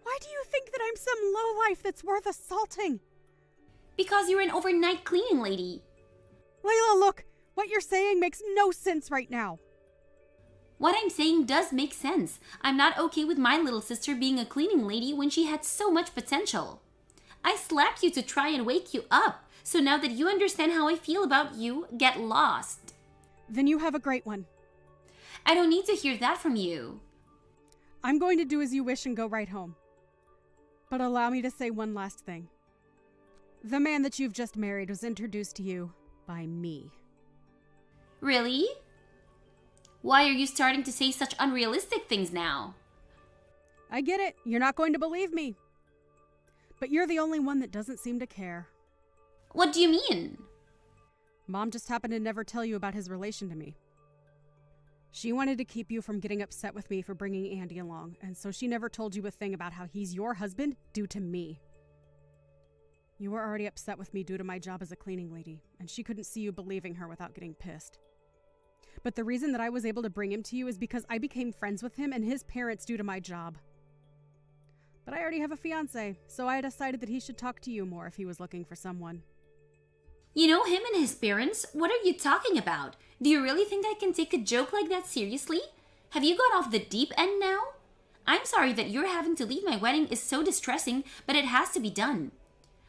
Why do you think that I'm some lowlife that's worth assaulting? Because you're an overnight cleaning lady. Layla, look, what you're saying makes no sense right now. What I'm saying does make sense. I'm not okay with my little sister being a cleaning lady when she had so much potential. I slapped you to try and wake you up. So now that you understand how I feel about you, get lost. Then you have a great one. I don't need to hear that from you. I'm going to do as you wish and go right home. But allow me to say one last thing. The man that you've just married was introduced to you by me. Really? Why are you starting to say such unrealistic things now? I get it. You're not going to believe me. But you're the only one that doesn't seem to care. What do you mean? Mom just happened to never tell you about his relation to me. She wanted to keep you from getting upset with me for bringing Andy along, and so she never told you a thing about how he's your husband due to me. You were already upset with me due to my job as a cleaning lady, and she couldn't see you believing her without getting pissed. But the reason that I was able to bring him to you is because I became friends with him and his parents due to my job. But I already have a fiancé, so I decided that he should talk to you more if he was looking for someone. You know him and his parents? What are you talking about? Do you really think I can take a joke like that seriously? Have you gone off the deep end now? I'm sorry that you're having to leave my wedding is so distressing, but it has to be done.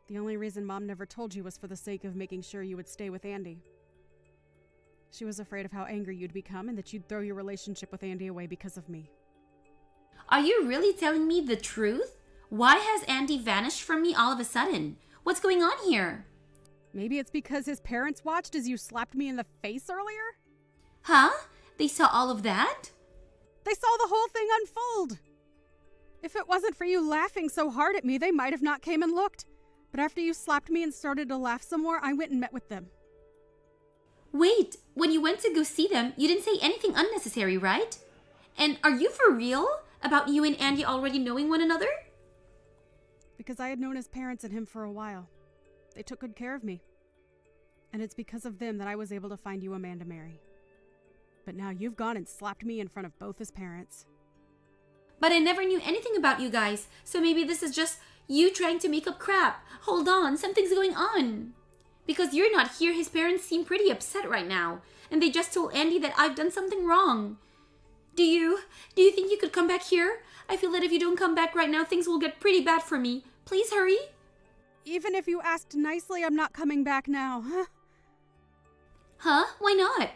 The only reason Mom never told you was for the sake of making sure you would stay with Andy. She was afraid of how angry you'd become and that you'd throw your relationship with Andy away because of me. Are you really telling me the truth? Why has Andy vanished from me all of a sudden? What's going on here? Maybe it's because his parents watched as you slapped me in the face earlier? Huh? They saw all of that? They saw the whole thing unfold! If it wasn't for you laughing so hard at me, they might have not came and looked. But after you slapped me and started to laugh some more, I went and met with them. Wait, when you went to go see them, you didn't say anything unnecessary, right? And are you for real about you and Andy already knowing one another? Because I had known his parents and him for a while. They took good care of me. And it's because of them that I was able to find you a man to marry. But now you've gone and slapped me in front of both his parents. But I never knew anything about you guys, so maybe this is just you trying to make up crap. Hold on, something's going on. Because you're not here, his parents seem pretty upset right now, and they just told Andy that I've done something wrong. Do you think you could come back here? I feel that if you don't come back right now, things will get pretty bad for me. Please hurry. Even if you asked nicely, I'm not coming back now. Huh? Why not?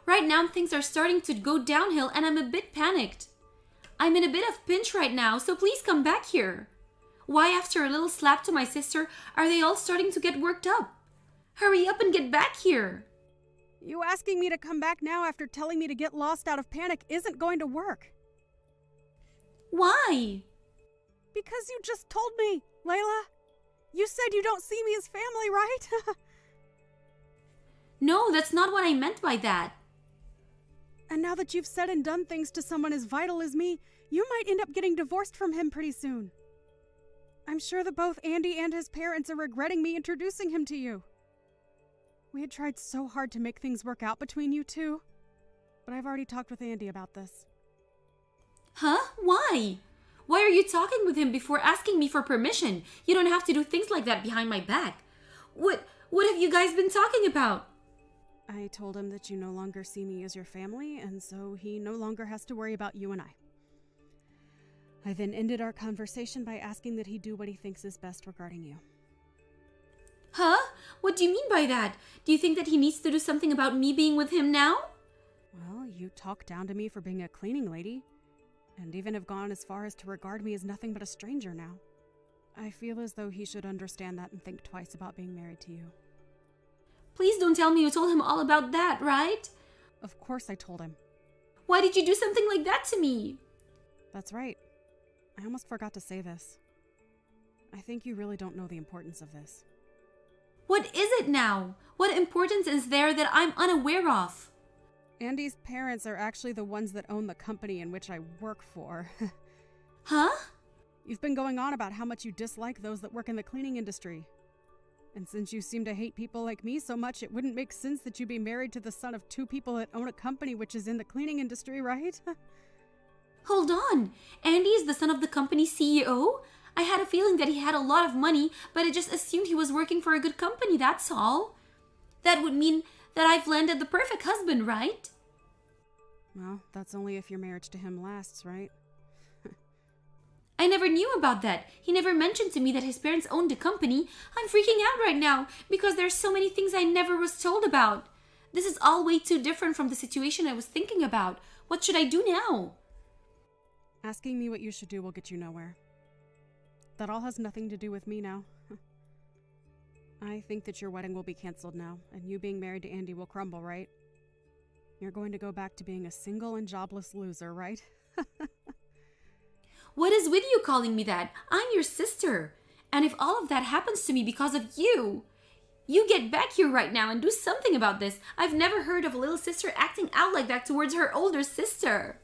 Right now, things are starting to go downhill and I'm a bit panicked. I'm in a bit of pinch right now, so please come back here. Why, after a little slap to my sister, are they all starting to get worked up? Hurry up and get back here. You asking me to come back now after telling me to get lost out of panic isn't going to work. Why? Because you just told me, Layla. You said you don't see me as family, right? No, that's not what I meant by that. And now that you've said and done things to someone as vital as me, you might end up getting divorced from him pretty soon. I'm sure that both Andy and his parents are regretting me introducing him to you. We had tried so hard to make things work out between you two, but I've already talked with Andy about this. Huh? Why? Why are you talking with him before asking me for permission? You don't have to do things like that behind my back. What have you guys been talking about? I told him that you no longer see me as your family, and so he no longer has to worry about you and I. I then ended our conversation by asking that he do what he thinks is best regarding you. Huh? What do you mean by that? Do you think that he needs to do something about me being with him now? Well, you talk down to me for being a cleaning lady, and even have gone as far as to regard me as nothing but a stranger now. I feel as though he should understand that and think twice about being married to you. Please don't tell me you told him all about that, right? Of course I told him. Why did you do something like that to me? That's right. I almost forgot to say this. I think you really don't know the importance of this. What is it now? What importance is there that I'm unaware of? Andy's parents are actually the ones that own the company in which I work for. Huh? You've been going on about how much you dislike those that work in the cleaning industry. And since you seem to hate people like me so much, it wouldn't make sense that you be married to the son of two people that own a company which is in the cleaning industry, right? Hold on. Andy is the son of the company's CEO? I had a feeling that he had a lot of money, but I just assumed he was working for a good company, that's all. That would mean that I've landed the perfect husband, right? Well, that's only if your marriage to him lasts, right? I never knew about that. He never mentioned to me that his parents owned a company. I'm freaking out right now because there's so many things I never was told about. This is all way too different from the situation I was thinking about. What should I do now? Asking me what you should do will get you nowhere. That all has nothing to do with me now. I think that your wedding will be canceled now, and you being married to Andy will crumble, right? You're going to go back to being a single and jobless loser, right? What is with you calling me that? I'm your sister. And if all of that happens to me because of you, you get back here right now and do something about this. I've never heard of a little sister acting out like that towards her older sister.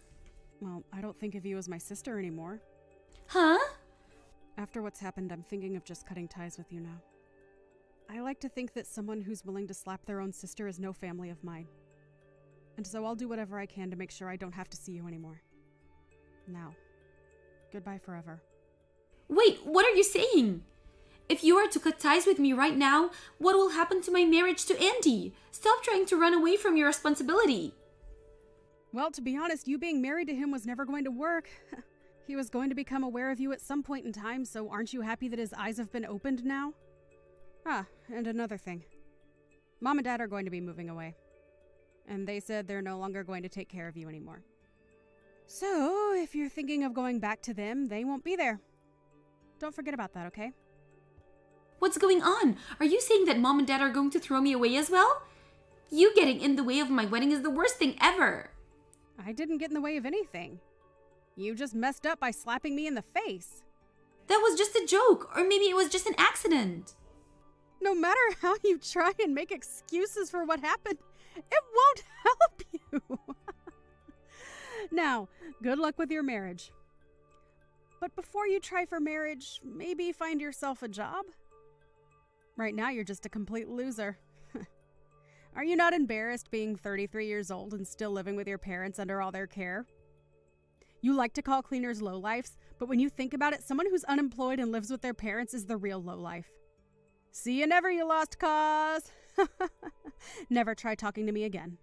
Well, I don't think of you as my sister anymore. Huh? After what's happened, I'm thinking of just cutting ties with you now. I like to think that someone who's willing to slap their own sister is no family of mine. And so I'll do whatever I can to make sure I don't have to see you anymore. Now, goodbye forever. Wait, what are you saying? If you are to cut ties with me right now, what will happen to my marriage to Andy? Stop trying to run away from your responsibility. Well, to be honest, you being married to him was never going to work. He was going to become aware of you at some point in time, so aren't you happy that his eyes have been opened now? Ah, and another thing. Mom and Dad are going to be moving away. And they said they're no longer going to take care of you anymore. So, if you're thinking of going back to them, they won't be there. Don't forget about that, okay? What's going on? Are you saying that Mom and Dad are going to throw me away as well? You getting in the way of my wedding is the worst thing ever. I didn't get in the way of anything. You just messed up by slapping me in the face. That was just a joke, or maybe it was just an accident. No matter how you try and make excuses for what happened, it won't help you. Now, good luck with your marriage. But before you try for marriage, maybe find yourself a job? Right now, you're just a complete loser. All Are you not embarrassed being 33 years old and still living with your parents under all their care? You like to call cleaners lowlifes, but when you think about it, someone who's unemployed and lives with their parents is the real lowlife. See you never, you lost cause. Never try talking to me again.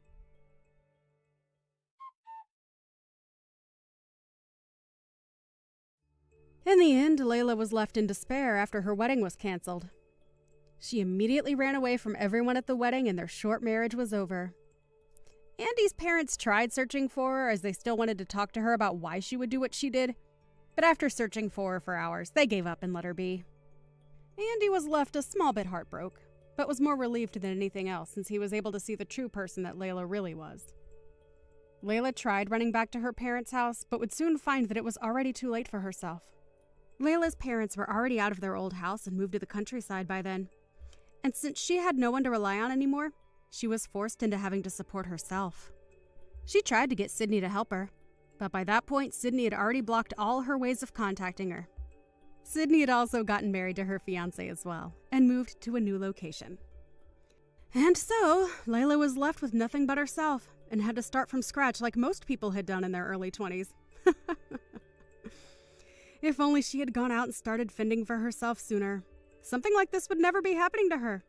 In the end, Layla was left in despair after her wedding was canceled. She immediately ran away from everyone at the wedding and their short marriage was over. Andy's parents tried searching for her as they still wanted to talk to her about why she would do what she did, but after searching for her for hours, they gave up and let her be. Andy was left a small bit heartbroken, but was more relieved than anything else since he was able to see the true person that Layla really was. Layla tried running back to her parents' house, but would soon find that it was already too late for herself. Layla's parents were already out of their old house and moved to the countryside by then. And since she had no one to rely on anymore, she was forced into having to support herself. She tried to get Sydney to help her, but by that point, Sydney had already blocked all her ways of contacting her. Sydney had also gotten married to her fiancé as well, and moved to a new location. And so, Layla was left with nothing but herself, and had to start from scratch like most people had done in their early 20s. If only she had gone out and started fending for herself sooner. Something like this would never be happening to her.